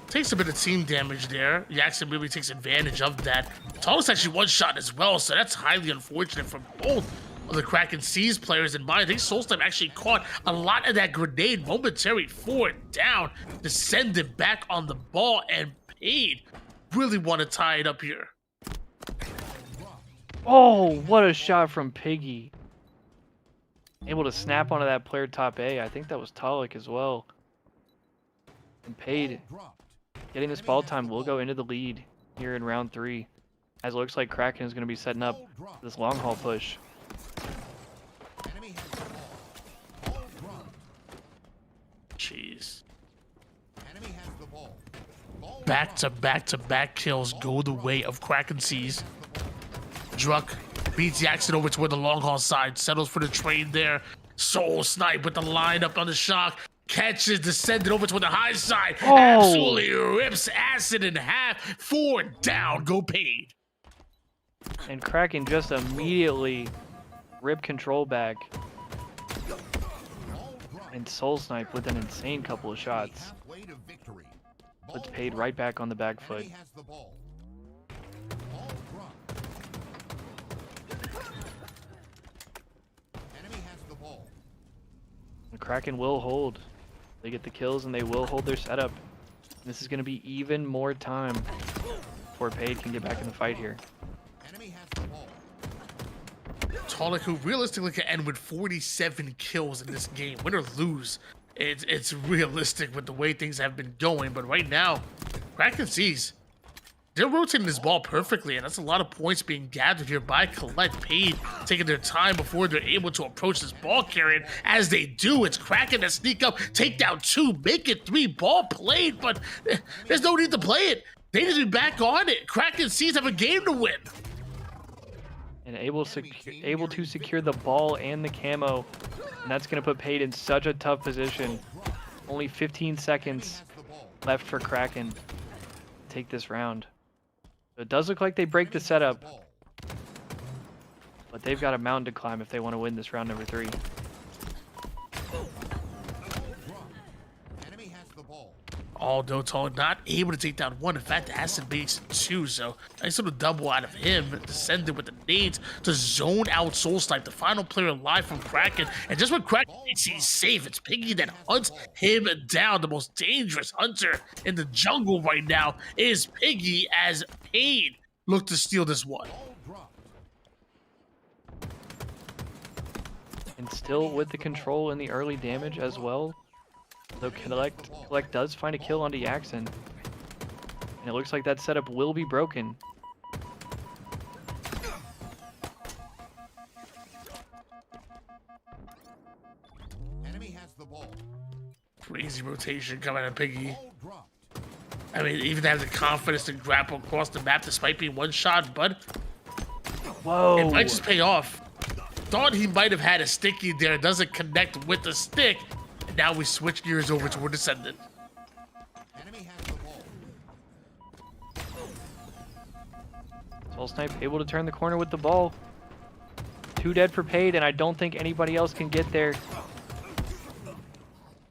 Takes a bit of team damage there. Jackson really takes advantage of that. Tolic's actually one shot as well, so that's highly unfortunate for both of the KrakenSeas players. And I think Soulstep actually caught a lot of that grenade momentary forward down, descended back on the ball, and PAYD really want to tie it up here. Oh, what a shot from Piggy. Able to snap onto that player top A. I think that was Tolic as well. And PAYD getting this ball time will go into the lead here in round 3. As it looks like Kraken is going to be setting up this long haul push. Jeez. Back-to-back-to-back kills go the way of KrakenSeas. Druck beats Jackson over toward the long haul side, settles for the trade there. Soul Snipe with the lineup on the shock. Catches, descended over toward the high side. Oh. Absolutely rips Acid in half. 4 down, go PAYD. And Kraken just immediately rip control back. And Soul Snipe with an insane couple of shots. Puts PAYD right back on the back foot. The Kraken will hold. They get the kills and they will hold their setup. This is going to be even more time before PAYD can get back in the fight here. Tolic, who realistically can end with 47 kills in this game, win or lose. It's realistic with the way things have been going, but right now, KrakenSeas, they're rotating this ball perfectly, and that's a lot of points being gathered here by Collect. PAYD taking their time before they're able to approach this ball carrier. As they do, it's Kraken to sneak up, take down 2, make it 3, ball played, but there's no need to play it. They need to be back on it. KrakenSeas have a game to win. And able to secure the ball and the camo. And that's going to put PAYD in such a tough position. Only 15 seconds left for Kraken to take this round. So it does look like they break the setup, but they've got a mountain to climb if they want to win this round number 3. Enemy has the ball. Although Tall not able to take down 1. In fact, Acid makes 2. So nice little double out of him. Descended with the nades to zone out Soul Snipe, the final player alive from Kraken. And just when Kraken thinks he's safe, it's Piggy that hunts him down. The most dangerous hunter in the jungle right now is Piggy, as PAYD look to steal this one. Ball dropped. And still with the control and the early damage as well. Though Collect does find a kill onto Yaxon. And it looks like that setup will be broken. Enemy has the ball. Crazy rotation coming out of Piggy. Ball dropped. I mean, even have the confidence to grapple across the map despite being one shot, but Whoa! it might just pay off. Thought he might have had a sticky there. Doesn't connect with the stick. And now we switch gears over to a Descendant. Enemy has the ball. Soul Snipe able to turn the corner with the ball. 2 dead for PAYD, and I don't think anybody else can get there.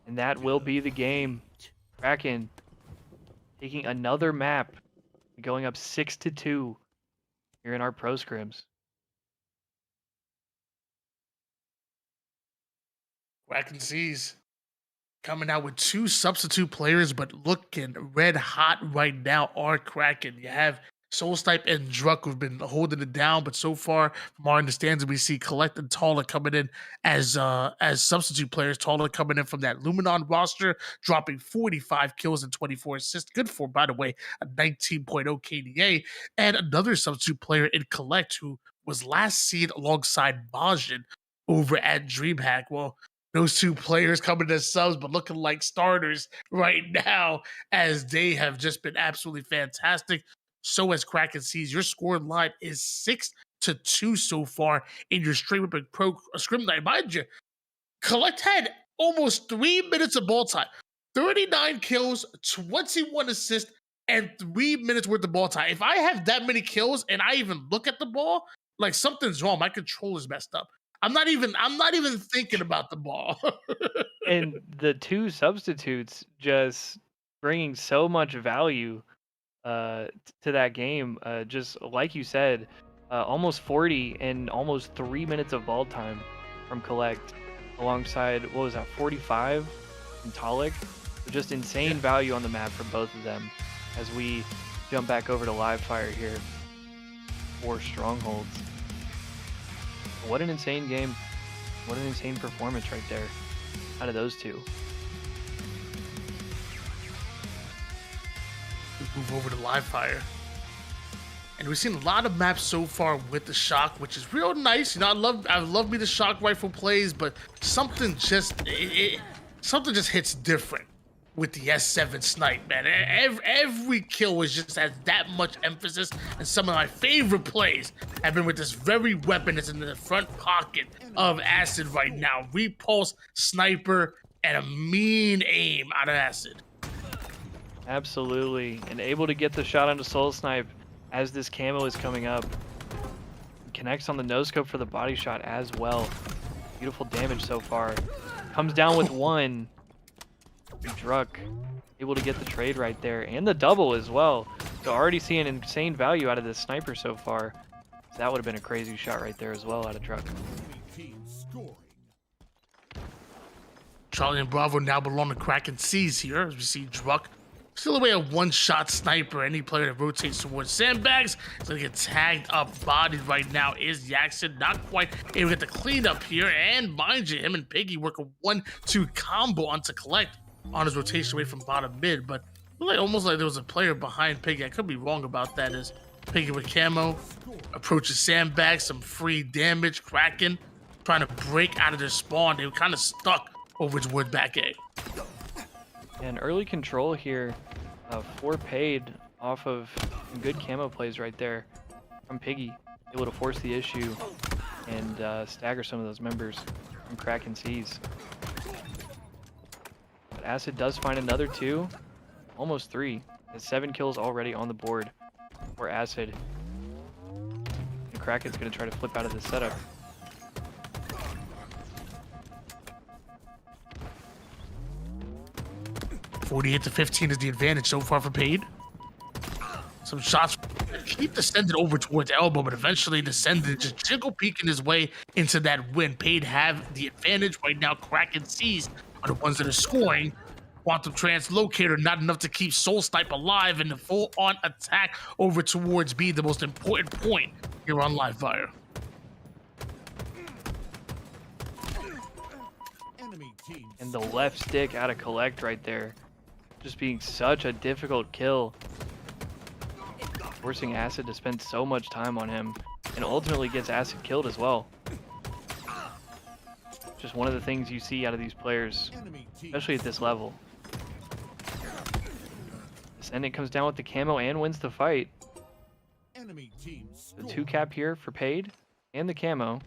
And that will be the game. Kraken taking another map, going up 6-2 here in our Pro Scrims. KrakenSeas coming out with 2 substitute players, but looking red hot right now are Kraken. You have Soul Snipe and Druk who've been holding it down, but so far, from our understanding, we see Collect and Taller coming in as substitute players. Taller coming in from that Luminon roster, dropping 45 kills and 24 assists. Good for, by the way, a 19.0 KDA. And another substitute player in Collect who was last seen alongside Majin over at DreamHack. Well, those 2 players coming as subs, but looking like starters right now, as they have just been absolutely fantastic. So as KrakenSeas, your score line is 6-2 so far in your straight whipping pro scrim night. Mind you, Collect had almost 3 minutes of ball time, 39 kills, 21 assists, and 3 minutes worth of ball time. If I have that many kills and I even look at the ball, like something's wrong. My control is messed up. I'm not even thinking about the ball. And the 2 substitutes just bringing so much value to that game. Just like you said, almost 40 and almost 3 minutes of ball time from Collect, alongside, what was that, 45 from Talik. So just insane value on the map for both of them. As we jump back over to live fire here for Strongholds. What an insane game. What an insane performance right there out of those 2. Move over to live fire. And we've seen a lot of maps so far with the shock, which is real nice. You know, I love me the shock rifle plays, but something just hits different with the S7 snipe, man. Every kill is just has that much emphasis, and some of my favorite plays have been with this very weapon that's in the front pocket of Acid right now. Repulse, sniper, and a mean aim out of Acid. Absolutely, and able to get the shot onto Soul Snipe as this camo is coming up. Connects on the no-scope for the body shot as well. Beautiful damage so far. Comes down with 1. Druk able to get the trade right there, and the double as well. So already seeing insane value out of this sniper so far. So that would have been a crazy shot right there as well out of Druk. Team scoring. Charlie and Bravo now belong to KrakenSeas here, as we see Druk still away a one-shot sniper. Any player that rotates towards sandbags is going to get tagged up. Bodied right now is Yaxon. Not quite able to get the cleanup here. And mind you, him and Piggy work a 1-2 combo onto Collect on his rotation away from bottom mid. But almost like there was a player behind Piggy. I could be wrong about that. As Piggy with camo approaches sandbags, some free damage. Kraken trying to break out of their spawn. They were kind of stuck over his wood back A. And early control here for PAYD off of some good camo plays right there from Piggy. Able to force the issue and stagger some of those members from KrakenSeas. But Acid does find another 2. almost 3. Has 7 kills already on the board for Acid. And Kraken's going to try to flip out of this setup. $48-15 is the advantage so far for PAYD. Some shots keep Descendant over towards elbow, but eventually Descendant just jiggle peeking his way into that win. PAYD have the advantage right now. KrakenSeas are the ones that are scoring. Quantum Translocator not enough to keep Soul Snipe alive, and the full-on attack over towards B, the most important point here on Live Fire. Enemy team And the left stick out of Collect right there. Just being such a difficult kill. Forcing Acid to spend so much time on him. And ultimately gets Acid killed as well. Just one of the things you see out of these players, enemy team especially at this level. Descendant comes down with the camo and wins the fight. enemy team The score. 2-cap here for PAYD and the camo.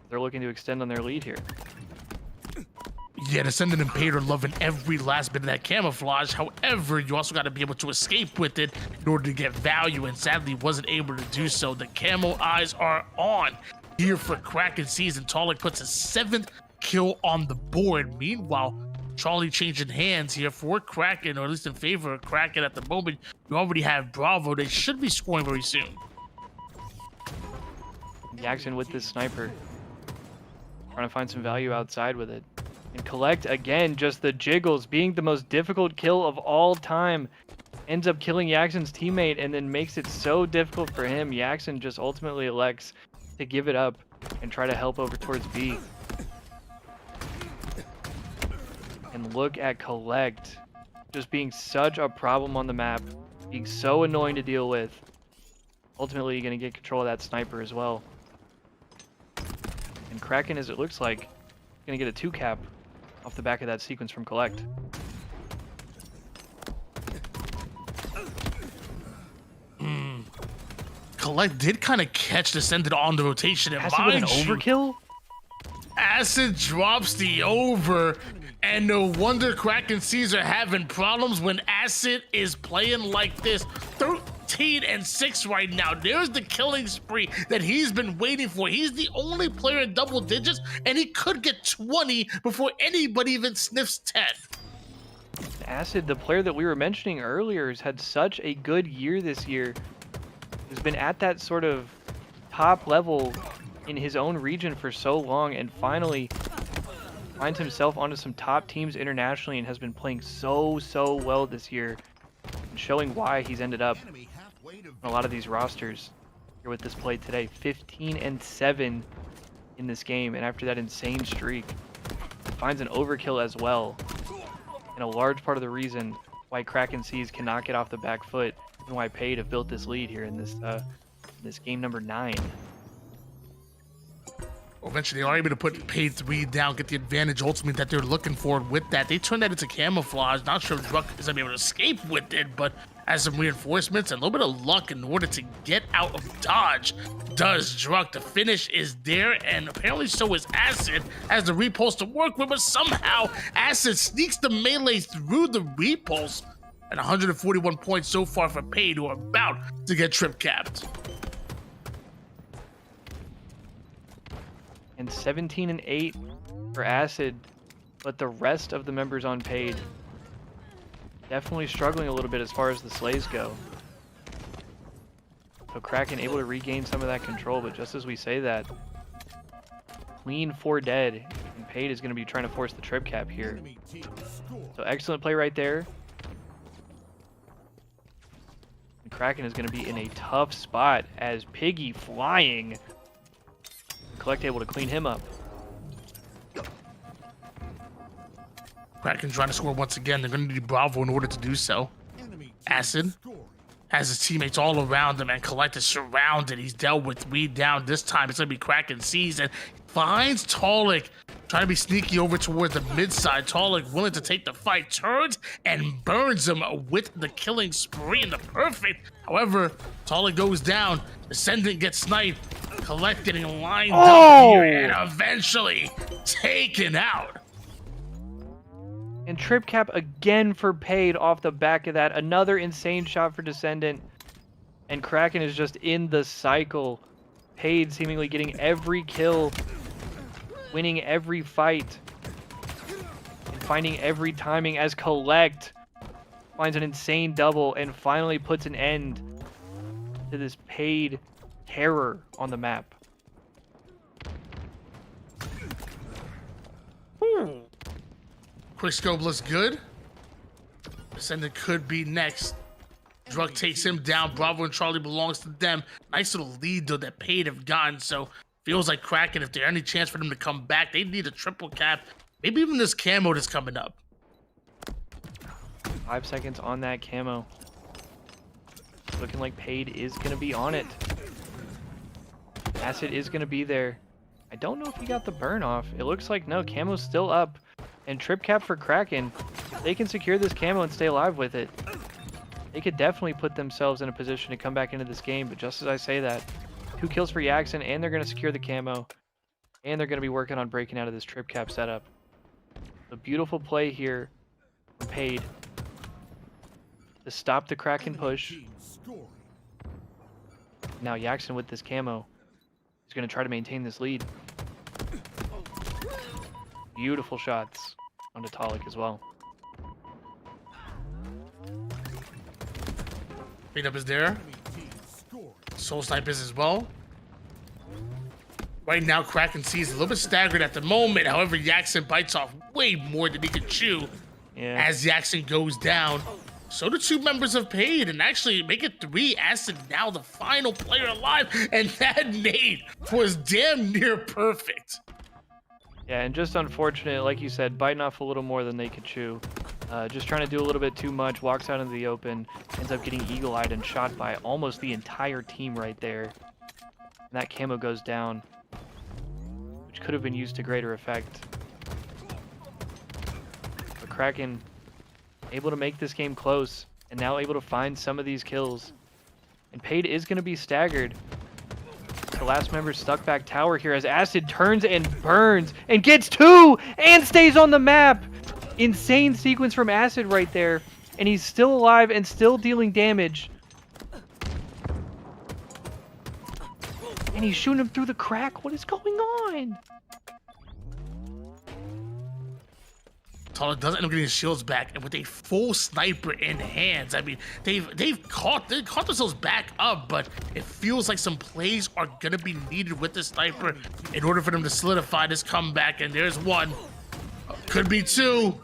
They're looking to extend on their lead here. Yeah, Descendant and PAYD are loving every last bit of that camouflage. However, you also got to be able to escape with it in order to get value, and sadly wasn't able to do so. The camo eyes are on here for KrakenSeas, and Talik puts a 7th kill on the board. Meanwhile, Charlie changing hands here for Kraken, or at least in favor of Kraken at the moment. You already have Bravo. They should be scoring very soon. Jackson with this sniper. Trying to find some value outside with it. And Collect, again, just the jiggles, being the most difficult kill of all time. Ends up killing Jackson's teammate and then makes it so difficult for him. Jackson just ultimately elects to give it up and try to help over towards B. And look at Collect. Just being such a problem on the map. Being so annoying to deal with. Ultimately, you're going to get control of that sniper as well. And Kraken, as it looks like, going to get a 2-cap off the back of that sequence from Collect. Collect did kind of catch Descendant on the rotation, and Acid with an mind you, overkill? Acid drops the over, and no wonder KrakenSeas are having problems when Acid is playing like this. 13-6 right now. There's the killing spree that he's been waiting for. He's the only player in double digits, and he could get 20 before anybody even sniffs 10. Acid, the player that we were mentioning earlier, has had such a good year this year. He's been at that sort of top level in his own region for so long, and finally finds himself onto some top teams internationally and has been playing so well this year, and showing why he's ended up Enemy halfway to on a lot of these rosters. Here with this play today, 15-7 in this game, and after that insane streak, finds an overkill as well. And a large part of the reason why KrakenSeas cannot get off the back foot, and why PAYD have built this lead here in this game number 9. Eventually, they are able to put PAYD 3 down, get the advantage ultimately that they're looking for with that. They turn that into camouflage. Not sure if Druck is going to be able to escape with it, but has some reinforcements and a little bit of luck in order to get out of dodge. Does Druck. The finish is there, and apparently so is Acid, as the repulse to work with, but somehow Acid sneaks the melee through the repulse. And 141 points so far for PAYD, who are about to get trip capped. And 17-8 for Acid, but the rest of the members on PAYD definitely struggling a little bit as far as the slays go. So Kraken able to regain some of that control, but just as we say that, clean 4 dead, and PAYD is going to be trying to force the trip cap here. enemy team score. So excellent play right there. And Kraken is going to be in a tough spot as Piggy flying. Collect able to clean him up. Kraken trying to score once again. They're going to need Bravo in order to do so. Enemy team Acid scoring. has his teammates all around him, and Collect is surrounded. He's dealt with 3 down. This time it's going to be KrakenSeas, and finds Talik trying to be sneaky over towards the mid side. Talik willing to take the fight, turns and burns him with the killing spree in the perfect. However, Talik goes down. Descendant gets sniped. Collect getting lined up here, and eventually taken out. And trip cap again for Paid off the back of that. Another insane shot for Descendant. And Kraken is just in the cycle. Paid seemingly getting every kill, winning every fight, and finding every timing as Collect finds an insane double and finally puts an end to this Paid terror on the map. Quick scope looks good. Descendant could be next. Drug takes him down. Bravo and Charlie belongs to them. Nice little lead though that Paid have gotten. So feels like Kraken, if there's any chance for them to come back, they need a triple cap. Maybe even this camo that's coming up. 5 seconds on that camo. Looking like Paid is going to be on it. Acid is going to be there. I don't know if he got the burn off. It looks like no, camo's still up. And trip cap for Kraken. If they can secure this camo and stay alive with it, they could definitely put themselves in a position to come back into this game. But just as I say that, 2 kills for Yaxon, and they're going to secure the camo. And they're going to be working on breaking out of this trip cap setup. A beautiful play here from Paid to stop the Kraken push. Now Yaxon with this camo is going to try to maintain this lead. Beautiful shots onto Talik as well. Cleanup is there. Soul Snipers as well. Right now, KrakenSeas a little bit staggered at the moment. However, Yaxon bites off way more than he could chew. Yeah. As Yaxon goes down. So the 2 members of Paid and actually make it 3. Acid now the final player alive. And that nade was damn near perfect. Yeah, and just unfortunate, like you said, biting off a little more than they could chew. Just trying to do a little bit too much, walks out into the open, ends up getting eagle-eyed and shot by almost the entire team right there. And that camo goes down, which could have been used to greater effect. But Kraken able to make this game close, and now able to find some of these kills. And Paid is going to be staggered. The last member stuck back tower here as Acid turns and burns and gets 2 and stays on the map. Insane sequence from Acid right there. And he's still alive and still dealing damage. And he's shooting him through the crack. What is going on? Talik does end up getting his shields back, and with a full sniper in hands, I mean, they've caught themselves back up, but it feels like some plays are gonna be needed with the sniper in order for them to solidify this comeback. And there's 1, could be 2.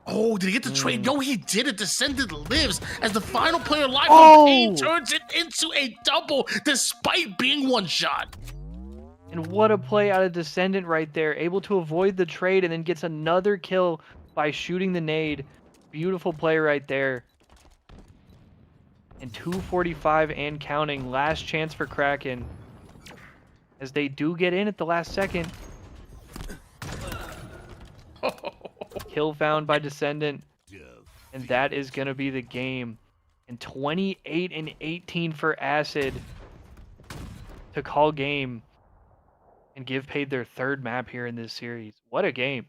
Oh, did he get the trade? No, he did it. Descendant lives as the final player alive. Paid turns it into a double despite being 1 shot. And what a play out of Descendant right there. Able to avoid the trade and then gets another kill by shooting the nade. Beautiful play right there. And 2:45 and counting. Last chance for Kraken. As they do get in at the last second. Kill found by Descendant. And that is going to be the game. And 28 and 18 for Acid to call game. And give Paid their 3rd map here in this series. What a game.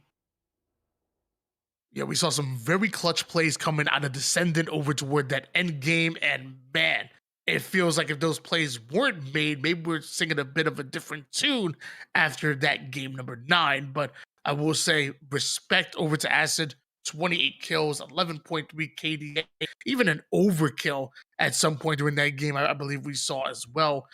Yeah, we saw some very clutch plays coming out of Descendant over toward that end game, and man, it feels like if those plays weren't made, maybe we're singing a bit of a different tune after that game number 9. But I will say, respect over to Acid. 28 kills, 11.3 KDA, even an overkill at some point during that game, I believe we saw as well.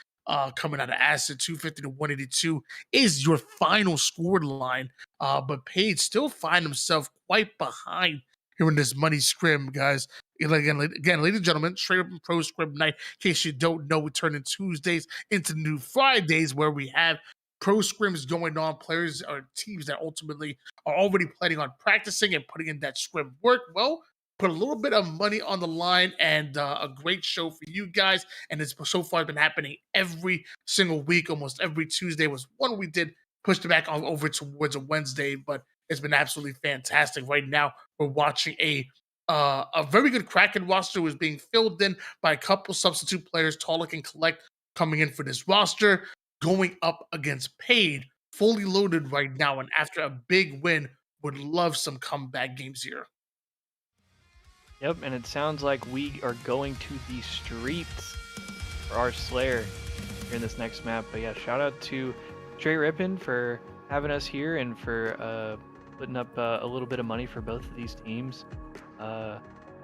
Coming out of Acid, 250 to 182 is your final score line. But Paid still find himself quite behind here in this money scrim, guys. Again, ladies and gentlemen, straight up pro scrim night. In case you don't know, we turn in Tuesdays into new Fridays where we have pro scrims going on. Players or teams that ultimately are already planning on practicing and putting in that scrim work. Well, put a little bit of money on the line and a great show for you guys. And it's so far been happening every single week. Almost every Tuesday was one we did push it back on over towards a Wednesday, but it's been absolutely fantastic. Right now, we're watching a very good Kraken roster who is being filled in by a couple substitute players, Talik and Collect, coming in for this roster, going up against Paid, fully loaded right now. And after a big win would love some comeback games here. Yep, and it sounds like we are going to the streets for our Slayer here in this next map. But yeah, shout out to STR8 RIPPIN for having us here and for putting up a little bit of money for both of these teams.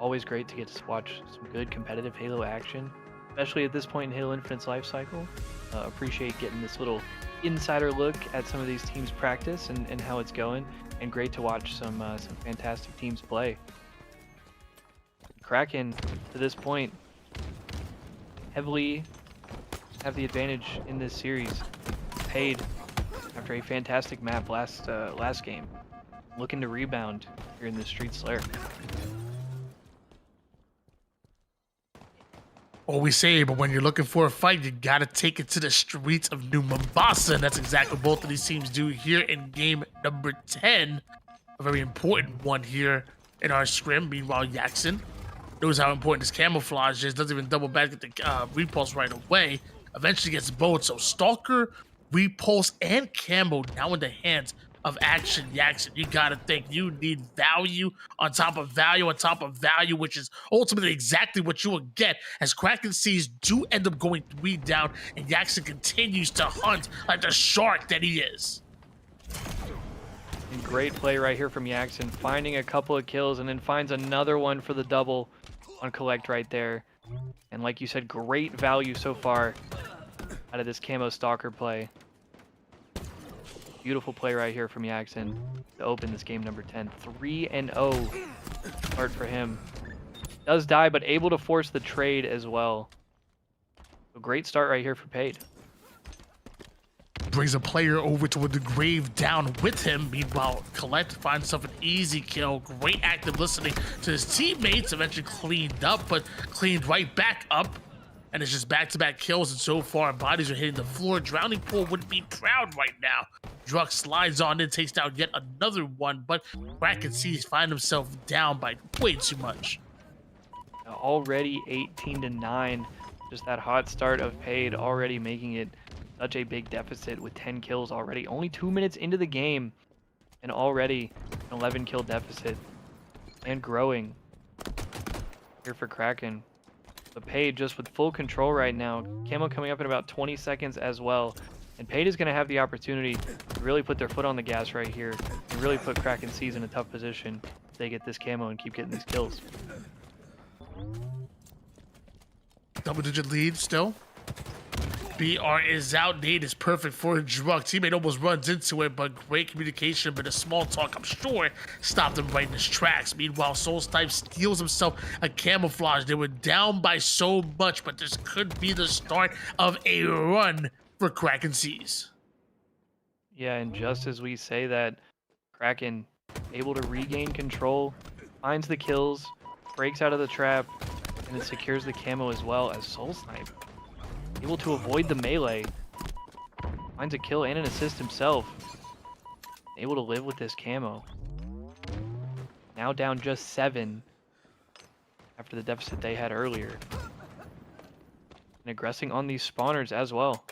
Always great to get to watch some good competitive Halo action, especially at this point in Halo Infinite's life cycle. Appreciate getting this little insider look at some of these teams practice and how it's going, and great to watch some fantastic teams play. Kraken, to this point, heavily have the advantage in this series. PAYD, after a fantastic map last game, looking to rebound here in the Street Slayer. Always say, but when you're looking for a fight, you gotta take it to the streets of New Mombasa, and that's exactly what both of these teams do here in game number 10. A very important one here in our scrim. Meanwhile, Jackson knows how important this camouflage is, doesn't even double back at the repulse right away. Eventually gets both, so Stalker, repulse, and camo now in the hands of Action Jackson. You gotta think you need value on top of value on top of value, which is ultimately exactly what you will get as KrakenSeas do end up going 3 down, and Jackson continues to hunt like the shark that he is. And great play right here from Jackson, finding a couple of kills and then finds another one for the double on Collect right there. And like you said, great value so far out of this camo Stalker play. Beautiful play right here from Jackson to open this game number 10. 3-0 start for him. Does die, but able to force the trade as well. So great start right here for PAYD. Brings a player over to the grave down with him. Meanwhile, Collect finds himself an easy kill. Great active listening to his teammates. Eventually cleaned up, but cleaned right back up. And it's just back-to-back kills, and so far bodies are hitting the floor. Drowning Pool wouldn't be proud right now. Druk slides on in, takes down yet another one, but KrakenSeas find himself down by way too much. Already 18-9. Just that hot start of PAYD already making it such a big deficit with 10 kills already. Only 2 minutes into the game and already an 11 kill deficit and growing here for Kraken. But PAYD just with full control right now. Camo coming up in about 20 seconds as well. And PAYD is going to have the opportunity to really put their foot on the gas right here and really put KrakenSeas in a tough position if they get this camo and keep getting these kills. Double-digit lead still. BR is out. Nade is perfect for Druk. Teammate almost runs into it, but great communication, but a small talk, I'm sure, stopped him right in his tracks. Meanwhile, Soulstipe steals himself a camouflage. They were down by so much, but this could be the start of a run for KrakenSeas. Yeah, and just as we say that, Kraken able to regain control, finds the kills, breaks out of the trap, and then secures the camo as well as Soulstipe. Able to avoid the melee. Finds a kill and an assist himself. Able to live with this camo. Now down just 7 after the deficit they had earlier. And aggressing on these spawners as well.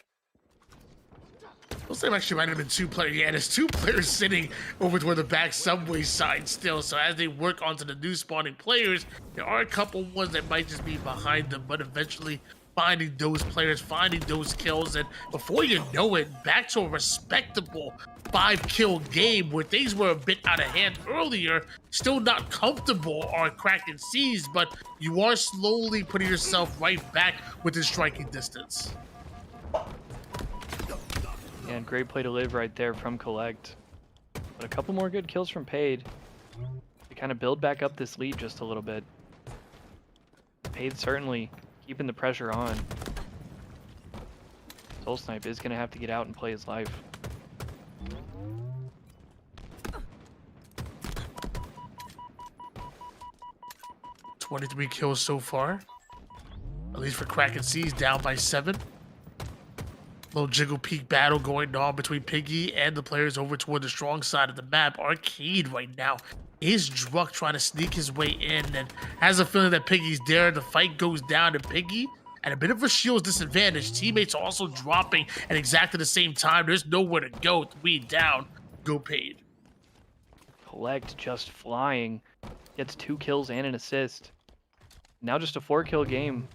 Looks like actually might have been 2 players. Yeah, there's 2 players sitting over toward the back subway side still. So as they work onto the new spawning players, there are a couple ones that might just be behind them, but eventually finding those players, finding those kills, and before you know it, back to a respectable 5-kill game where things were a bit out of hand earlier. Still not comfortable on KrakenSeas, but you are slowly putting yourself right back within striking distance. And great play to live right there from Collect. But a couple more good kills from PAYD to kind of build back up this lead just a little bit. PAYD certainly keeping the pressure on. Soulstipe is going to have to get out and play his life. $23 kills so far. At least for KrakenSeas, down by 7. Little jiggle peek battle going on between Piggy and the players over toward the strong side of the map. Arcade right now is Druk trying to sneak his way in and has a feeling that Piggy's there. The fight goes down to Piggy at a bit of a shield's disadvantage. Teammates are also dropping at exactly the same time. There's nowhere to go. 3 down. Go PAYD. collect just flying. Gets 2 kills and an assist. Now just a 4-kill game.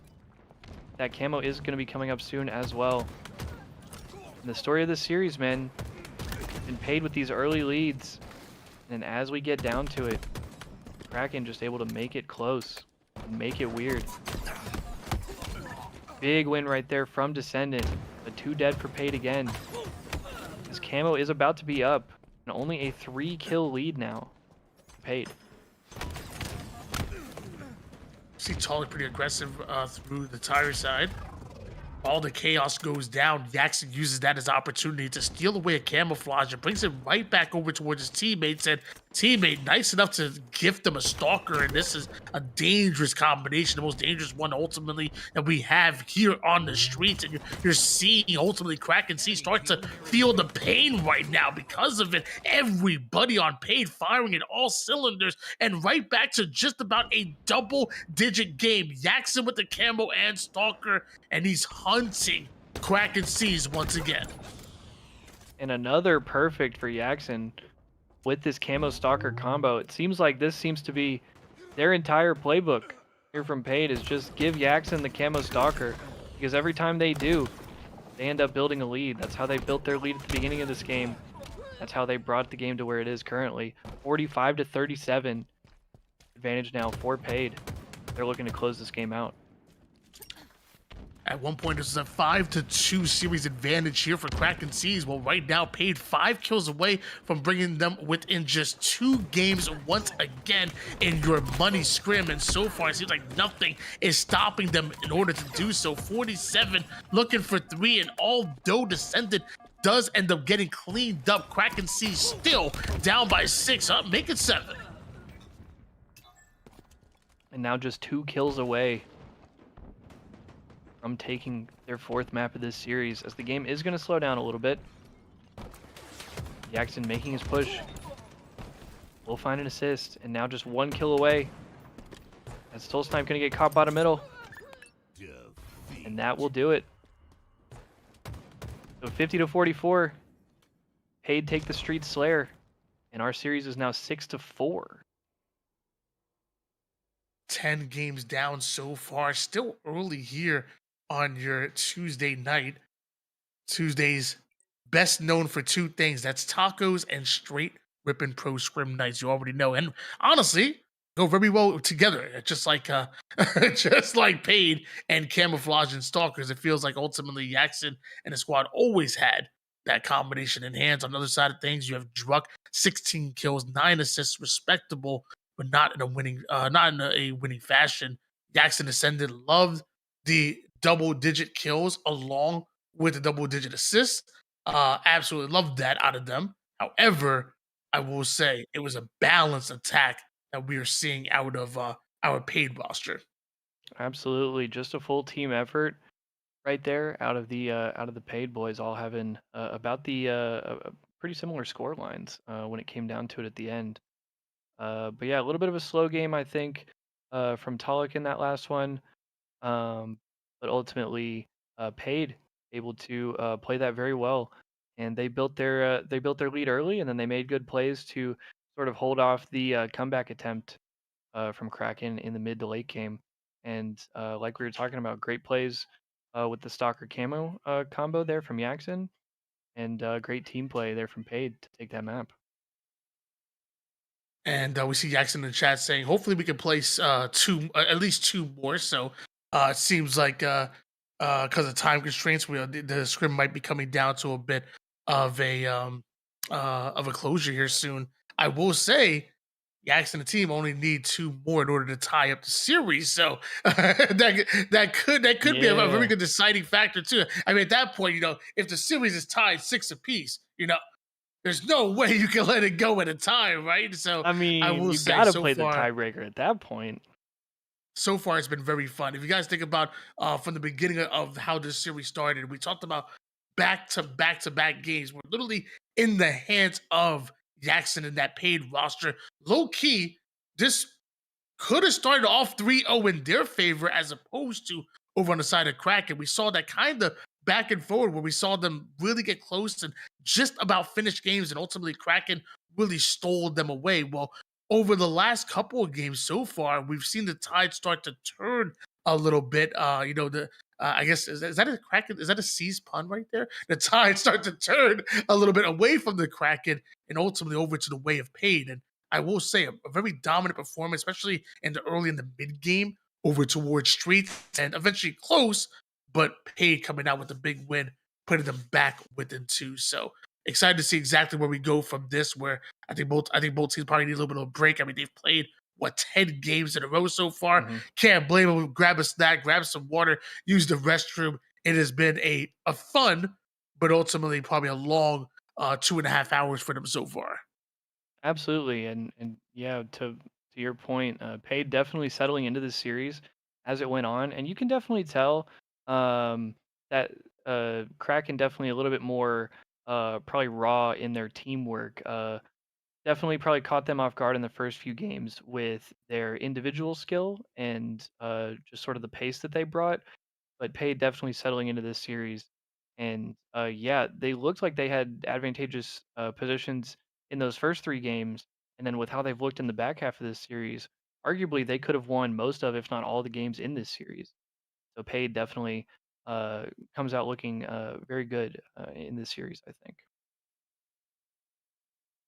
That camo is going to be coming up soon as well. And the story of this series, man, been paid with these early leads. And as we get down to it, Kraken just able to make it close and make it weird. Big win right there from Descendant. A 2 dead for PAYD again. This camo is about to be up. And only a 3-kill lead now. PAYD. See Tolly pretty aggressive through the tire side. All the chaos goes down. Jackson uses that as opportunity to steal away a camouflage and brings it right back over towards his teammates. And teammate nice enough to gift him a stalker. And this is a dangerous combination, the most dangerous one ultimately that we have here on the streets. And you're seeing ultimately KrakenSeas start to feel the pain right now because of it. Everybody on PAYD firing in all cylinders and right back to just about a double-digit game. Jackson with the camo and stalker, and he's hunting KrakenSeas once again. And another perfect for Jackson with this camo stalker combo. It seems like this seems to be their entire playbook here from PAYD, is just give Jackson the camo stalker, because every time they do, they end up building a lead. That's how they built their lead at the beginning of this game. That's how they brought the game to where it is currently. 45-37 advantage now for PAYD. They're looking to close this game out. At one point, this was a 5-2 series advantage here for KrakenSeas. Well, right now, PAYD 5 kills away from bringing them within just 2 games once again in your money scrim. And so far, it seems like nothing is stopping them in order to do so. 47 looking for 3, and although Descendant does end up getting cleaned up, KrakenSeas still down by 6, up, make it 7. And now just 2 kills away from taking their 4th map of this series, as the game is going to slow down a little bit. Jackson making his push. Will find an assist, and now just 1 kill away. As Stolsnipe going to get caught bottom middle. And that will do it. So 50-44. PAYD take the Street Slayer. And our series is now 6-4. 10 games down so far. Still early here on your Tuesday night. Tuesdays best known for 2 things. That's tacos and straight ripping pro scrim nights. You already know. And honestly, go very well together. Just like just like PAYD and camouflage and stalkers. It feels like ultimately Jackson and the squad always had that combination in hands. On the other side of things, you have Druck, 16 kills, 9 assists, respectable, but not in a winning fashion. Jackson Descendant loved the double-digit kills along with the double-digit assists. Absolutely loved that out of them. However, I will say it was a balanced attack that we are seeing out of our PAYD roster. Absolutely, just a full team effort right there out of the PAYD boys, all having about the pretty similar score lines when it came down to it at the end. But yeah, a little bit of a slow game, I think, from Tolik in that last one. But ultimately, PAYD able to play that very well, and they built their lead early, and then they made good plays to sort of hold off the comeback attempt from Kraken in the mid to late game. And like we were talking about, great plays with the Stalker camo combo there from Jackson, and great team play there from PAYD to take that map. And we see Jackson in the chat saying, hopefully we can place at least 2 more. So it seems like because of time constraints, the scrim might be coming down to a bit of a closure here soon. I will say, Jackson and the team only need 2 more in order to tie up the series. So that could be a very good deciding factor too. I mean, at that point, if the series is tied 6 apiece, there's no way you can let it go at a time, right? So I mean, you gotta play the tiebreaker at that point. So far, it's been very fun. If you guys think about from the beginning of how this series started, we talked about back-to-back games. We're literally in the hands of Jackson and that PAYD roster. Low key, this could have started off 3-0 in their favor as opposed to over on the side of Kraken. We saw that kind of back and forward where we saw them really get close and just about finish games, and ultimately Kraken really stole them away. Well, over the last couple of games so far, we've seen the tide start to turn a little bit. I guess is that a Kraken? Is that a Seas pun right there? The tide start to turn a little bit away from the Kraken and ultimately over to the way of PAYD. And I will say a very dominant performance, especially in the early and the mid game over towards Street and eventually close, but PAYD coming out with a big win, putting them back within 2. So excited to see exactly where we go from this. Where I think both teams probably need a little bit of a break. I mean, they've played 10 games in a row so far. Can't blame them. Grab a snack, grab some water, use the restroom. It has been a fun, but ultimately probably a long 2.5 hours for them so far. Absolutely, and yeah, to your point, PAYD definitely settling into this series as it went on, and you can definitely tell that Kraken definitely a little bit more probably raw in their teamwork. Definitely probably caught them off guard in the first few games with their individual skill and just sort of the pace that they brought. But PAYD definitely settling into this series, and yeah, they looked like they had advantageous positions in those first 3 games, and then with how they've looked in the back half of this series, arguably they could have won most of, if not all, the games in this series. So PAYD definitely comes out looking very good in this series, I think.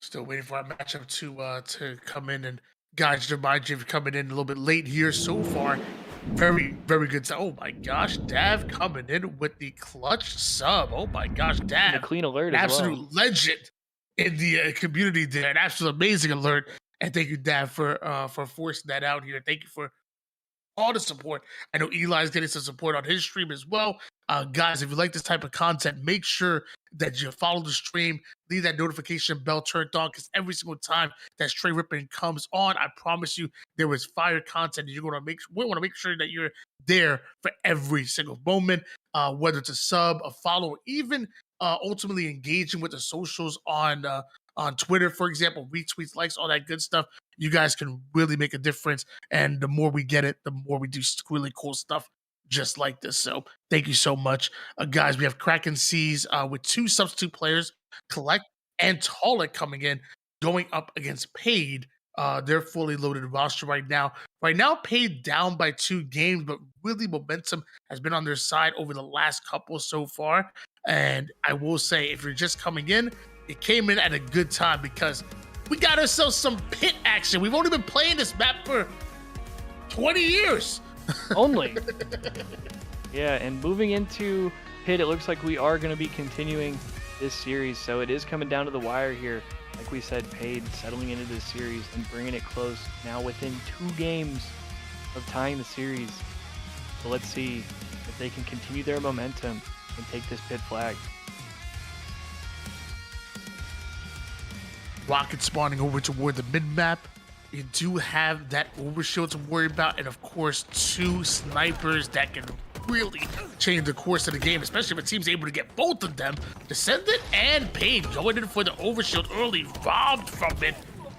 Still waiting for our matchup to come in. And guys, to remind you, if you're coming in a little bit late here so far, very, very good. Oh my gosh, Dav coming in with the clutch sub. Oh my gosh, And a Dav, clean alert an as absolute well. legend in the community there. An absolute amazing alert. And thank you, Dav, for forcing that out here. Thank you for all the support. I know Eli's getting some support on his stream as well. Guys, if you like this type of content, make sure that you follow the stream, leave that notification bell turned on, because every single time that STR8 RIPPIN comes on, I promise you there is fire content. And we want to make sure that you're there for every single moment, whether it's a sub, a follow, even ultimately engaging with the socials on Twitter, for example, retweets, likes, all that good stuff. You guys can really make a difference. And the more we get it, the more we do really cool stuff just like this. So thank you so much. Guys, we have KrakenSeas with 2 substitute players, Collect and Tolic, coming in, going up against PAYD. They're fully loaded roster right now. Right now, PAYD down by 2 games, but really momentum has been on their side over the last couple so far. And I will say, if you're just coming in, it came in at a good time, because we got ourselves some pit action. We've only been playing this map for 20 years. Only. Yeah, and moving into pit, it looks like we are going to be continuing this series. So it is coming down to the wire here. Like we said, PAYD settling into this series and bringing it close now within 2 games of tying the series. So let's see if they can continue their momentum and take this pit flag. Rocket spawning over toward the mid-map. You do have that overshield to worry about, and of course 2 snipers that can really change the course of the game, especially if a team's able to get both of them. Descendant and PAYD going in for the overshield early, robbed from it,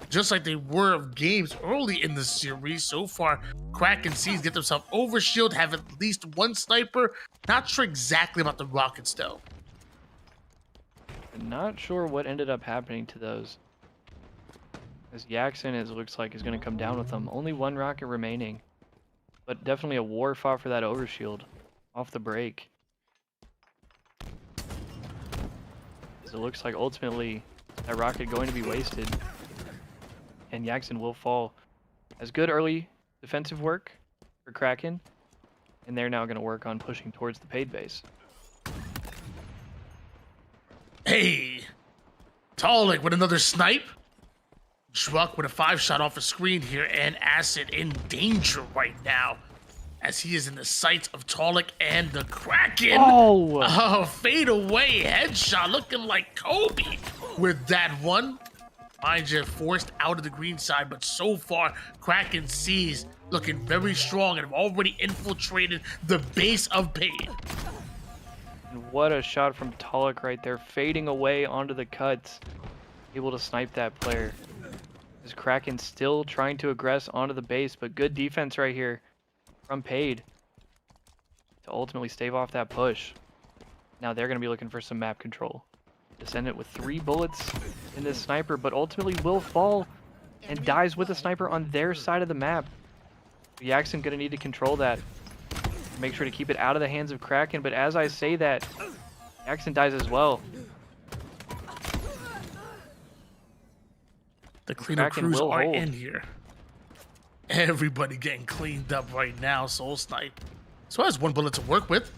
just like they were of games early in the series. So far, KrakenSeas get themselves overshield, have at least 1 sniper. Not sure exactly about the rockets though. Not sure what ended up happening to those. As Jackson, it looks like, is going to come down with them. Only 1 rocket remaining. But definitely a war fought for that overshield off the break. As it looks like ultimately that rocket going to be wasted. And Jackson will fall. As good early defensive work for Kraken. And they're now going to work on pushing towards the PAYD base. Hey, Tolic with another snipe. Schmuck with a 5-shot off a screen here, and Acid in danger right now as he is in the sights of Tolic and the Kraken. Oh! Fade away headshot, looking like Kobe with that one. Mind you, forced out of the green side, but so far, KrakenSeas looking very strong and have already infiltrated the base of PAYD. And what a shot from Tolic right there, fading away onto the cuts, able to snipe that player. As Kraken still trying to aggress onto the base, but good defense right here from PAYD to ultimately stave off that push. Now they're going to be looking for some map control. Descendant with 3 bullets in this sniper, but ultimately will fall and dies with a sniper on their side of the map. Jackson gonna need to control that. Make sure to keep it out of the hands of Kraken, but as I say that, Jackson dies as well. The cleanup Kraken crews will are hold. in here. Everybody getting cleaned up right now, Soul Snipe. So has 1 bullet to work with.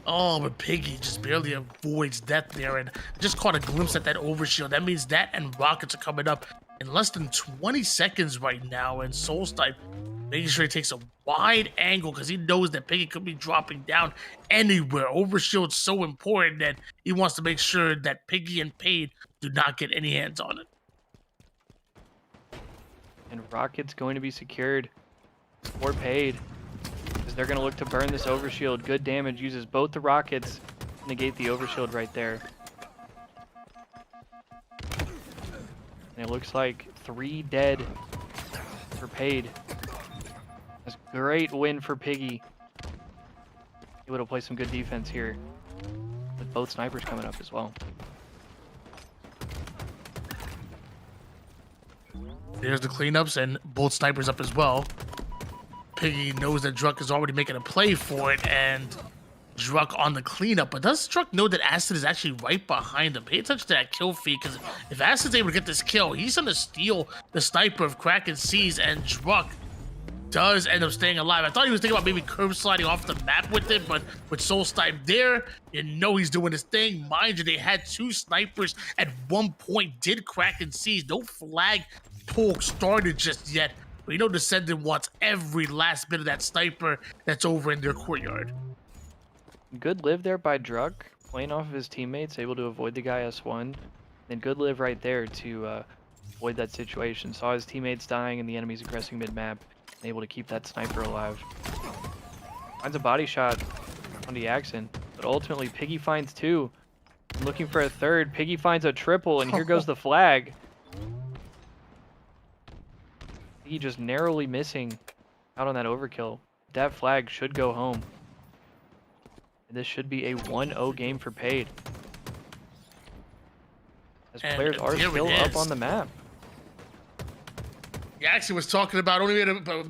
Oh, but Piggy just barely avoids death there, and I just caught a glimpse at that overshield. That means that and rockets are coming up in less than 20 seconds right now, and Soul Snipe making sure he takes a wide angle because he knows that Piggy could be dropping down anywhere. Overshield's so important that he wants to make sure that Piggy and PAYD do not get any hands on it. And rocket's going to be secured or PAYD, because they're going to look to burn this overshield. Good damage, uses both the rockets to negate the overshield right there. And it looks like 3 dead for PAYD. That's a great win for Piggy. Able to play some good defense here with both snipers coming up as well. There's the cleanups and both snipers up as well. Piggy knows that Druck is already making a play for it, and Druck on the cleanup. But does Druck know that Acid is actually right behind him? Pay attention to that kill feed, because if Acid's able to get this kill, he's going to steal the sniper of KrakenSeas, and Druck does end up staying alive. I thought he was thinking about maybe curb sliding off the map with it, but with Soul Snipe there, you know he's doing his thing. Mind you, they had 2 snipers at one point. Did KrakenSeas. No flag pull started just yet. But you know Descendant wants every last bit of that sniper that's over in their courtyard. Good live there by Druck, playing off of his teammates, able to avoid the guy S1. Then good live right there to avoid that situation. Saw his teammates dying and the enemies aggressing mid-map, and able to keep that sniper alive. Finds a body shot on the Jackson, but ultimately Piggy finds 2. And looking for a 3rd, Piggy finds a triple, and here goes the flag. He just narrowly missing out on that overkill. That flag should go home. And this should be a 1-0 game for PAYD. As And players are here still it up is. on the map. Jackson was talking about only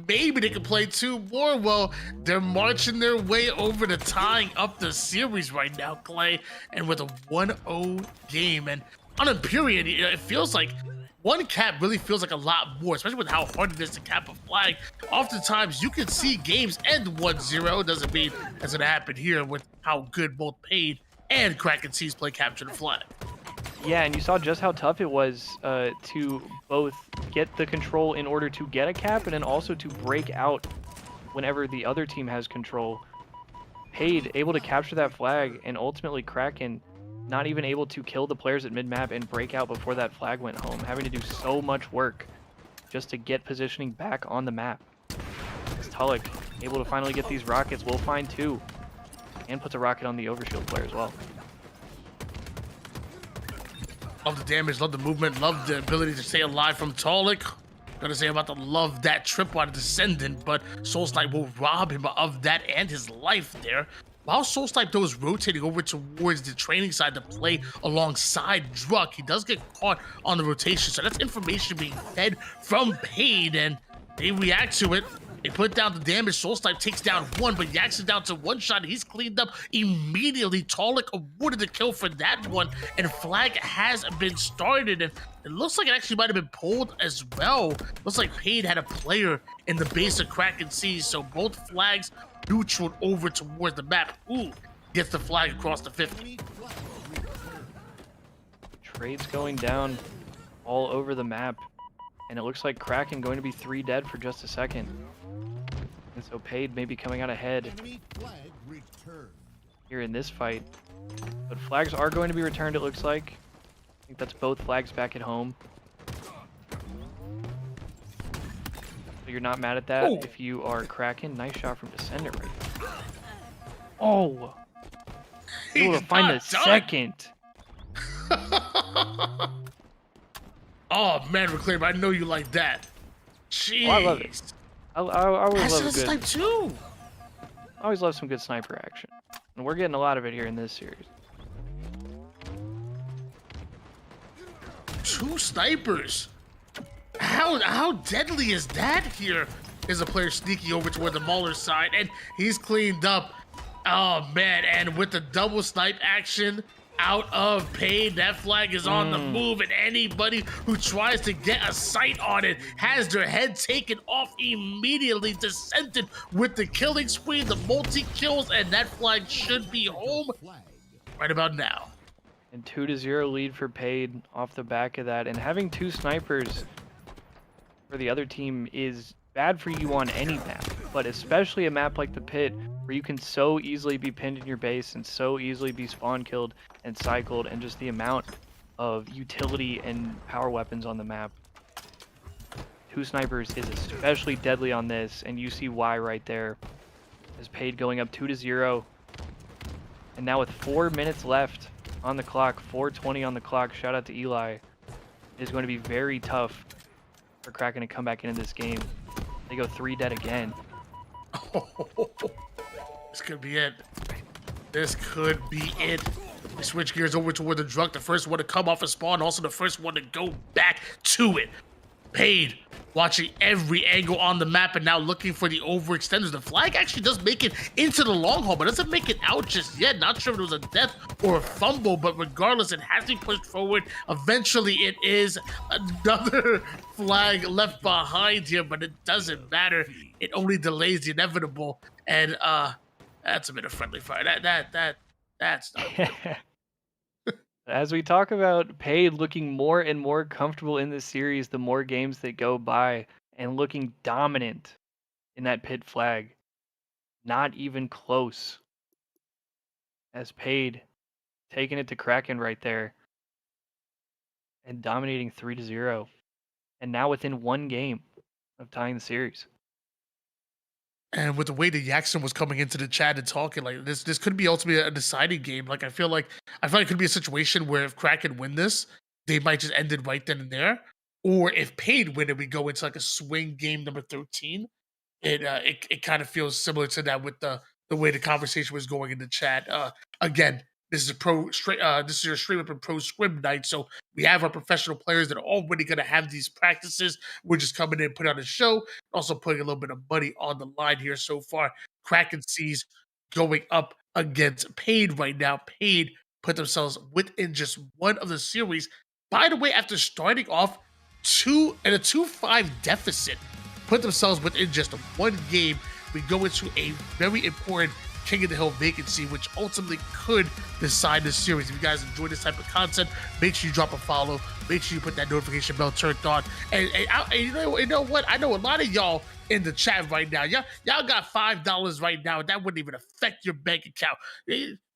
maybe they could play 2 more. Well, they're marching their way over to tying up the series right now, Clay. And with a 1-0 game, and on a period, it feels like 1 cap really feels like a lot more, especially with how hard it is to cap a flag. Oftentimes, you can see games end 1-0. Doesn't mean that's going to happen here with how good both PAYD and KrakenSeas play capture the flag. Yeah, and you saw just how tough it was to both get the control in order to get a cap, and then also to break out whenever the other team has control. PAYD able to capture that flag, and ultimately Kraken not even able to kill the players at mid-map and break out before that flag went home, having to do so much work just to get positioning back on the map. As Tulloch able to finally get these rockets, will find 2, and puts a rocket on the overshield player as well. Love the damage, love the movement, love the ability to stay alive from Tulloch. Gonna say about to love that trip out of Descendant, but Soul Snipe will rob him of that and his life there. While Soul Snipe though is rotating over towards the training side to play alongside Druck, he does get caught on the rotation, so that's information being fed from PAYD, and they react to it. They put down the damage. Soul Snipe takes down 1, but Jackson down to 1 shot. He's cleaned up immediately. Tulloch awarded the kill for that one, and flag has been started, and it looks like it actually might have been pulled as well. Looks like PAYD had a player in the base of KrakenSeas, so both flags neutraled over towards the map. Ooh, gets the flag across the 50. Trades going down all over the map, and it looks like Kraken going to be 3 dead for just a second. And so PAYD may be coming out ahead Enemy flag returned. here in this fight. But flags are going to be returned, it looks like. I think that's both flags back at home. So you're not mad at that if you are Kraken. Nice shot from Descendant right there. Oh! Able to find the second. Oh man, Reclaim, I know you like that. Jeez. Oh, I love it. I always love a That's good. Snipe too. I always love some good sniper action, and we're getting a lot of it here in this series. 2 snipers. How deadly is that here? Is a player sneaking over toward the Mauler side, and he's cleaned up. Oh man, and with the double snipe action out of PAYD, that flag is on the move, and anybody who tries to get a sight on it has their head taken off immediately. Descended with the killing spree, the multi-kills, and that flag should be home right about now. And 2-0 lead for PAYD off the back of that. And having 2 snipers for the other team is bad for you on any map, but especially a map like the pit where you can so easily be pinned in your base and so easily be spawn killed and cycled, and just the amount of utility and power weapons on the map. 2 snipers is especially deadly on this, and you see why right there. As PAYD going up 2-0, and now with 4 minutes left on the clock, 4:20 on the clock, shout out to Eli, it is going to be very tough for Kraken to come back into this game. They go 3 dead again. This could be it. This could be it. They switch gears over toward the truck. The first one to come off a spawn, also the first one to go back to it. PAYD watching every angle on the map and now looking for the overextenders. The flag actually does make it into the long haul, but doesn't make it out just yet. Not sure if it was a death or a fumble, but regardless, it has to be pushed forward. Eventually, it is another flag left behind here, but it doesn't matter. It only delays the inevitable, and that's a bit of friendly fire. That's not good. As we talk about PAYD looking more and more comfortable in this series, the more games that go by, and looking dominant in that pit flag. Not even close. As PAYD taking it to Kraken right there and dominating 3-0. And now within 1 game of tying the series. And with the way that Jackson was coming into the chat and talking, like this could be ultimately a deciding game. Like I feel like it could be a situation where if Kraken win this, they might just end it right then and there. Or if PAYD win it, we go into like a swing game number 13. It kind of feels similar to that with the way the conversation was going in the chat. Again, this is your stream up in pro scrim night, so we have our professional players that are already going to have these practices. We're just coming in, put on a show, also putting a little bit of money on the line here so far. KrakenSeas going up against PAYD right now. PAYD put themselves within just 1 of the series. By the way, after starting off in a 2-5 deficit, put themselves within just 1 game. We go into a very important King of the Hill vacancy, which ultimately could decide this series. If you guys enjoy this type of content, make sure you drop a follow. Make sure you put that notification bell turned on. And you know what? I know a lot of y'all in the chat right now. Y'all got $5 right now. That wouldn't even affect your bank account.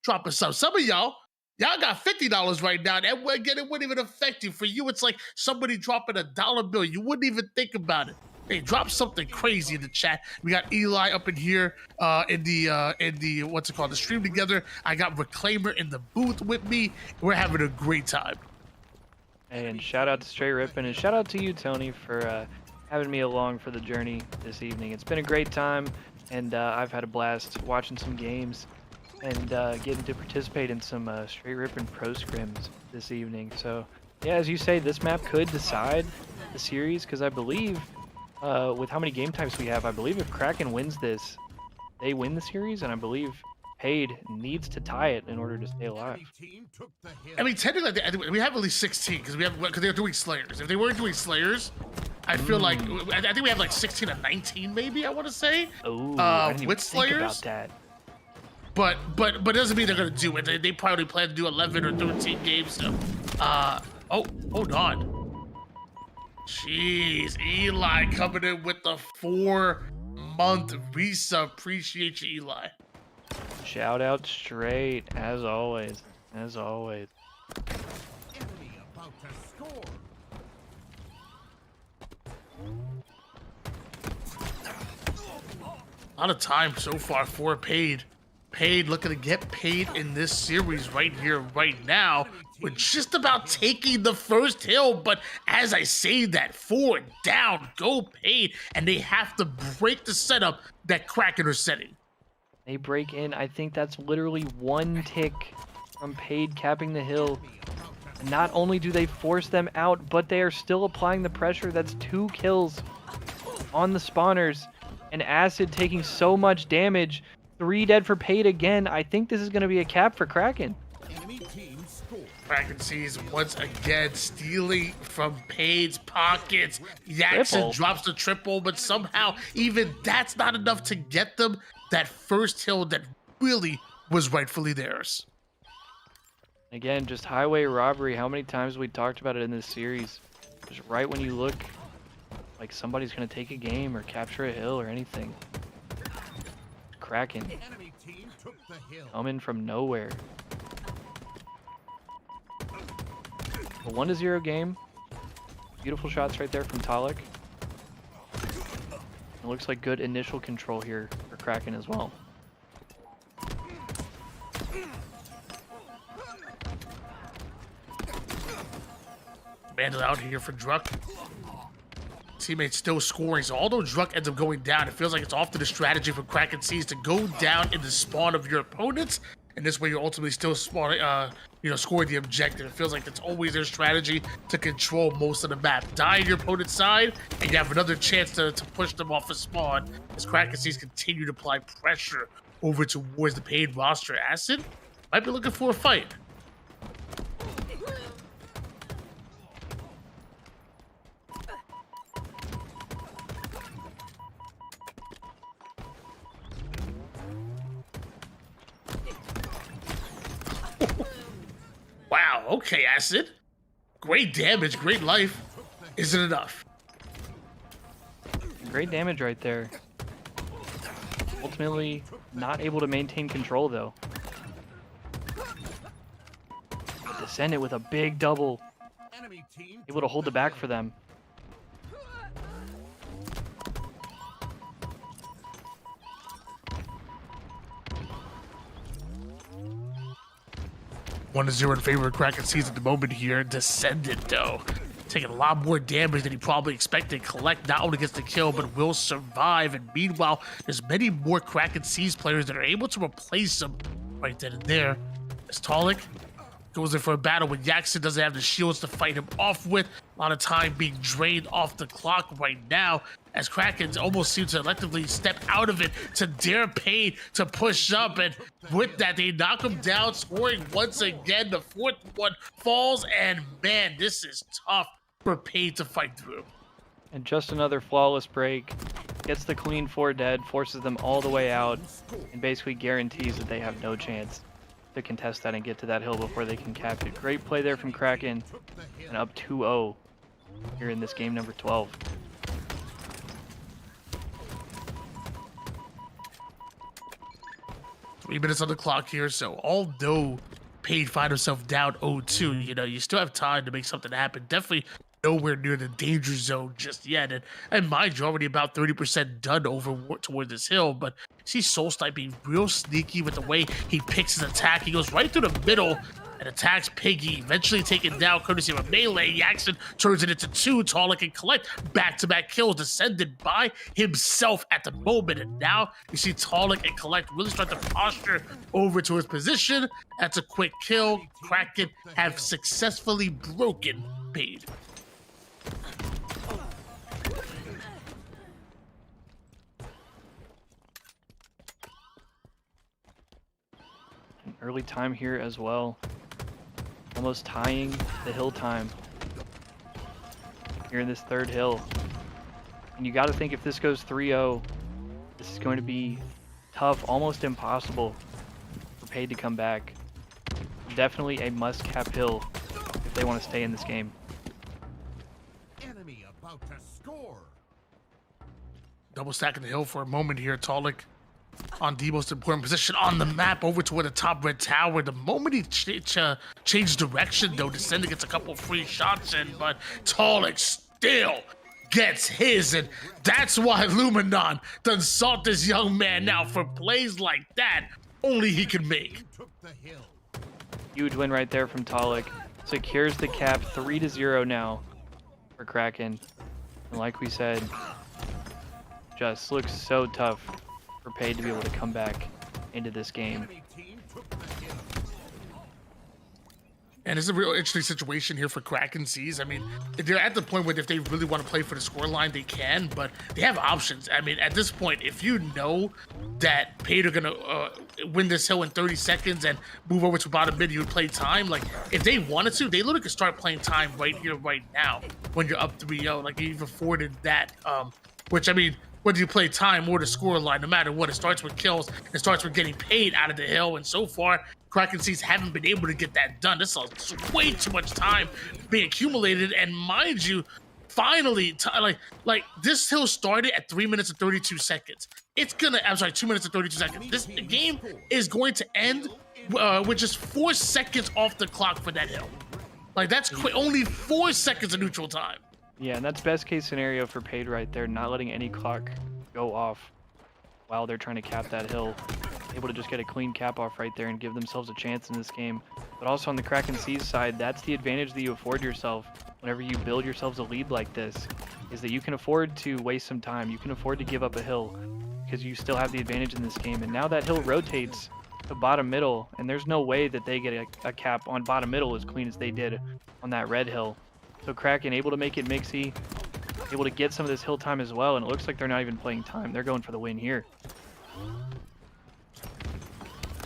Drop us some. Some of y'all got $50 right now. That again, it wouldn't even affect you. For you, it's like somebody dropping a dollar bill. You wouldn't even think about it. Hey, drop something crazy in the chat. We got Eli up in here in the what's it called, the stream together. I got Reclaimer in the booth with me. We're having a great time. And shout out to STR8 RIPPIN, and shout out to you, Tony, for having me along for the journey this evening. It's been a great time, and I've had a blast watching some games and getting to participate in some STR8 RIPPIN pro scrims this evening. So yeah, as you say, this map could decide the series, because I believe with how many game types we have, I believe if Kraken wins this, they win the series, and I believe PAYD needs to tie it in order to stay alive. I mean, technically, we have at least 16 because they're doing Slayers. If they weren't doing Slayers, I feel like I think we have like 16 and 19, maybe I want to say. Oh, I didn't even with think Slayers. about that. But it doesn't mean they're gonna do it. They probably plan to do 11 or 13 games. So, hold on. Jeez, Eli coming in with the 4-month resub. Appreciate you, Eli. Shout out straight, as always. As always. Enemy about to score. A lot of time so far for PAYD. PAYD looking to get paid in this series right here, right now. We're just about taking the first hill, but as I say that, 4 down, go PAYD, and they have to break the setup that Kraken are setting. They break in. I think that's literally 1 tick from PAYD capping the hill. And not only do they force them out, but they are still applying the pressure. That's 2 kills on the spawners. And Acid taking so much damage. 3 dead for PAYD again. I think this is going to be a cap for Kraken. Enemy team scored. KrakenSeas once again stealing from PAYD's pockets. Jackson Triple. drops the triple, but somehow even that's not enough to get them that first hill that really was rightfully theirs. Again, just highway robbery. How many times we talked about it in this series? Just right when you look like somebody's going to take a game or capture a hill or anything. Kraken Enemy team took the hill. coming from nowhere. A 1-0 game. Beautiful shots right there from Talik. It looks like good initial control here for Kraken as well. Bandit out here for Druck. Teammates still scoring, so although Druck ends up going down, it feels like it's often a strategy for KrakenSeas to go down in the spawn of your opponents, and this way you're ultimately still spawning, scoring the objective. It feels like that's always their strategy to control most of the map. Die on your opponent's side, and you have another chance to push them off the spawn as KrakenSeas continue to apply pressure over towards the PAYD roster. Acid might be looking for a fight. Wow, okay, Acid. Great damage, great life. Is it enough? Great damage right there. Ultimately, not able to maintain control though. Descendant with a big double. Enemy team Able to hold the back for them. 1-0 in favor of KrakenSeas at the moment here. Descendant, though, taking a lot more damage than he probably expected. Collect not only gets the kill, but will survive. And meanwhile, there's many more KrakenSeas players that are able to replace him right then and there. As Talik goes in for a battle when Jackson doesn't have the shields to fight him off with. A lot of time being drained off the clock right now, as Kraken almost seem to electively step out of it to dare PAYD to push up, and with that they knock him down, scoring once again. The 4th one falls, and man, this is tough for PAYD to fight through. And just another flawless break. Gets the clean 4 dead, forces them all the way out, and basically guarantees that they have no chance to contest that and get to that hill before they can cap it. Great play there from Kraken, and up 2-0 here in this game number 12. Three minutes on the clock here, so although PAYD find himself down 0-2, you still have time to make something happen. Definitely nowhere near the danger zone just yet. And mind you, already about 30% done over toward this hill, but see Soulsnipe being real sneaky with the way he picks his attack. He goes right through the middle and attacks Piggy, eventually taken down courtesy of a melee. Jackson turns it into 2. Talik can collect back-to-back kills, descended by himself at the moment. And now you see Talik and Collect really start to posture over to his position. That's a quick kill. Kraken have successfully broken PAYD. An early time here as well. Almost tying the hill time here in this 3rd hill. And you got to think if this goes 3-0, this is going to be tough, almost impossible for PAYD to come back. Definitely a must-cap hill if they want to stay in this game. Enemy about to score. Double stacking the hill for a moment here. Talik on the most important position on the map, over toward the top red tower. The moment he changed direction, though, Descendant gets a couple free shots in, but Talik still gets his, and that's why Luminon done sought this young man now for plays like that only he can make. Took the hill. Huge win right there from Talik. Secures the cap 3-0 now for Kraken. And like we said, just looks so tough for PAYD to be able to come back into this game. Enemy team took the hill. And it's a real interesting situation here for KrakenSeas. I mean, they're at the point where if they really want to play for the scoreline, they can, but they have options. I mean, at this point, if you know that PAYD are going to win this hill in 30 seconds and move over to bottom mid, you would play time. Like, if they wanted to, they literally could start playing time right here, right now, when you're up 3-0. Like, you've afforded that, which, I mean, whether you play time or the scoreline, no matter what, it starts with kills, it starts with getting paid out of the hill, and so far, KrakenSeas haven't been able to get that done. This is way too much time being accumulated, and mind you, finally, like this hill started at 3 minutes and 32 seconds. It's gonna, I'm sorry, 2 minutes and 32 seconds. This game is going to end with just 4 seconds off the clock for that hill. Like, that's only 4 seconds of neutral time. Yeah, and that's best case scenario for PAYD right there, not letting any clock go off while they're trying to cap that hill. Able to just get a clean cap off right there and give themselves a chance in this game. But also on the KrakenSeas side, that's the advantage that you afford yourself whenever you build yourselves a lead like this, is that you can afford to waste some time. You can afford to give up a hill because you still have the advantage in this game. And now that hill rotates to bottom middle, and there's no way that they get a cap on bottom middle as clean as they did on that red hill. So Kraken able to make it mixy, able to get some of this hill time as well, and it looks like they're not even playing time. They're going for the win here.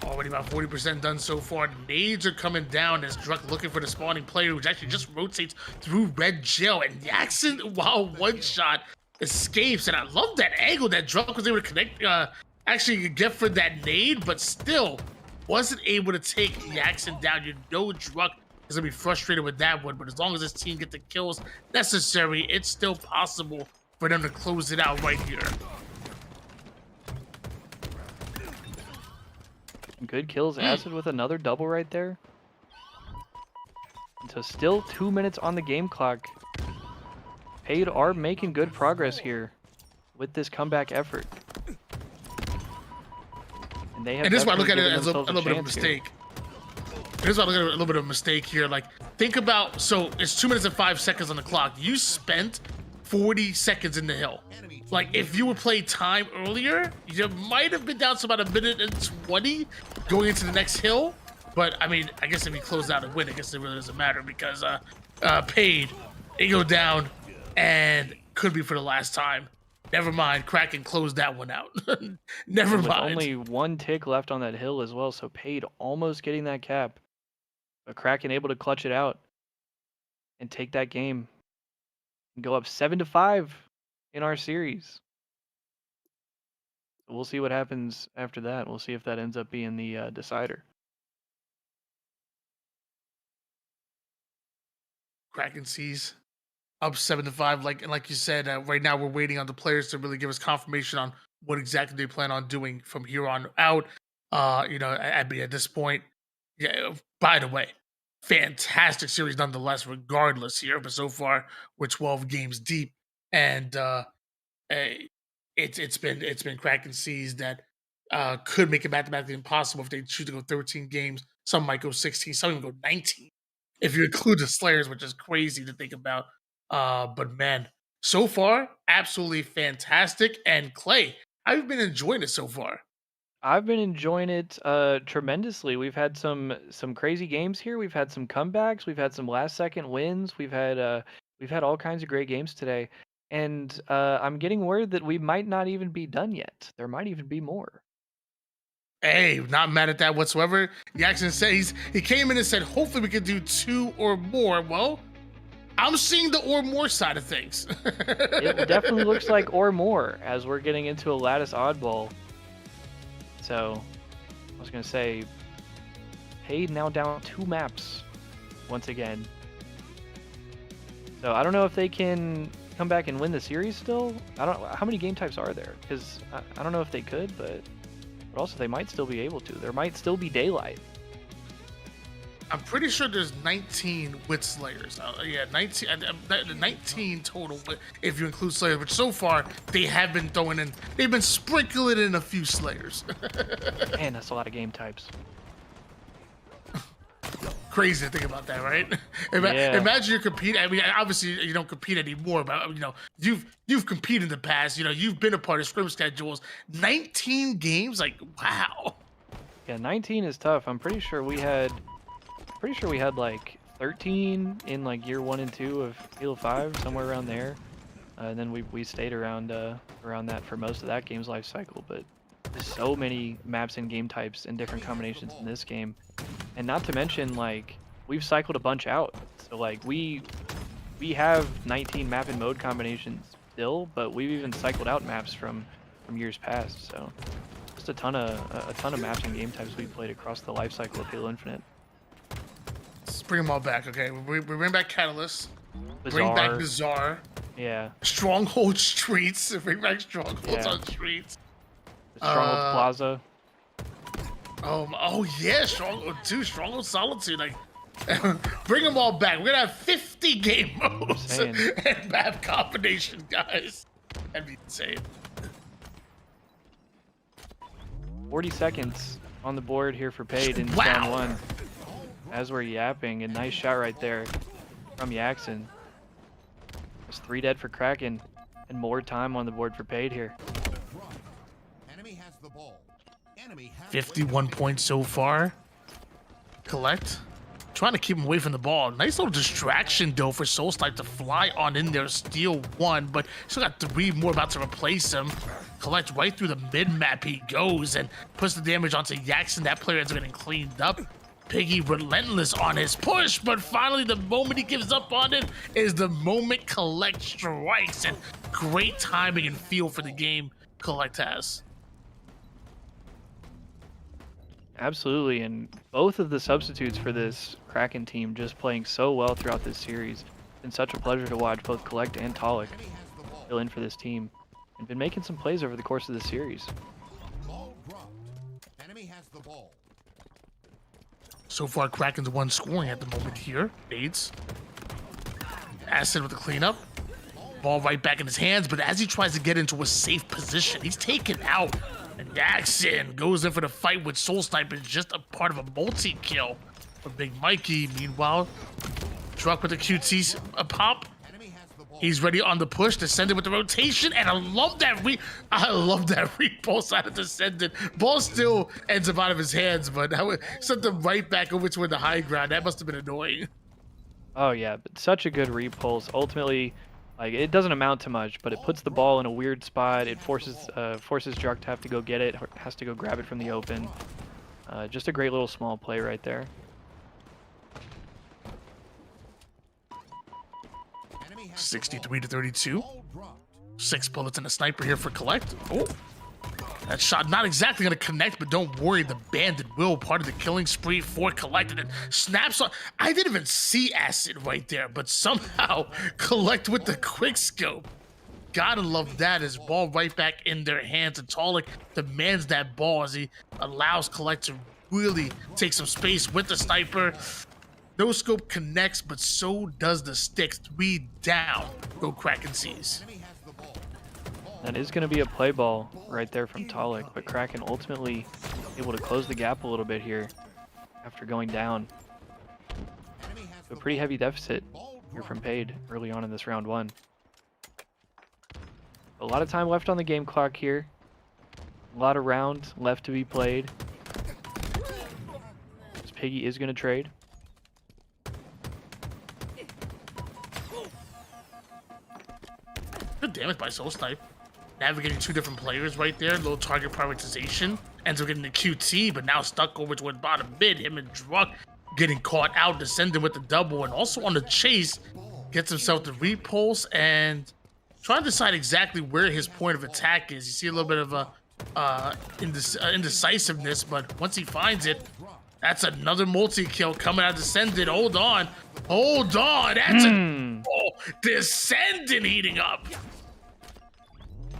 Already about 40% done so far. Nades are coming down as Druck looking for the spawning player, which actually just rotates through red gel. And Jackson, while one shot, escapes. And I love that angle that Druck was able to connect, actually get for that nade, but still wasn't able to take Jackson down. You know Druck is going to be frustrated with that one, but as long as this team get the kills necessary, it's still possible for them to close it out right here. Good kills. Acid with another double right there. And so still 2 minutes on the game clock. PAYD are making good progress here with this comeback effort. And they have. And this is why I look at it definitely as a given little bit of a themselves chance here. mistake. This is why I look at it a little bit of a mistake here. Like, think about, so it's 2 minutes and 5 seconds on the clock. You spent 40 seconds in the hill. Like, if you would play time earlier, you might have been down to about 1:20 going into the next hill. But, I mean, I guess if you close out and win, I guess it really doesn't matter because PAYD, they go down and could be for the last time. Never mind, Kraken closed that one out. Never With mind. only one tick left on that hill as well, so PAYD almost getting that cap. But Kraken able to clutch it out and take that game and go up 7-5 in our series. We'll see what happens after that. We'll see if that ends up being the decider. KrakenSeas up 7-5. Like you said, right now we're waiting on the players to really give us confirmation on what exactly they plan on doing from here on out. You know, at this point, yeah. By the way, fantastic series nonetheless, regardless here. But so far, we're 12 games deep, and it's been KrakenSeas that could make it mathematically impossible if they choose to go 13 games. Some might go 16, some even go 19 if you include the Slayers, which is crazy to think about. But man, so far, absolutely fantastic. And Clay, how have you been enjoying it so far? I've been enjoying it tremendously. We've had some crazy games here. We've had some comebacks. We've had some last second wins. We've had all kinds of great games today. And I'm getting word that we might not even be done yet. There might even be more. Hey, not mad at that whatsoever. Jackson said he came in and said, hopefully we could do 2 or more. Well, I'm seeing the or more side of things. It definitely looks like or more as we're getting into a lattice oddball. So, I was going to say, PAYD now down 2 maps once again. So, I don't know if they can come back and win the series still. How many game types are there? Because I don't know if they could, but also they might still be able to. There might still be daylight. I'm pretty sure there's 19 with Slayers. Yeah, 19 total if you include Slayers. But so far, they have been throwing in, they've been sprinkling in a few Slayers. Man, that's a lot of game types. Crazy to think about that, right? Yeah. Imagine you're competing. I mean, obviously you don't compete anymore, but you know, you've competed in the past. You know, you've been a part of Scrims schedules. 19 games, like wow. Yeah, 19 is tough. I'm pretty sure we had like 13 in like year 1 and 2 of Halo 5, somewhere around there. And then we stayed around that for most of that game's life cycle. But there's so many maps and game types and different combinations in this game, and not to mention like we've cycled a bunch out. So like we have 19 map and mode combinations still, but we've even cycled out maps from years past. So just a ton of maps and game types we've played across the life cycle of Halo Infinite. Let's bring them all back, okay? We bring back Catalyst. Bring back Bizarre. Yeah. Stronghold Streets. Bring back Strongholds on Streets. Stronghold Plaza. Oh yeah, Stronghold Solitude. Like, bring them all back. We're gonna have 50 game modes and map combinations, guys. That'd be insane. 40 seconds on the board here for PAYD in round 1. As we're yapping, a nice shot right there from Yaxon. There's 3 dead for Kraken, and more time on the board for PAYD here. Enemy has the ball. Enemy has 51 points so far. Collect. Trying to keep him away from the ball. Nice little distraction though for Soulsnipe to fly on in there, steal 1, but still got 3 more about to replace him. Collect right through the mid map he goes and puts the damage onto Yaxon. That player ends up getting cleaned up. Piggy relentless on his push, but finally the moment he gives up on it is the moment Collect strikes, and great timing and feel for the game Collect has. Absolutely, and both of the substitutes for this Kraken team just playing so well throughout this series. It's been such a pleasure to watch both Collect and Tolic fill in for this team, and been making some plays over the course of this series. ball dropped. Enemy has the ball. So far, Kraken's 1 scoring at the moment here. Bates. Acid with the cleanup. Ball right back in his hands, but as he tries to get into a safe position, he's taken out. And Yaxon goes in for the fight with Soulsnipe, is just a part of a multi-kill for Big Mikey. Meanwhile, Truck with the QT pop. He's ready on the push, Descendant with the rotation, and I love that repulse out of Descendant. Ball still ends up out of his hands, but that sent them right back over toward the high ground. That must have been annoying. Oh yeah, but such a good repulse. Ultimately, like, it doesn't amount to much, but it puts the ball in a weird spot. It forces Druck to have to go get it, has to go grab it from the open. Just a great little small play right there. 63 to 32. 6 bullets and a sniper here for Collect. Oh, that shot not exactly going to connect, but don't worry, the Bandit will, part of the killing spree for Collect, and it snaps on. I didn't even see Acid right there, but somehow Collect with the quick scope. Gotta love that, as ball right back in their hands, and Tolic demands that ball as he allows Collect to really take some space with the sniper. No scope connects, but so does the sticks. 3 down. Go KrakenSeas. That is going to be a play ball right there from Tolic, but Kraken ultimately able to close the gap a little bit here after going down. So a pretty heavy deficit here from PAYD early on in this round 1. A lot of time left on the game clock here. A lot of rounds left to be played. This Piggy is going to trade. Good damage by Soulsnipe. Navigating 2 different players right there. Low target prioritization. Ends up getting the QT, but now stuck over toward bottom mid. Him and Druck getting caught out, Descending with the double, and also on the chase, gets himself the repulse and trying to decide exactly where his point of attack is. You see a little bit of indecisiveness, but once he finds it, that's another multi-kill coming out of Descendant. Hold on. That's a Descendant heating up.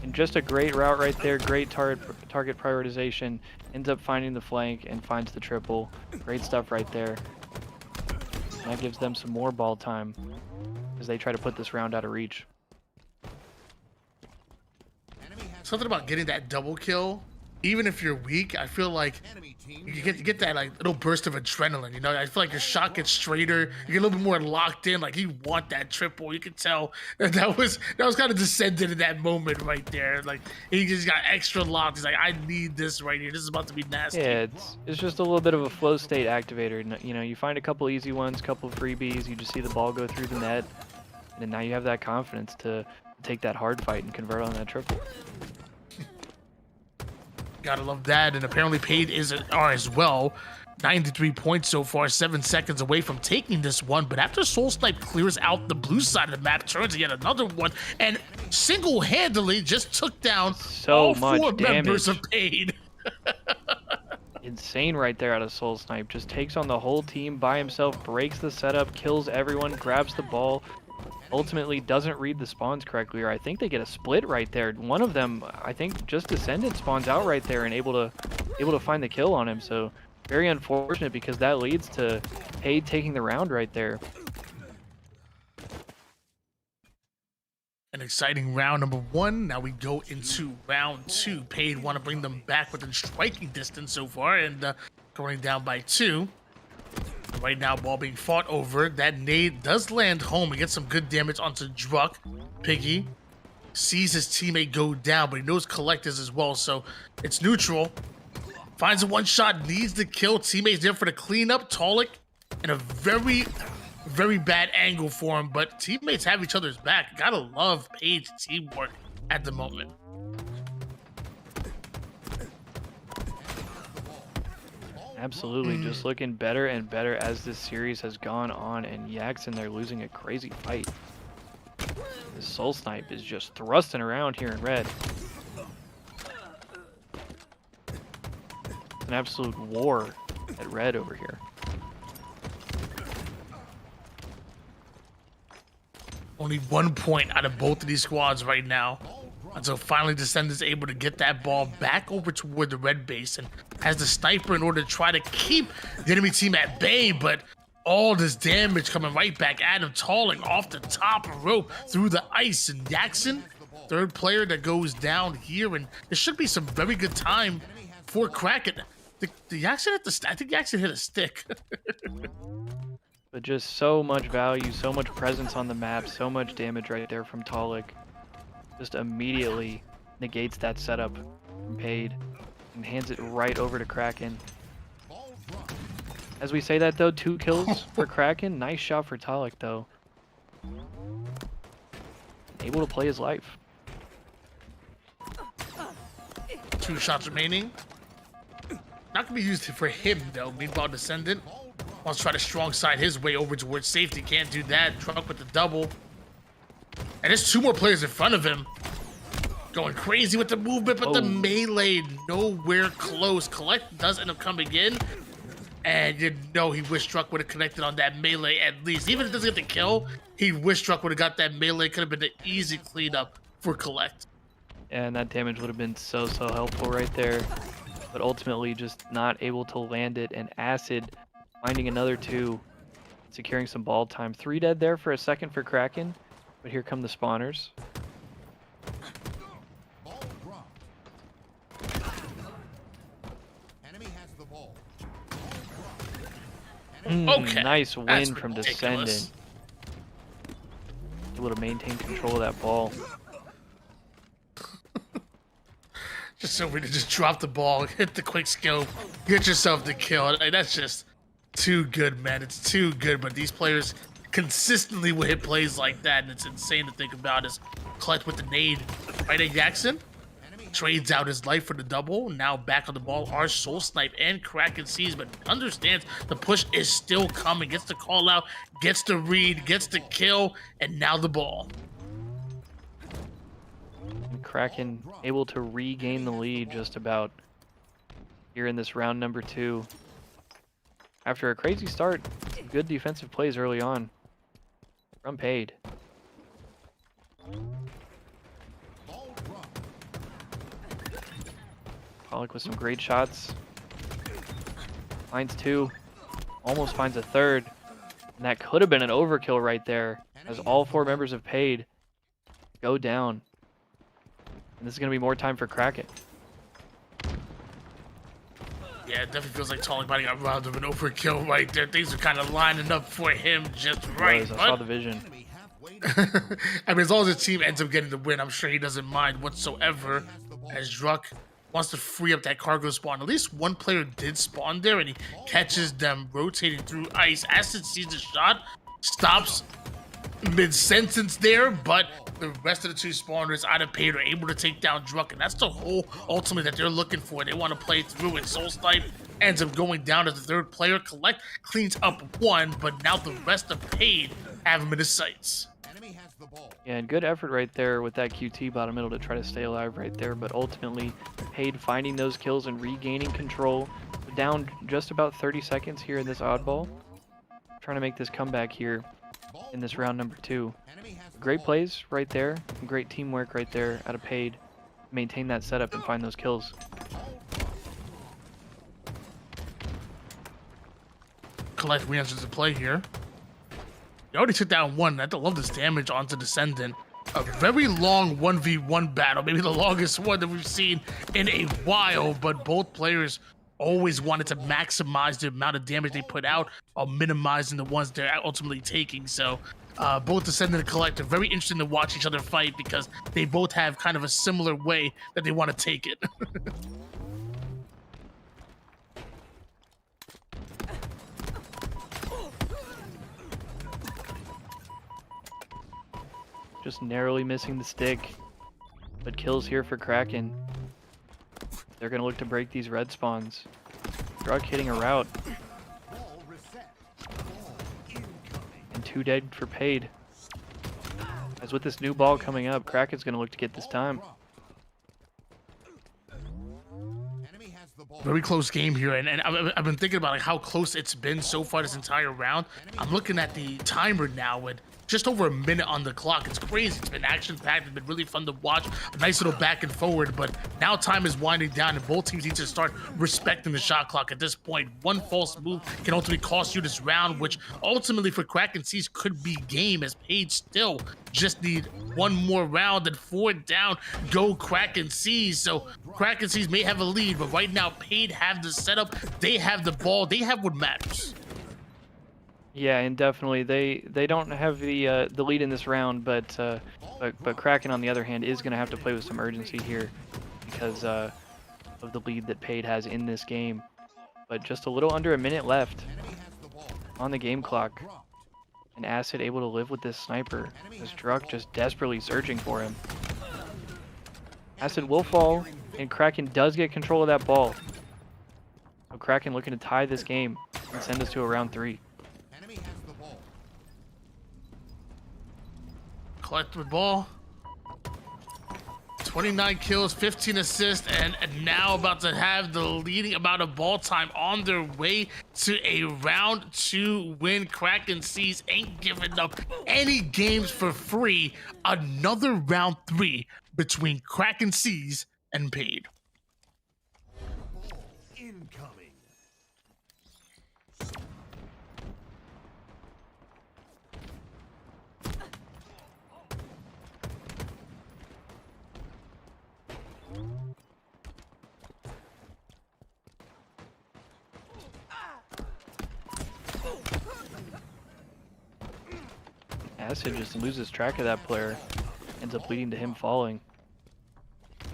And just a great route right there. Great target prioritization. Ends up finding the flank and finds the triple. Great stuff right there. And that gives them some more ball time as they try to put this round out of reach. Something about getting that double kill even if you're weak, I feel like Enemy team you get that like little burst of adrenaline. You know, I feel like your shot gets straighter. You get a little bit more locked in. Like you want that triple. You can tell that was kind of descended in that moment right there. Like he just got extra locked. He's like, I need this right here. This is about to be nasty. Yeah, it's just a little bit of a flow state activator. You know, you find a couple easy ones, couple freebies. You just see the ball go through the net, and then now you have that confidence to take that hard fight and convert on that triple. Gotta love that. And apparently PAYD are as well. 93 points so far, 7 seconds away from taking this one. But after Soul Snipe clears out the blue side of the map, turns yet another one, and single-handedly just took down all much 4 members damage. of PAYD. Insane right there out of Soul Snipe. Just takes on the whole team by himself, breaks the setup, kills everyone, grabs the ball. Ultimately doesn't read the spawns correctly, or I think they get a split right there. One of them, I think, just descended, spawns out right there and able to find the kill on him. So very unfortunate because that leads to PAYD taking the round right there. An exciting round number 1. Now we go into round 2. PAYD want to bring them back within striking distance so far, and going down by 2. Right now, ball being fought over. That nade does land home and get some good damage onto Druck. Piggy sees his teammate go down, but he knows Collectors as well, so it's neutral. Finds a one-shot, needs the kill. Teammates there for the cleanup. Talik in a very, very bad angle for him, but teammates have each other's back. Gotta love PAYD's teamwork at the moment. Absolutely, just looking better and better as this series has gone on, and Jackson, they're losing a crazy fight. This Soul Snipe is just thrusting around here in red. It's an absolute war at red over here. Only 1 point out of both of these squads right now. Until finally Descendants able to get that ball back over toward the red base and has the sniper in order to try to keep the enemy team at bay, but all this damage coming right back at him, Talik off the top rope through the ice, and Jackson, third player that goes down here, and there should be some very good time for Kraken. The Jackson hit I think Jackson hit a stick. But just so much value, so much presence on the map, so much damage right there from Talik. Just immediately negates that setup from PAYD and hands it right over to Kraken. As we say that though, 2 kills for Kraken. Nice shot for Talik though. Able to play his life. 2 shots remaining. Not gonna be used for him though. Meanwhile, Descendant wants to try to strong side his way over towards safety. Can't do that. Truck with the double. And there's 2 more players in front of him. Going crazy with the movement, but the melee nowhere close. Collect does end up coming in. And you know he wished Truck would have connected on that melee at least. Even if he doesn't get the kill, he wished Truck would have got that melee. Could have been an easy cleanup for Collect. And that damage would have been so helpful right there. But ultimately just not able to land it. And Acid finding another 2. Securing some ball time. 3 dead there for a second for Kraken. But here come the spawners. Ball dropped. Enemy has the ball. Okay, Nice win that's from ridiculous. Descendant. Able to maintain control of that ball. Just so we to just drop the ball, hit the quick skill, get yourself the kill. Like, that's just too good, man. It's too good. But these players consistently will hit plays like that, and it's insane to think about. Is Collect with the nade. Right at Jackson trades out his life for the double. Now back on the ball are Soul Snipe and KrakenSeas, but understands the push is still coming. Gets the call out, gets the read, gets the kill, and now the ball. And Kraken able to regain the lead just about here in this round number 2. After a crazy start, some good defensive plays early on from PAYD. Pollock with some great shots. Finds 2. Almost finds a 3rd. And that could have been an overkill right there, as all 4 members of PAYD go down. And this is going to be more time for Kraken. Yeah, it definitely feels like Talik might have got robbed of an overkill right there. Things are kind of lining up for him just right. I saw But the vision. I mean, as long as the team ends up getting the win, I'm sure he doesn't mind whatsoever. As Druck wants to free up that cargo spawn. At least one player did spawn there, and he catches them rotating through ice. Acid sees the shot, stops mid-sentence there, but the rest of the two spawners out of PAYD are able to take down Druck, and that's the whole ultimate that they're looking for. They want to play through it. Soul Snipe ends up going down as the third player. Collect cleans up one, but now the rest of PAYD have him in his sights. Yeah, and good effort right there with that QT bottom middle to try to stay alive right there, but ultimately PAYD finding those kills and regaining control. Down just about 30 seconds here in this oddball. Trying to make this comeback here in this round number 2. Great plays right there, great teamwork right there out of PAYD. Maintain that setup and find those kills. Collect re-enters the play here. They already took down one. I love this damage onto Descendant. A very long 1v1 battle, maybe the longest one that we've seen in a while, but both players always wanted to maximize the amount of damage they put out while minimizing the ones they're ultimately taking. So both Descendant and Collect are very interesting to watch each other fight because they both have kind of a similar way that they want to take it. Just narrowly missing the stick, but kills here for Kraken. They're going to look to break these red spawns. Druck hitting a route. And 2 dead for PAYD. As with this new ball coming up, Kraken's going to look to get this time. Very close game here, and I've been thinking about like how close it's been so far this entire round. I'm looking at the timer now with just over a minute on the clock. It's crazy. It's been action-packed. It's been really fun to watch. A nice little back and forward, but now time is winding down, and both teams need to start respecting the shot clock at this point. One false move can ultimately cost you this round, which ultimately for KrakenSeas could be game, as PAYD still just need one more round and 4 down. Go KrakenSeas. So KrakenSeas may have a lead, but right now PAYD have the setup. They have the ball. They have what matters. Yeah, and definitely they don't have the lead in this round, but Kraken on the other hand is going to have to play with some urgency here because of the lead that PAYD has in this game. But just a little under a minute left on the game clock, and Acid able to live with this sniper as Druck just desperately searching for him. Acid will fall, and Kraken does get control of that ball. So Kraken looking to tie this game and send us to a round 3. Collect with ball. 29 kills, 15 assists, and now about to have the leading amount of ball time on their way to a round 2 win. KrakenSeas ain't giving up any games for free. Another round 3 between KrakenSeas and PAYD. Incoming. Acid just loses track of that player, ends up leading to him falling.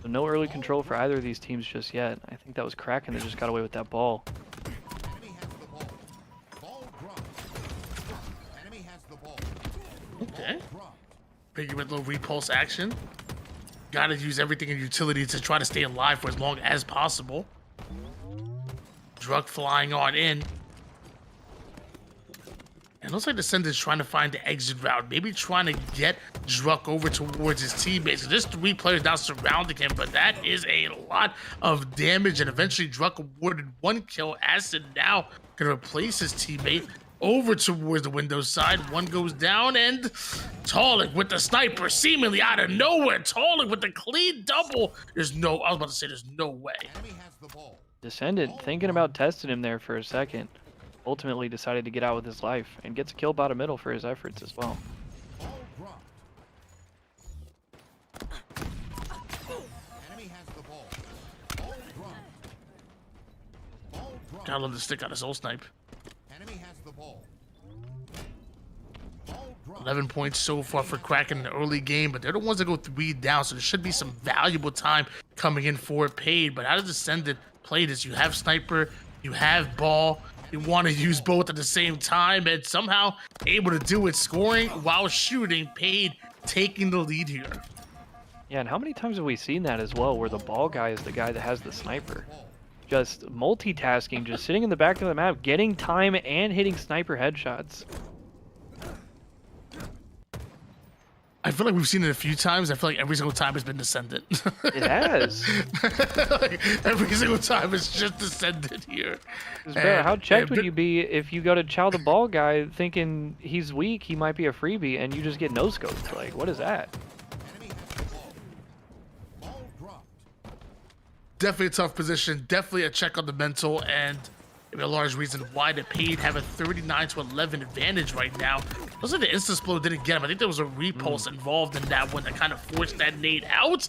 So no early control for either of these teams just yet. I think that was Kraken that just got away with that ball. Okay. Big with little repulse action. Gotta use everything in utility to try to stay alive for as long as possible. Druck flying on in. And it looks like Descendant's trying to find the exit route. Maybe trying to get Druck over towards his teammates. So there's 3 players now surrounding him, but that is a lot of damage. And eventually Druck awarded 1 kill. Acid now can replace his teammate over towards the window side. 1 goes down, and Talik with the sniper seemingly out of nowhere. Talik with the clean double. I was about to say there's no way. Descendant thinking about testing him there for a second. Ultimately decided to get out with his life and gets a kill bottom middle for his efforts as well. Gotta love the stick out of Soul Snipe. Enemy has the ball. Ball drop. 11 points so far for Kraken in the early game, but they're the ones that go 3 down, so there should be some valuable time coming in for PAYD. But how does Descendant play this? You have Sniper, you have Ball, you want to use both at the same time, and somehow able to do it, scoring while shooting. PAYD taking the lead here. Yeah, and how many times have we seen that as well, where the ball guy is the guy that has the sniper? Just multitasking, just sitting in the back of the map, getting time and hitting sniper headshots. I feel like we've seen it a few times. I feel like every single time it's been Descendant. It has. Like, every single time it's just Descendant here. How checked would you be if you go to chow the ball guy thinking he's weak, he might be a freebie, and you just get no scoped? Like, what is that? Enemy has the ball. Ball dropped. Definitely a tough position. Definitely a check on the mental, and a large reason why the PAYD have a 39-11 advantage right now. Wasn't the Instasplode didn't get him. I think there was a repulse involved in that one that kind of forced that nade out,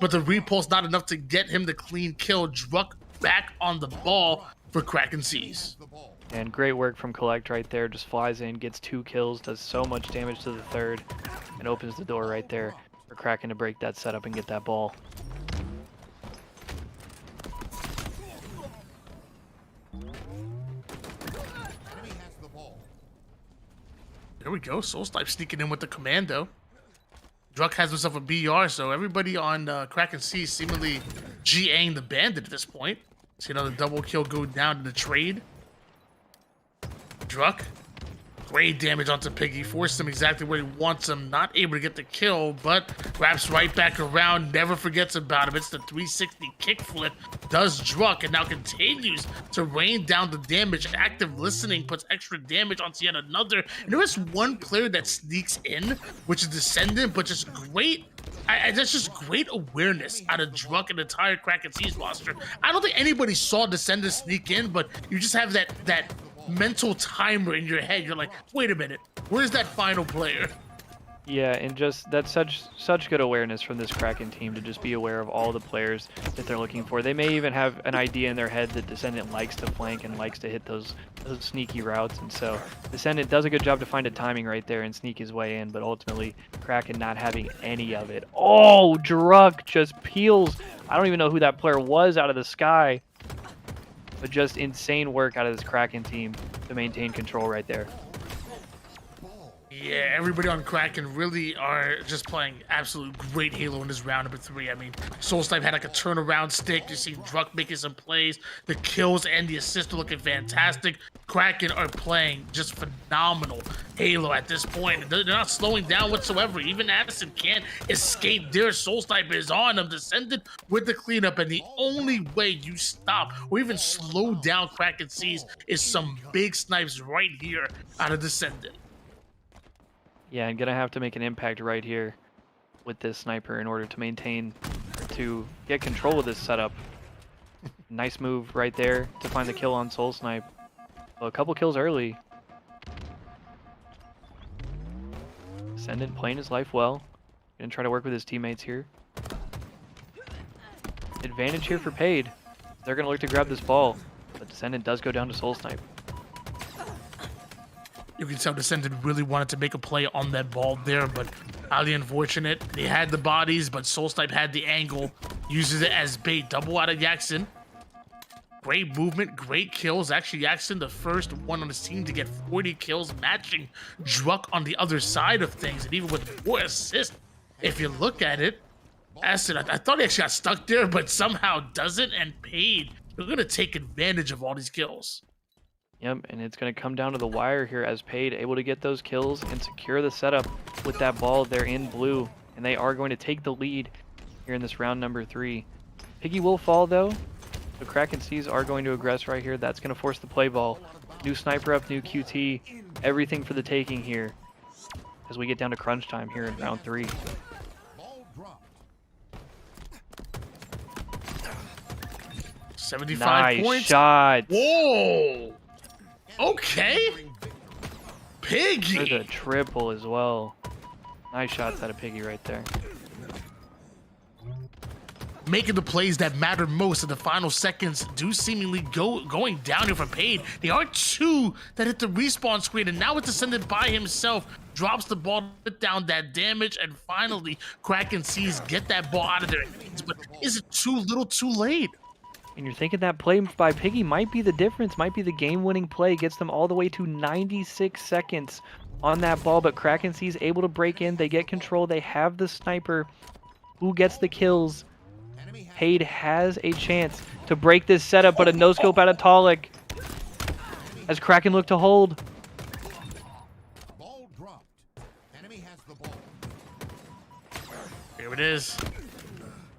but the repulse not enough to get him the clean kill. Druck back on the ball for KrakenSeas. The ball. And great work from Collect right there. Just flies in, gets 2 kills, does so much damage to the third, and opens the door right there for Kraken to break that setup and get that ball. Enemy has the ball. There we go. Soul Snipe sneaking in with the commando. Druck has himself a BR, so everybody on KrakenSeas seemingly GAing the bandit at this point. See another double kill go down in the trade. Druck, great damage onto Piggy. Forced him exactly where he wants him. Not able to get the kill, but wraps right back around. Never forgets about him. It's the 360 kickflip. Does Druck, and now continues to rain down the damage. Active listening puts extra damage onto yet another. And there is one player that sneaks in, which is Descendant, but just great. That's just great awareness out of Druck and the entire KrakenSeas roster. I don't think anybody saw Descendant sneak in, but you just have that mental timer in your head. You're like, wait a minute, where's that final player? Yeah, and just that's such good awareness from this Kraken team to just be aware of all the players that they're looking for. They may even have an idea in their head that Descendant likes to flank and likes to hit those sneaky routes, and so Descendant does a good job to find a timing right there and sneak his way in, but ultimately Kraken not having any of it. Oh, Druck just peels. I don't even know who that player was out of the sky, but just insane work out of this Kraken team to maintain control right there. Yeah, everybody on Kraken really are just playing absolute great Halo in this round number 3. I mean, Soul Snipe had like a turnaround stick. You see Druck making some plays. The kills and the assists are looking fantastic. Kraken are playing just phenomenal Halo at this point. They're not slowing down whatsoever. Even Addison can't escape there. Soul Snipe is on them. Descendant with the cleanup, and the only way you stop or even slow down KrakenSeas is some big snipes right here out of Descendant. Yeah, and gonna have to make an impact right here with this sniper in order to get control of this setup. Nice move right there to find the kill on Soul Snipe. Well, a couple kills early. Descendant playing his life well. Gonna try to work with his teammates here. Advantage here for PAYD. They're gonna look to grab this ball, but Descendant does go down to Soul Snipe. You can tell Descendant really wanted to make a play on that ball there, but highly unfortunate. They had the bodies, but Soul Snipe had the angle. Uses it as bait. Double out of Jackson. Great movement, great kills. Actually, Jackson, the first one on his team to get 40 kills, matching Druck on the other side of things, and even with 4 assists. If you look at it, Acid, I thought he actually got stuck there, but somehow doesn't, and PAYD. They're going to take advantage of all these kills. Yep, and it's going to come down to the wire here as PAYD able to get those kills and secure the setup with that ball. They're in blue, and they are going to take the lead here in this round number 3. Piggy will fall, though, so KrakenSeas are going to aggress right here. That's going to force the play ball. New sniper up, new QT, everything for the taking here as we get down to crunch time here in round 3. Ball dropped. 75 Nice points. shot. Whoa! Okay. For Piggy. the triple as well. Nice shots out of Piggy right there. making the plays that matter most in the final seconds do seemingly going down here for PAYD. There are two that hit the respawn screen, and now it's descended by himself. Drops the ball, put down that damage, and finally KrakenSeas get that ball out of their hands. But is it too little too late? And you're thinking that play by Piggy might be the difference, might be the game-winning play, gets them all the way to 96 seconds on that ball, but KrakenSeas able to break in, they get control, they have the sniper. Who gets the kills? PAYD has a chance to break this setup, but a no-scope out of Talik as Kraken look to hold. Ball dropped. Enemy has the ball. Here it is.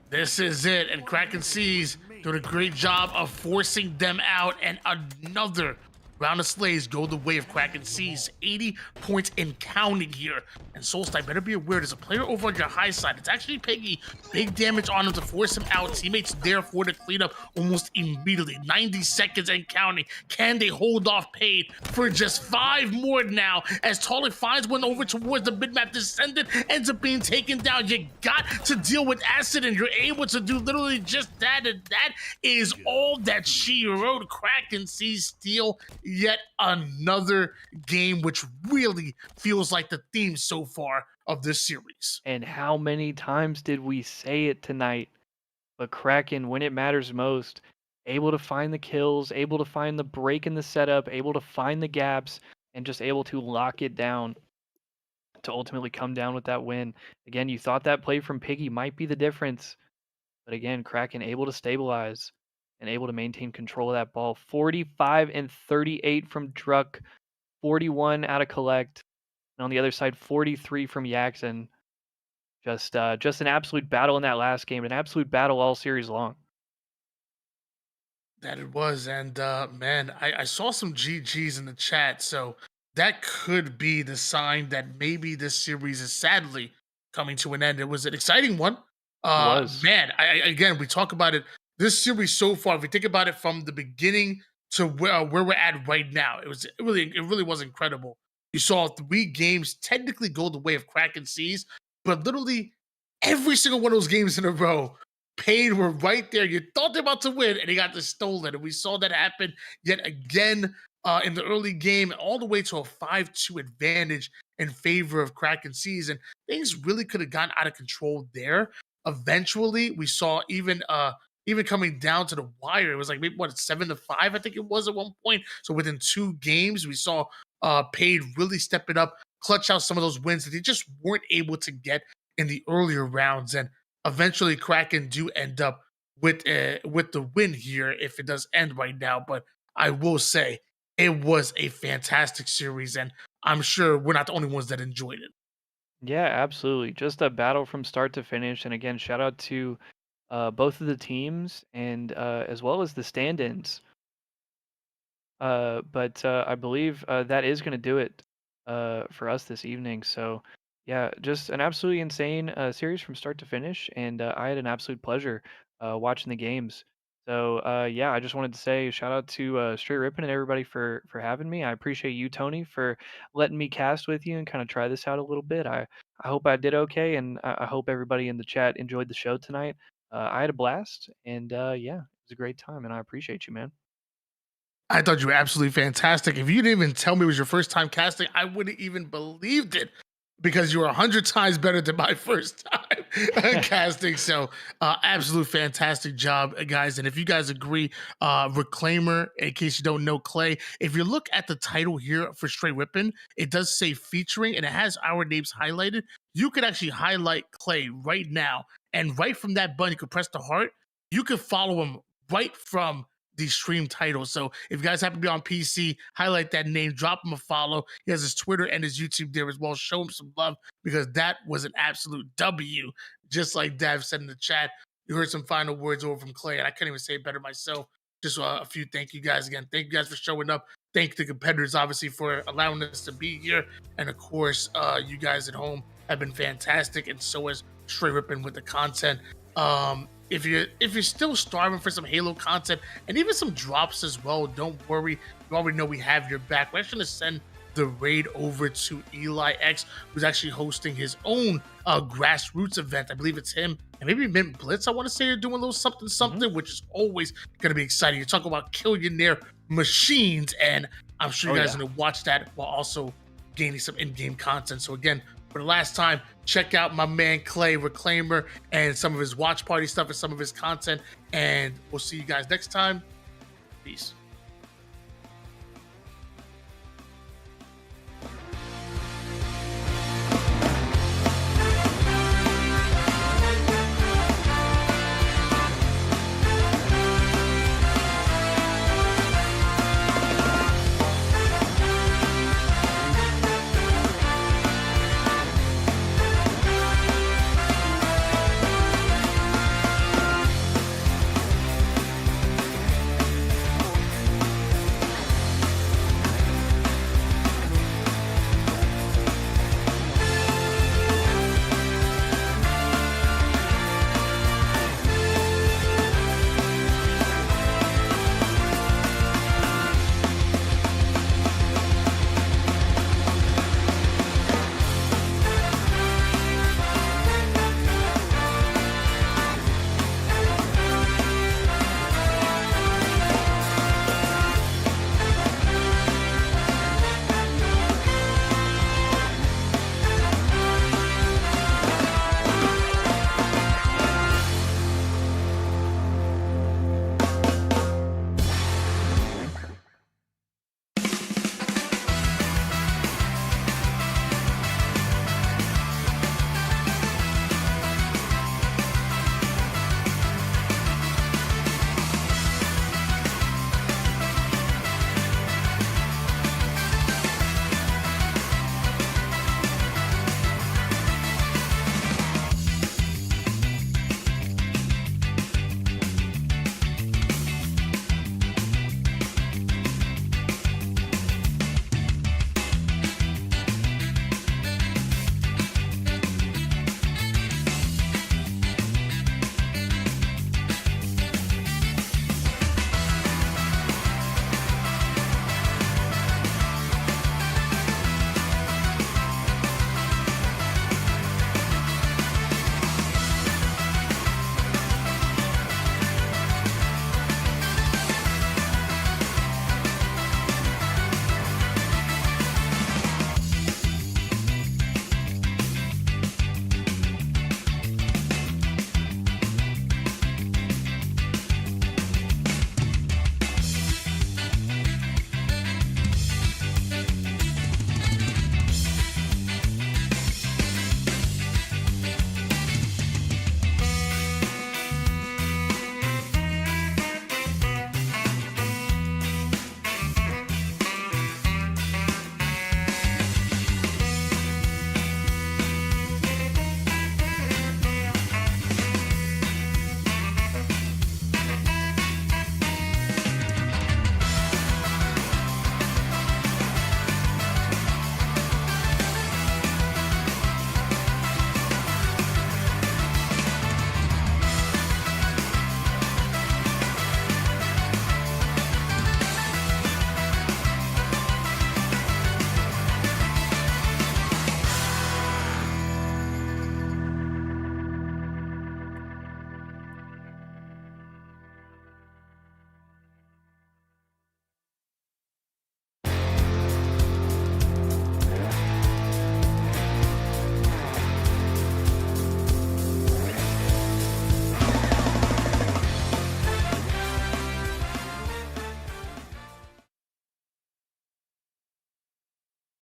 This is it, and KrakenSeas doing a great job of forcing them out, and another round of slays go the way of KrakenSeas. 80 points in counting here. And Solstice better be aware there's a player over on your high side. It's actually Piggy. Big damage on him to force him out. Teammates therefore to clean up almost immediately. 90 seconds and counting. Can they hold off PAYD for just 5 more now? As Talik finds one over towards the mid-map descendant, ends up being taken down. You got to deal with acid, and you're able to do literally just that. And that is all that she wrote. KrakenSeas steal yet another game, which really feels like the theme so far of this series. And how many times did we say it tonight? But Kraken, when it matters most, able to find the kills, able to find the break in the setup, able to find the gaps, and just able to lock it down to ultimately come down with that win. Again, you thought that play from Piggy might be the difference, but again, Kraken able to stabilize and able to maintain control of that ball. 45 and 38 from Druck, 41 out of Collect, and on the other side, 43 from Yaxon. Just an absolute battle in that last game, an absolute battle all series long. That it was, and man, I saw some GGs in the chat, so that could be the sign that maybe this series is sadly coming to an end. It was an exciting one. Man, again, we talk about it. This series so far, if we think about it from the beginning to where we're at right now, it really was incredible. You saw 3 games technically go the way of KrakenSeas, but literally every single one of those games in a row, PAYD were right there. You thought they're about to win, and they got this stolen. And we saw that happen yet again in the early game, all the way to a 5-2 advantage in favor of KrakenSeas. And things really could have gotten out of control there. Eventually, we saw even coming down to the wire, it was like maybe 7-5, I think it was at one point. So within 2 games, we saw PAYD really step it up, clutch out some of those wins that they just weren't able to get in the earlier rounds. And eventually, Kraken do end up with the win here if it does end right now. But I will say it was a fantastic series, and I'm sure we're not the only ones that enjoyed it. Yeah, absolutely. Just a battle from start to finish. And again, shout out to both of the teams and as well as the stand-ins. But I believe that is going to do it for us this evening. So yeah, just an absolutely insane series from start to finish, and I had an absolute pleasure watching the games. So yeah, I just wanted to say shout out to STR8 RIPPIN and everybody for having me. I appreciate you, Tony, for letting me cast with you and kind of try this out a little bit. I hope I did okay, and I hope everybody in the chat enjoyed the show tonight. I had a blast, and yeah, it was a great time, and I appreciate you, man. I thought you were absolutely fantastic. If you didn't even tell me it was your first time casting, I wouldn't even believed it, because you were 100 times better than my first time casting. So absolute fantastic job, guys. And if you guys agree, Reclaimer, in case you don't know Clay, if you look at the title here for STR8 RIPPIN, it does say featuring, and it has our names highlighted. You could actually highlight Clay right now, and right from that button, you could press the heart. You could follow him right from the stream title. So if you guys happen to be on PC, highlight that name, drop him a follow. He has his Twitter and his YouTube there as well. Show him some love, because that was an absolute W. Just like Dav said in the chat, you heard some final words over from Clay, and I couldn't even say it better myself. Just a few thank you guys again. Thank you guys for showing up. Thank the competitors, obviously, for allowing us to be here. And of course, you guys at home have been fantastic, and so has STR8 RIPPIN with the content. If you're still starving for some Halo content and even some drops as well, don't worry. You already know we have your back. We're actually going to send the raid over to Eli X, who's actually hosting his own grassroots event. I believe it's him and maybe Mint Blitz, I want to say, are doing a little something, which is always going to be exciting. You talk about Killionaire machines, and I'm sure you guys are going to watch that while also gaining some in-game content. So again, for the last time, check out my man Clay Reclaimer and some of his watch party stuff and some of his content, and we'll see you guys next time. Peace.